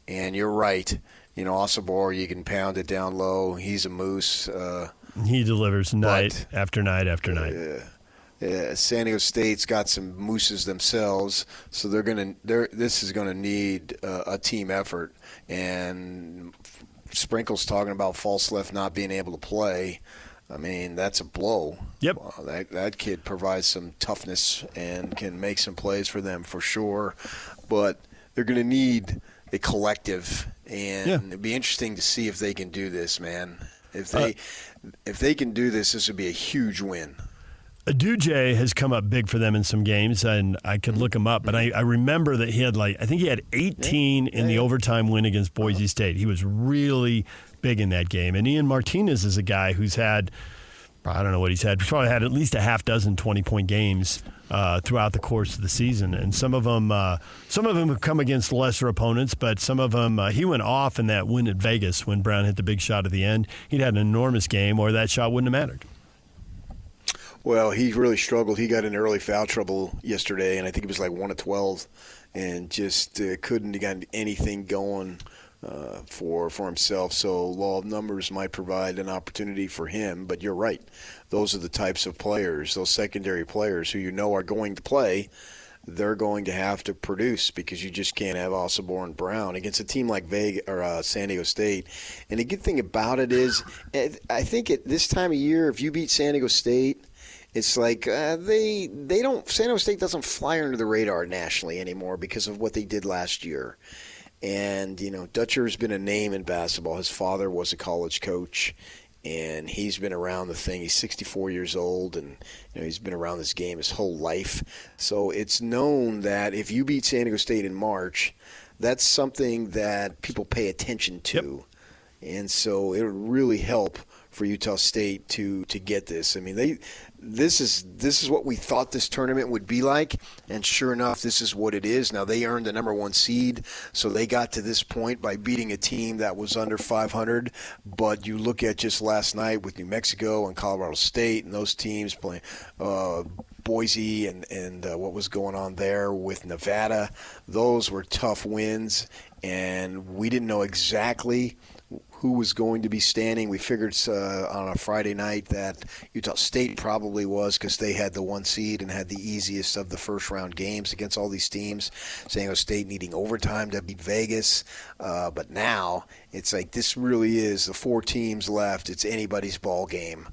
And you're right. Osobor, you can pound it down low. He's a moose. He delivers night after night after night. San Diego State's got some mooses themselves, so this is gonna need a team effort. And Sprinkle's talking about false left not being able to play. I mean, that's a blow. Yep. That kid provides some toughness and can make some plays for them for sure. But they're going to need a collective, and it'd be interesting to see if they can do this, man. If they can do this, this would be a huge win. Aduje has come up big for them in some games, and I could look him up, but I remember that he had I think he had 18 in the overtime win against Boise State. He was really big in that game. And Ian Martinez is a guy who's had, I don't know what he's had, he's probably had at least a half dozen 20-point games throughout the course of the season. And some of them have come against lesser opponents, but some of them, he went off in that win at Vegas when Brown hit the big shot at the end. He'd had an enormous game, or that shot wouldn't have mattered. Well, he really struggled. He got in early foul trouble yesterday, and I think he was like 1 of 12, and just couldn't have gotten anything going for himself. So law of numbers might provide an opportunity for him, but you're right. Those are the types of players, those secondary players who are going to play. They're going to have to produce, because you just can't have Osobor and Brown against a team like San Diego State. And the good thing about it is, I think at this time of year, if you beat San Diego State, it's like San Diego State doesn't fly under the radar nationally anymore because of what they did last year. And, Dutcher's been a name in basketball. His father was a college coach, and he's been around the thing. He's 64 years old, and he's been around this game his whole life. So it's known that if you beat San Diego State in March, that's something that people pay attention to. Yep. And so it would really help for Utah State to get this. I mean, this is what we thought this tournament would be like, and sure enough, this is what it is. Now, they earned the number 1 seed, so they got to this point by beating a team that was under 500. But you look at just last night with New Mexico and Colorado State and those teams playing Boise and what was going on there with Nevada. Those were tough wins, and we didn't know exactly who was going to be standing. We figured on a Friday night that Utah State probably was, because they had the 1 seed and had the easiest of the first-round games against all these teams. San Diego State needing overtime to beat Vegas. But now it's like this really is the 4 teams left. It's anybody's ball game.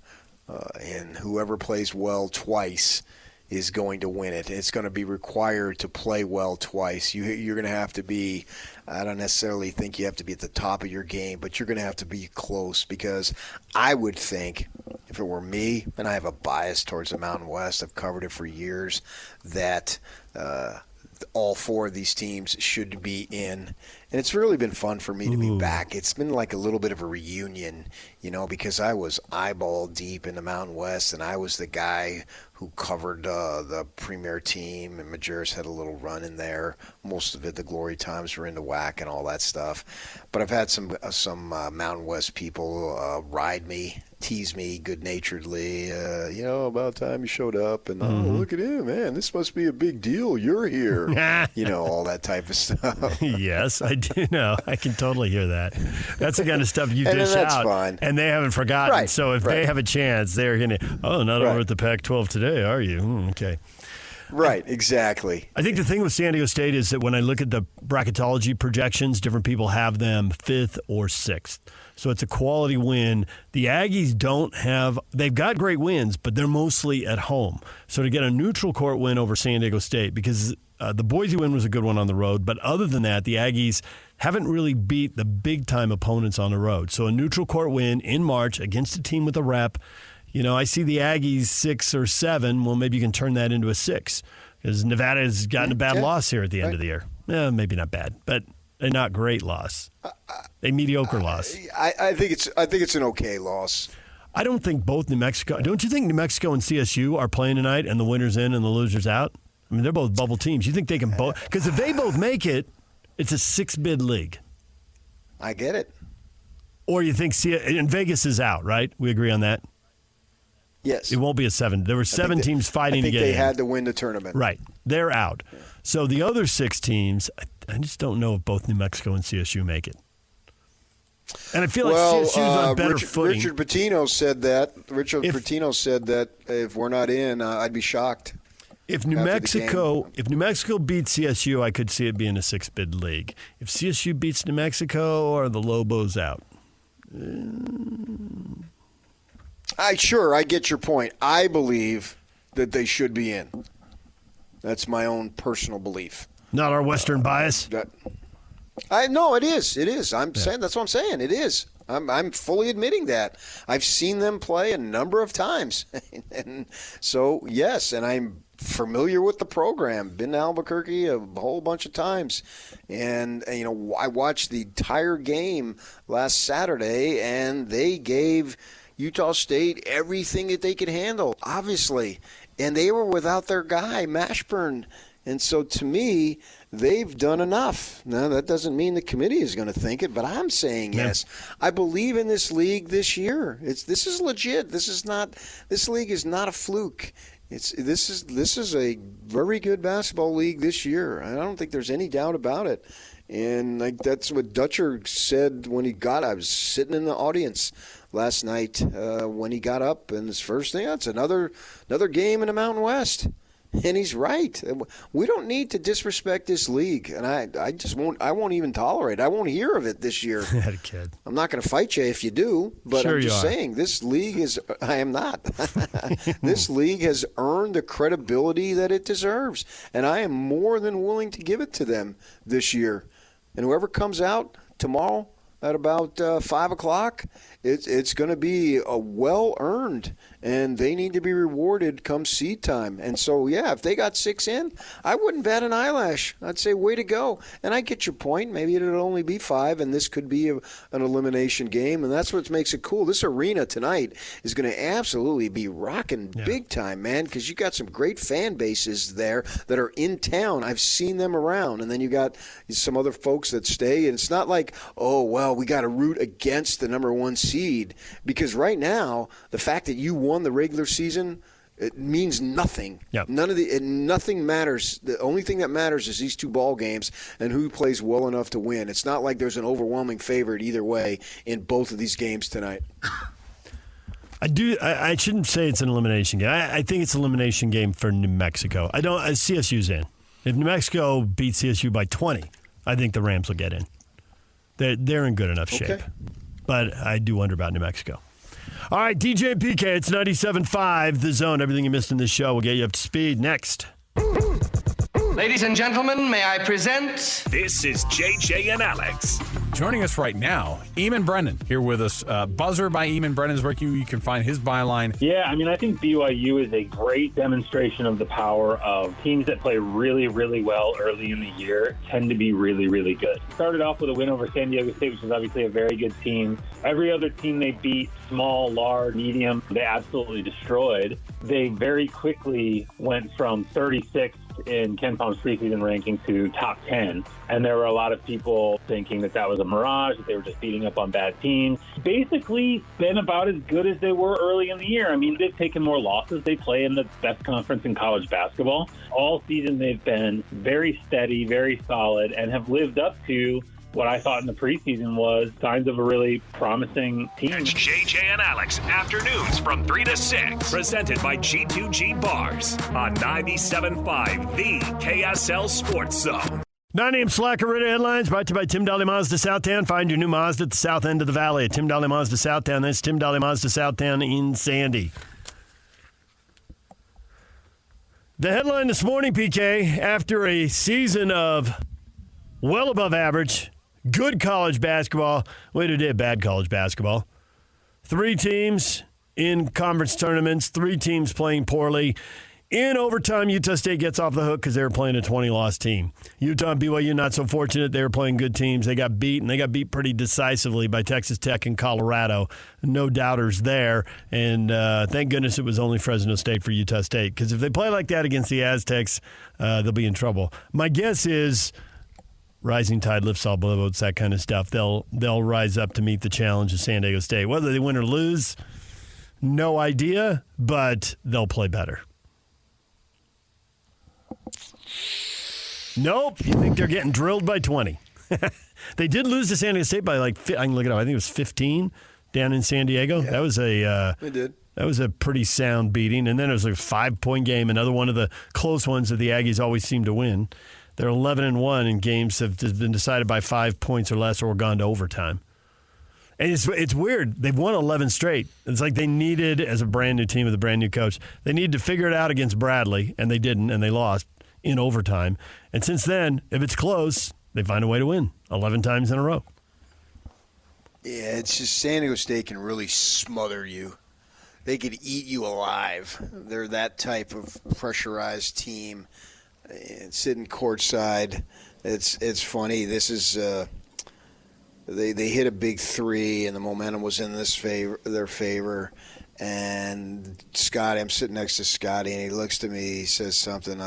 And whoever plays well twice is going to win it. It's going to be required to play well twice. You're going to have to be, I don't necessarily think you have to be at the top of your game, but you're going to have to be close, because I would think, if it were me, and I have a bias towards the Mountain West, I've covered it for years, that all 4 of these teams should be in. And it's really been fun for me to be back. It's been like a little bit of a reunion, because I was eyeball deep in the Mountain West, and I was the guy who covered the premier team, and Majerus had a little run in there. Most of it, the glory times, were in the WAC and all that stuff. But I've had some Mountain West people ride me, tease me good-naturedly, about time you showed up, and look at him, man, this must be a big deal. You're here, all that type of stuff. Yes, I do know. I can totally hear that. That's the kind of stuff you dish that's out, fine. and they haven't forgotten. Right, so if they have a chance, they're going to, not over at the Pac-12 today, are you? Okay. Right, exactly. I think the thing with San Diego State is that when I look at the bracketology projections, different people have them 5th or 6th. So it's a quality win. The Aggies they've got great wins, but they're mostly at home. So to get a neutral court win over San Diego State, because the Boise win was a good one on the road, but other than that, the Aggies haven't really beat the big-time opponents on the road. So a neutral court win in March against a team with a rep. I see the Aggies 6 or 7. Well, maybe you can turn that into a 6 because Nevada has gotten a bad loss here at the end of the year. Maybe not bad, but a not great loss. A mediocre loss. I think it's an okay loss. I don't think both New Mexico. Don't you think New Mexico and CSU are playing tonight and the winner's in and the loser's out? I mean, they're both bubble teams. You think they can both? Because if they both make it, it's a 6-bid league. I get it. Or you think and Vegas is out, right? We agree on that. Yes. It won't be a 7. There were 7 teams fighting to get in. I think they had to win the tournament. Right. They're out. Yeah. So the other 6 teams, I just don't know if both New Mexico and CSU make it. And I feel like CSU's on better footing. Richard Pitino said that. Pitino said that if we're not in, I'd be shocked. If New Mexico beats CSU, I could see it being a 6-bid league. If CSU beats New Mexico, or the Lobos out? I get your point. I believe that they should be in. That's my own personal belief. Not our Western bias? No, it is. It is. Saying that's what I'm saying. It is. I'm fully admitting that. I've seen them play a number of times. And so, yes, and I'm familiar with the program. Been to Albuquerque a whole bunch of times. And I watched the entire game last Saturday, and they gave Utah State everything that they could handle, obviously. And they were without their guy, Mashburn. And so to me, they've done enough. Now, that doesn't mean the committee is going to think it, but I'm saying yes. I believe in this league this year. This is legit. This league is not a fluke. This is a very good basketball league this year. I don't think there's any doubt about it. And that's what Dutcher said when he got. I was sitting in the audience last night when he got up, and his first thing, that's another game in the Mountain West. And he's right. We don't need to disrespect this league, and I just won't. I won't even tolerate it. I won't hear of it this year. That kid. I'm not going to fight you if you do, but sure I'm just saying this league is. I am not. This league has earned the credibility that it deserves, and I am more than willing to give it to them this year. And whoever comes out tomorrow at about 5 o'clock, it's going to be a well-earned, and they need to be rewarded come seed time. And so, yeah, if they got 6 in, I wouldn't bat an eyelash. I'd say, way to go. And I get your point. Maybe it'll only be 5, and this could be an elimination game, and that's what makes it cool. This arena tonight is going to absolutely be rocking big time, man, because you got some great fan bases there that are in town. I've seen them around, and then you got some other folks that stay, and it's not like, oh, well, we got to root against the number 1 seed, because right now the fact that you won the regular season, it means nothing. Yep. Nothing matters. The only thing that matters is these 2 ball games and who plays well enough to win. It's not like there's an overwhelming favorite either way in both of these games tonight. I shouldn't say it's an elimination game. I think it's an elimination game for New Mexico. CSU's in. If New Mexico beats CSU by 20, I think the Rams will get in. They're in good enough shape. But I do wonder about New Mexico. All right, DJ and PK, it's 97.5, The Zone. Everything you missed in this show will get you up to speed next. Ladies and gentlemen, may I present... This is JJ and Alex. Joining us right now, Eamon Brennan here with us. Buzzer by Eamon Brennan's where you can find his byline. Yeah, I think BYU is a great demonstration of the power of teams that play really, really well early in the year tend to be really, really good. Started off with a win over San Diego State, which is obviously a very good team. Every other team they beat, small, large, medium, they absolutely destroyed. They very quickly went from 36 in Ken Palm's preseason ranking to top 10. And there were a lot of people thinking that that was a mirage, that they were just beating up on bad teams. Basically been about as good as they were early in the year. I mean, they've taken more losses. They play in the best conference in college basketball. All season they've been very steady, very solid, and have lived up to what I thought in the preseason was signs of a really promising team. Catch JJ and Alex afternoons from 3 to 6. Presented by G2G Bars on 97.5, the KSL Sports Zone. 9 a.m. Slacker Radio headlines brought to you by Tim Dahle Mazda Southtown. Find your new Mazda at the south end of the valley at Tim Dahle Mazda Southtown. That's Tim Dahle Mazda Southtown in Sandy. The headline this morning, PK, after a season of well above average, good college basketball, wait a day, bad college basketball. 3 teams in conference tournaments, 3 teams playing poorly. In overtime, Utah State gets off the hook because they were playing a 20-loss team. Utah and BYU not so fortunate. They were playing good teams. They got beat, and they got beat pretty decisively by Texas Tech and Colorado. No doubters there. And thank goodness it was only Fresno State for Utah State, because if they play like that against the Aztecs, they'll be in trouble. My guess is rising tide lifts all boats, that kind of stuff. They'll rise up to meet the challenge of San Diego State. Whether they win or lose, no idea, but they'll play better. Nope. You think they're getting drilled by 20. They did lose to San Diego State by I can look it up. I think it was 15 down in San Diego. Yeah. That was they did. That was a pretty sound beating. And then it was like a 5-point game, another one of the close ones that the Aggies always seem to win. They're 11-1 in games that have been decided by 5 points or less or gone to overtime. And it's weird. They've won 11 straight. It's like they needed, as a brand new team with a brand new coach, they needed to figure it out against Bradley, and they didn't, and they lost in overtime. And since then, if it's close, they find a way to win 11 times in a row. Yeah, it's just San Diego State can really smother you. They could eat you alive. They're that type of pressurized team. And sitting courtside, it's funny. This is they hit a big 3, and the momentum was in their favor. And Scotty, I'm sitting next to Scotty, and he looks to me. He says something.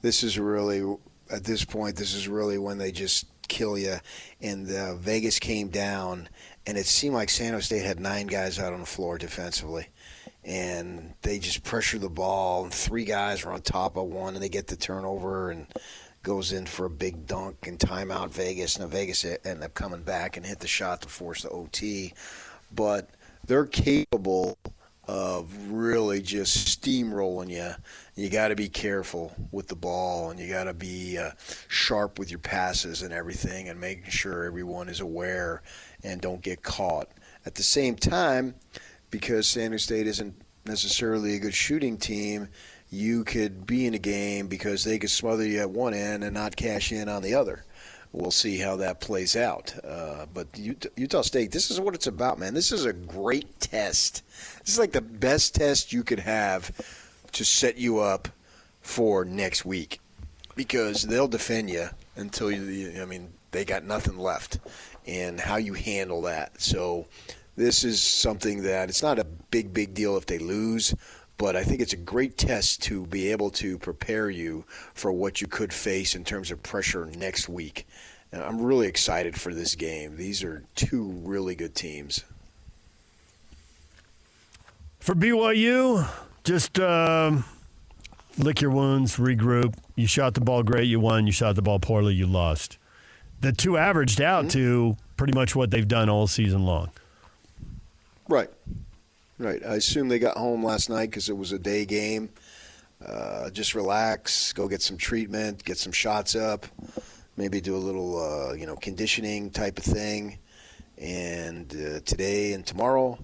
This is really, at this point, this is really when they just kill you. And Vegas came down, and it seemed like San Jose State had 9 guys out on the floor defensively. And they just pressure the ball, and 3 guys are on top of one, and they get the turnover and goes in for a big dunk and timeout Vegas. Now Vegas ended up coming back and hit the shot to force the OT. But they're capable of really just steamrolling you. You got to be careful with the ball, and you got to be sharp with your passes and everything, and making sure everyone is aware and don't get caught. At the same time, because San Diego State isn't necessarily a good shooting team, you could be in a game because they could smother you at one end and not cash in on the other. We'll see how that plays out. But Utah State, this is what it's about, man. This is a great test. This is like the best test you could have to set you up for next week, because they'll defend you until they got nothing left, and how you handle that. So this is something that it's not a big deal if they lose, but I think it's a great test to be able to prepare you for what you could face in terms of pressure next week. And I'm really excited for this game. These are 2 really good teams. For BYU, just lick your wounds, regroup. You shot the ball great, you won. You shot the ball poorly, you lost. The 2 averaged out to pretty much what they've done all season long. Right. I assume they got home last night because it was a day game. Just relax, go get some treatment, get some shots up, maybe do a little, conditioning type of thing. And today and tomorrow,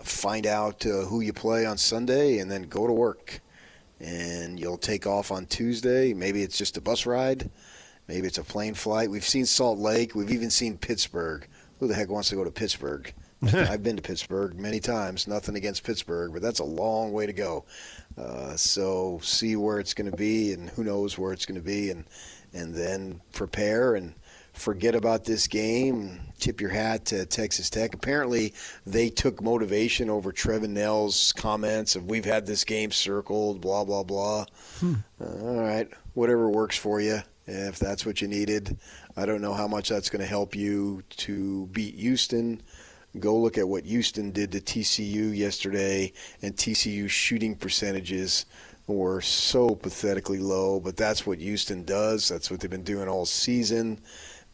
find out who you play on Sunday, and then go to work. And you'll take off on Tuesday. Maybe it's just a bus ride. Maybe it's a plane flight. We've seen Salt Lake. We've even seen Pittsburgh. Who the heck wants to go to Pittsburgh? I've been to Pittsburgh many times. Nothing against Pittsburgh, but that's a long way to go. So see where it's going to be, and who knows where it's going to be, and then prepare and forget about this game, tip your hat to Texas Tech. Apparently, they took motivation over Trevin Nell's comments of, we've had this game circled, blah, blah, blah. All right, whatever works for you, if that's what you needed. I don't know how much that's going to help you to beat Houston. Go look at what Houston did to TCU yesterday, and TCU's shooting percentages were so pathetically low, but that's what Houston does. That's what they've been doing all season.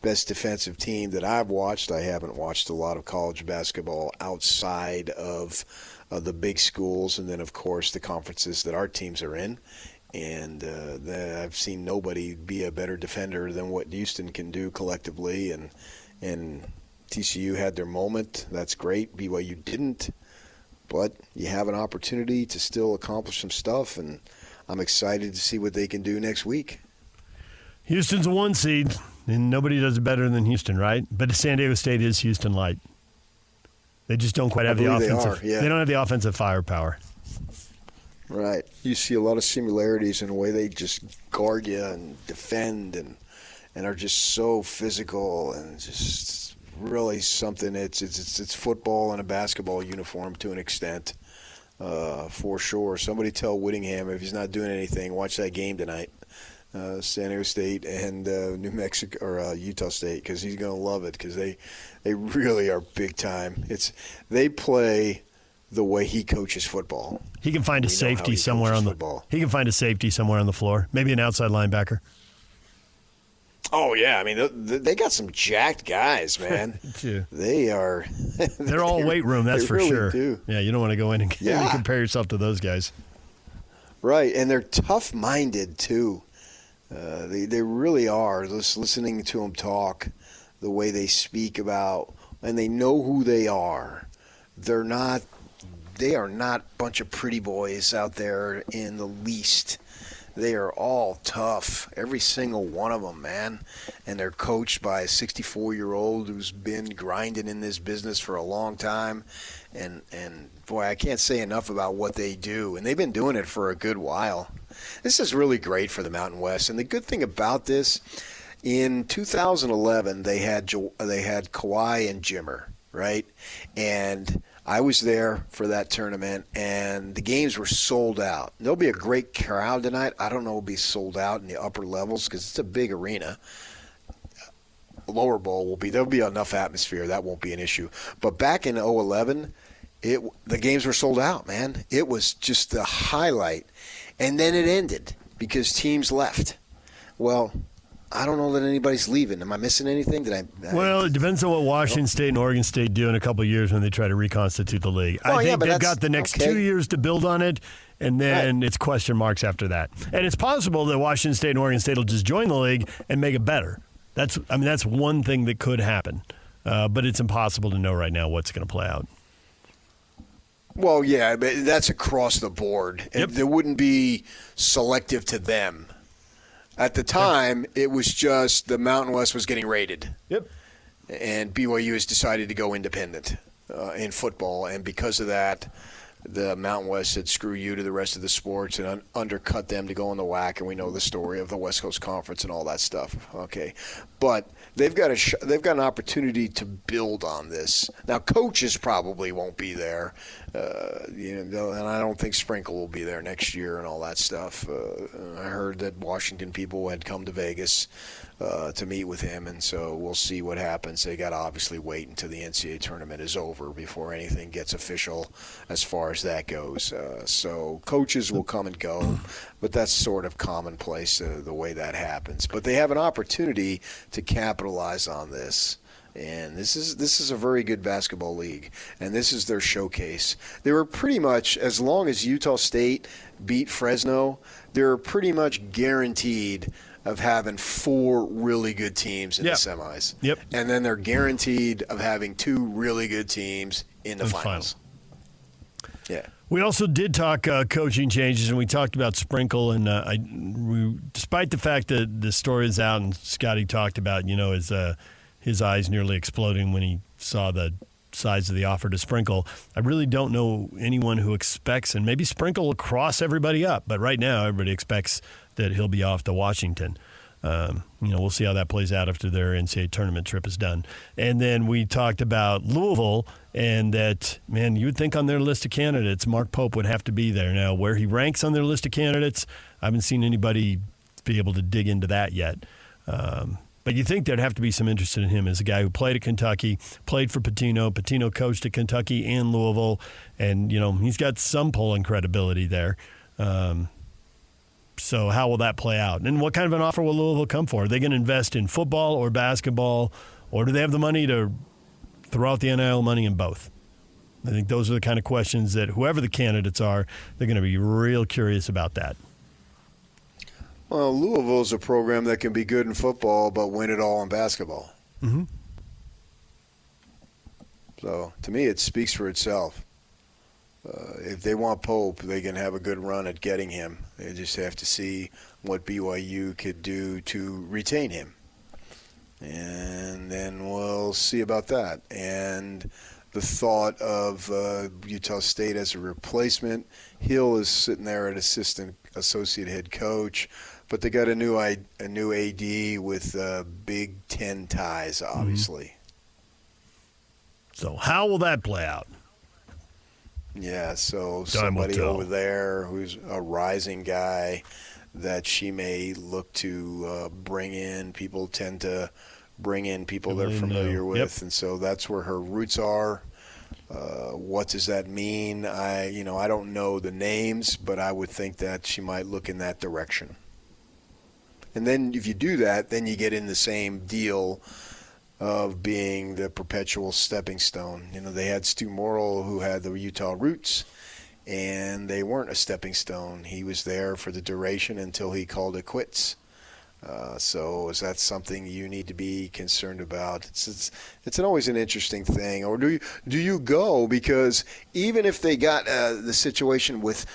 Best defensive team that I've watched. I haven't watched a lot of college basketball outside of the big schools, and then, of course, the conferences that our teams are in. And I've seen nobody be a better defender than what Houston can do collectively. And TCU had their moment. That's great. BYU didn't. But you have an opportunity to still accomplish some stuff, and I'm excited to see what they can do next week. Houston's a 1 seed, and nobody does it better than Houston, right? But San Diego State is Houston light. They just don't quite have the offensive. They don't have the offensive firepower. Right. You see a lot of similarities in the way they just guard you and defend and are just so physical and just really something. It's football in a basketball uniform to an extent, for sure. Somebody tell Whittingham if he's not doing anything, watch that game tonight, San Diego State and New Mexico or Utah State, because he's going to love it because they really are big time. They play the way he coaches football. He can find a safety somewhere on the football. He can find a safety somewhere on the floor, maybe an outside linebacker. Oh yeah, I mean they got some jacked guys, man. They are. They're all weight room, that's for really sure. Do. Yeah, you don't want to go in and compare yourself to those guys. Right, and they're tough-minded too. They really are. Just listening to them talk, the way they speak about, and they know who they are. They are not a bunch of pretty boys out there in the least. They are all tough, every single one of them, man. And they're coached by a 64-year-old who's been grinding in this business for a long time. And boy, I can't say enough about what they do. And they've been doing it for a good while. This is really great for the Mountain West. And the good thing about this, in 2011, they had Kawhi and Jimmer, right? And I was there for that tournament, and the games were sold out. There'll be a great crowd tonight. I don't know if it'll be sold out in the upper levels because it's a big arena. Lower bowl there'll be enough atmosphere. That won't be an issue. But back in 2011, the games were sold out, man. It was just the highlight. And then it ended because teams left. Well, I don't know that anybody's leaving. Am I missing anything? Well, it depends on what Washington State and Oregon State do in a couple of years when they try to reconstitute the league. I think they've got the next 2 years to build on it, and then it's question marks after that. And it's possible that Washington State and Oregon State will just join the league and make it better. That's one thing that could happen. But it's impossible to know right now what's going to play out. Well, yeah, but that's across the board. Yep. There wouldn't be selective to them. At the time, it was just the Mountain West was getting raided. Yep. And BYU has decided to go independent in football. And because of that, the Mountain West said, screw you to the rest of the sports and undercut them to go in the WAC. And we know the story of the West Coast Conference and all that stuff. Okay. But they've got an opportunity to build on this. Now, coaches probably won't be there. And I don't think Sprinkle will be there next year and all that stuff. I heard that Washington people had come to Vegas to meet with him, and so we'll see what happens. They got to obviously wait until the NCAA tournament is over before anything gets official as far as that goes. So coaches will come and go, but that's sort of commonplace the way that happens. But they have an opportunity to capitalize on this. And this is a very good basketball league, and this is their showcase. They were pretty much, as long as Utah State beat Fresno, they're pretty much guaranteed of having 4 really good teams in the semis. Yep. And then they're guaranteed of having 2 really good teams in the finals. Yeah. We also did talk coaching changes, and we talked about Sprinkle. And despite the fact that the story is out and Scotty talked about, his eyes nearly exploding when he saw the size of the offer to Sprinkle, I really don't know anyone who expects, and maybe Sprinkle will cross everybody up, but right now everybody expects that he'll be off to Washington. We'll see how that plays out after their NCAA tournament trip is done. And then we talked about Louisville and that, man, you would think on their list of candidates, Mark Pope would have to be there. Now, where he ranks on their list of candidates, I haven't seen anybody be able to dig into that yet. But you think there'd have to be some interest in him as a guy who played at Kentucky, played for Pitino. Pitino coached at Kentucky and Louisville, and, he's got some polling credibility there. So how will that play out? And what kind of an offer will Louisville come for? Are they going to invest in football or basketball, or do they have the money to throw out the NIL money in both? I think those are the kind of questions that whoever the candidates are, they're going to be real curious about that. Well, Louisville's a program that can be good in football but win it all in basketball. Mm-hmm. So, to me, it speaks for itself. If they want Pope, they can have a good run at getting him. They just have to see what BYU could do to retain him. And then we'll see about that. And the thought of Utah State as a replacement, Hill is sitting there at associate head coach. But they got a new AD with Big Ten ties, obviously. So how will that play out? Yeah, so somebody over there who's a rising guy that she may look to bring in. People tend to bring in people they're familiar with, Yep. and so that's where her roots are. What does that mean? I don't know the names, but I would think that she might look in that direction. And then if you do that, then you get in the same deal of being the perpetual stepping stone. They had Stu Morrill, who had the Utah roots, and they weren't a stepping stone. He was there for the duration until he called it quits. So is that something you need to be concerned about? It's always an interesting thing. Or do you go? Because even if they got the situation with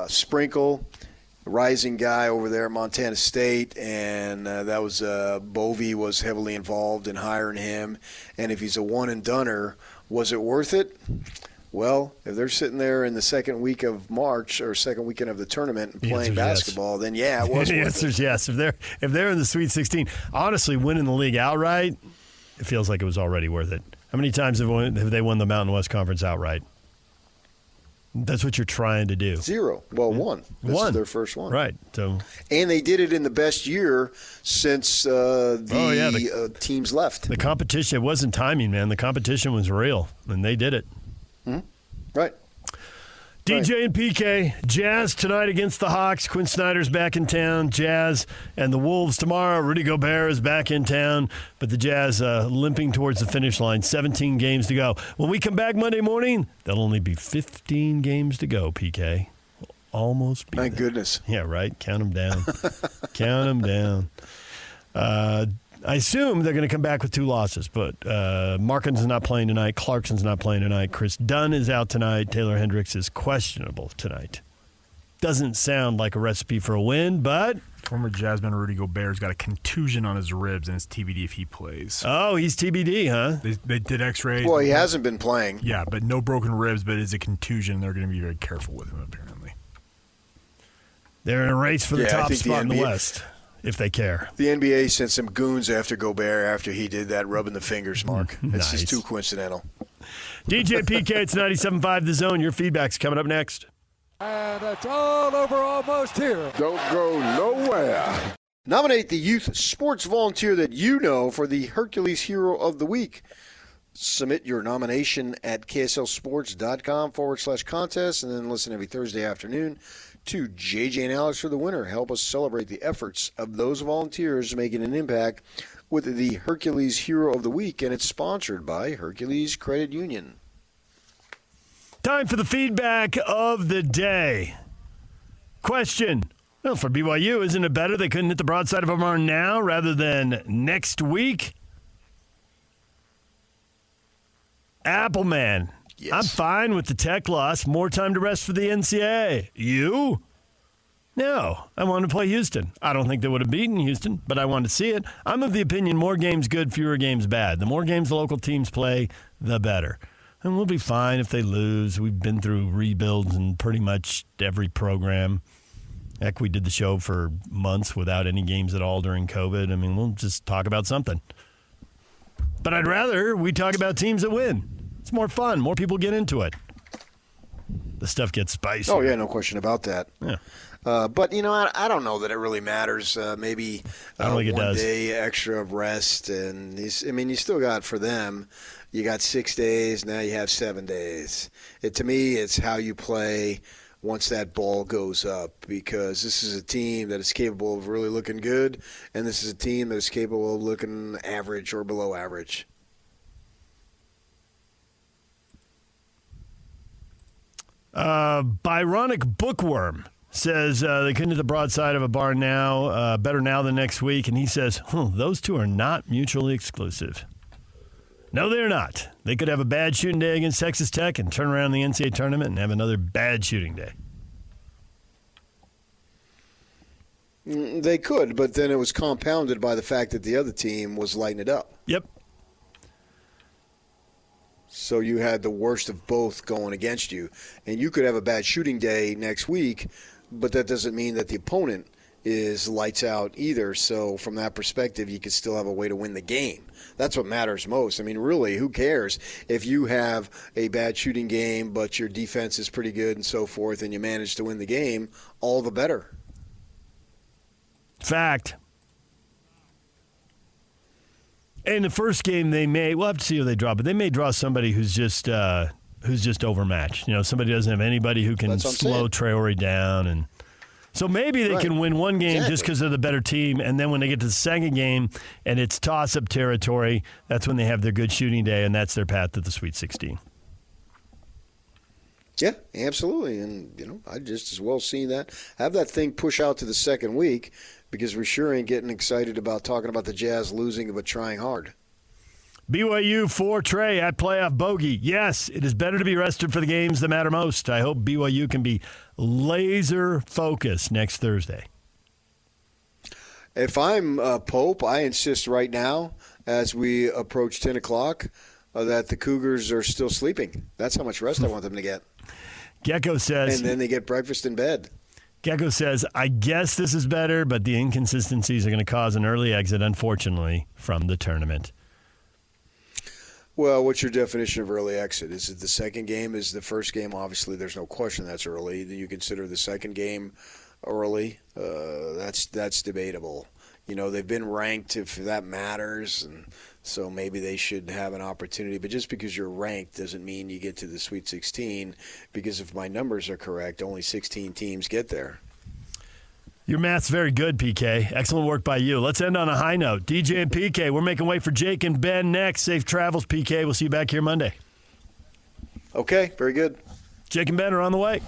Sprinkle, rising guy over there at Montana State, and that was Bovee was heavily involved in hiring him. And if he's a one-and-doneer, was it worth it? Well, if they're sitting there in the second week of March or second weekend of the tournament and playing basketball, then yeah, it was the worth answer's it. yes. If they're in the Sweet 16, honestly, winning the league outright, it feels like it was already worth it. How many times have they won the Mountain West Conference outright? That's what you're trying to do. 0. Well, one. This is their first one. Right. So, and they did it in the best year since the teams left. The competition, it wasn't timing, man. The competition was real, and they did it. Mm-hmm. Right. DJ and PK, Jazz tonight against the Hawks. Quinn Snyder's back in town. Jazz and the Wolves tomorrow. Rudy Gobert is back in town, but the Jazz limping towards the finish line. 17 games to go. When we come back Monday morning, there'll only be 15 games to go, PK. We'll almost be Thank there. goodness. Yeah, right. Count them down. Count them down. I assume they're going to come back with 2 losses, but Markkin's not playing tonight. Clarkson's not playing tonight. Chris Dunn is out tonight. Taylor Hendricks is questionable tonight. Doesn't sound like a recipe for a win, but... Former Jazzman Rudy Gobert's got a contusion on his ribs, and it's TBD if he plays. Oh, he's TBD, huh? They did x-rays. Well, he hasn't been playing. Yeah, but no broken ribs, but it's a contusion. They're going to be very careful with him, apparently. They're in a race for the top spot in the West. If they care. The NBA sent some goons after Gobert after he did that rubbing the fingers mark. It's Nice. just too coincidental. DJ PK, it's 97.5 The Zone. Your feedback's coming up next. And it's all over almost here. Don't go nowhere. Nominate the youth sports volunteer that you know for the Hercules Hero of the Week. Submit your nomination at kslsports.com/contest and then listen every Thursday afternoon to JJ and Alex for the winner. Help us celebrate the efforts of those volunteers making an impact with the Hercules Hero of the Week, and it's sponsored by Hercules Credit Union. Time for the feedback of the day. Question. Well, for BYU, isn't it better they couldn't hit the broadside of a barn now rather than next week? Appleman. Yes. I'm fine with the Tech loss. More time to rest for the NCAA. You? No. I wanted to play Houston. I don't think they would have beaten Houston, but I wanted to see it. I'm of the opinion more games good, fewer games bad. The more games the local teams play, the better. And we'll be fine if they lose. We've been through rebuilds in pretty much every program. Heck, we did the show for months without any games at all during COVID. I mean, we'll just talk about something. But I'd rather we talk about teams that win. It's more fun. More people get into it. The stuff gets spicy. Oh, yeah, no question about that. Yeah. But, I don't know that it really matters. Maybe I don't think it one does. day extra of rest. And, you still got for them, you got 6 days. Now you have 7 days. To me, it's how you play once that ball goes up, because this is a team that is capable of really looking good, and this is a team that is capable of looking average or below average. Byronic Bookworm says they couldn't hit the broadside of a barn now, better now than next week, and he says, those two are not mutually exclusive. No, they're not. They could have a bad shooting day against Texas Tech and turn around the NCAA tournament and have another bad shooting day. They could, but then it was compounded by the fact that the other team was lighting it up. Yep. So you had the worst of both going against you. And you could have a bad shooting day next week, but that doesn't mean that the opponent is lights out either. So from that perspective, you could still have a way to win the game. That's what matters most. I mean, really, who cares if you have a bad shooting game, but your defense is pretty good and so forth, and you manage to win the game, all the better. Fact. In the first game, we'll have to see who they draw, but they may draw somebody who's just overmatched. Somebody doesn't have anybody who can slow Traore down, and so maybe they can win one game just because they're the better team, and then when they get to the second game and it's toss-up territory, that's when they have their good shooting day, and that's their path to the Sweet 16. Yeah, absolutely, and I just as well see that. Have that thing push out to the second week, because we sure ain't getting excited about talking about the Jazz losing but trying hard. BYU 4 Trey at playoff bogey. Yes, it is better to be rested for the games that matter most. I hope BYU can be laser focused next Thursday. If I'm Pope, I insist right now, as we approach 10 o'clock, that the Cougars are still sleeping. That's how much rest I want them to get. Gecko says... And then they get breakfast in bed. Gecko says, I guess this is better, but the inconsistencies are going to cause an early exit, unfortunately, from the tournament. Well, what's your definition of early exit? Is it the second game? Is the first game? Obviously, there's no question that's early. Do you consider the second game early? That's debatable. They've been ranked, if that matters, and so maybe they should have an opportunity. But just because you're ranked doesn't mean you get to the Sweet 16, because if my numbers are correct, only 16 teams get there. Your math's very good, PK. Excellent work by you. Let's end on a high note. DJ and PK, we're making way for Jake and Ben next. Safe travels, PK. We'll see you back here Monday. Okay, very good. Jake and Ben are on the way.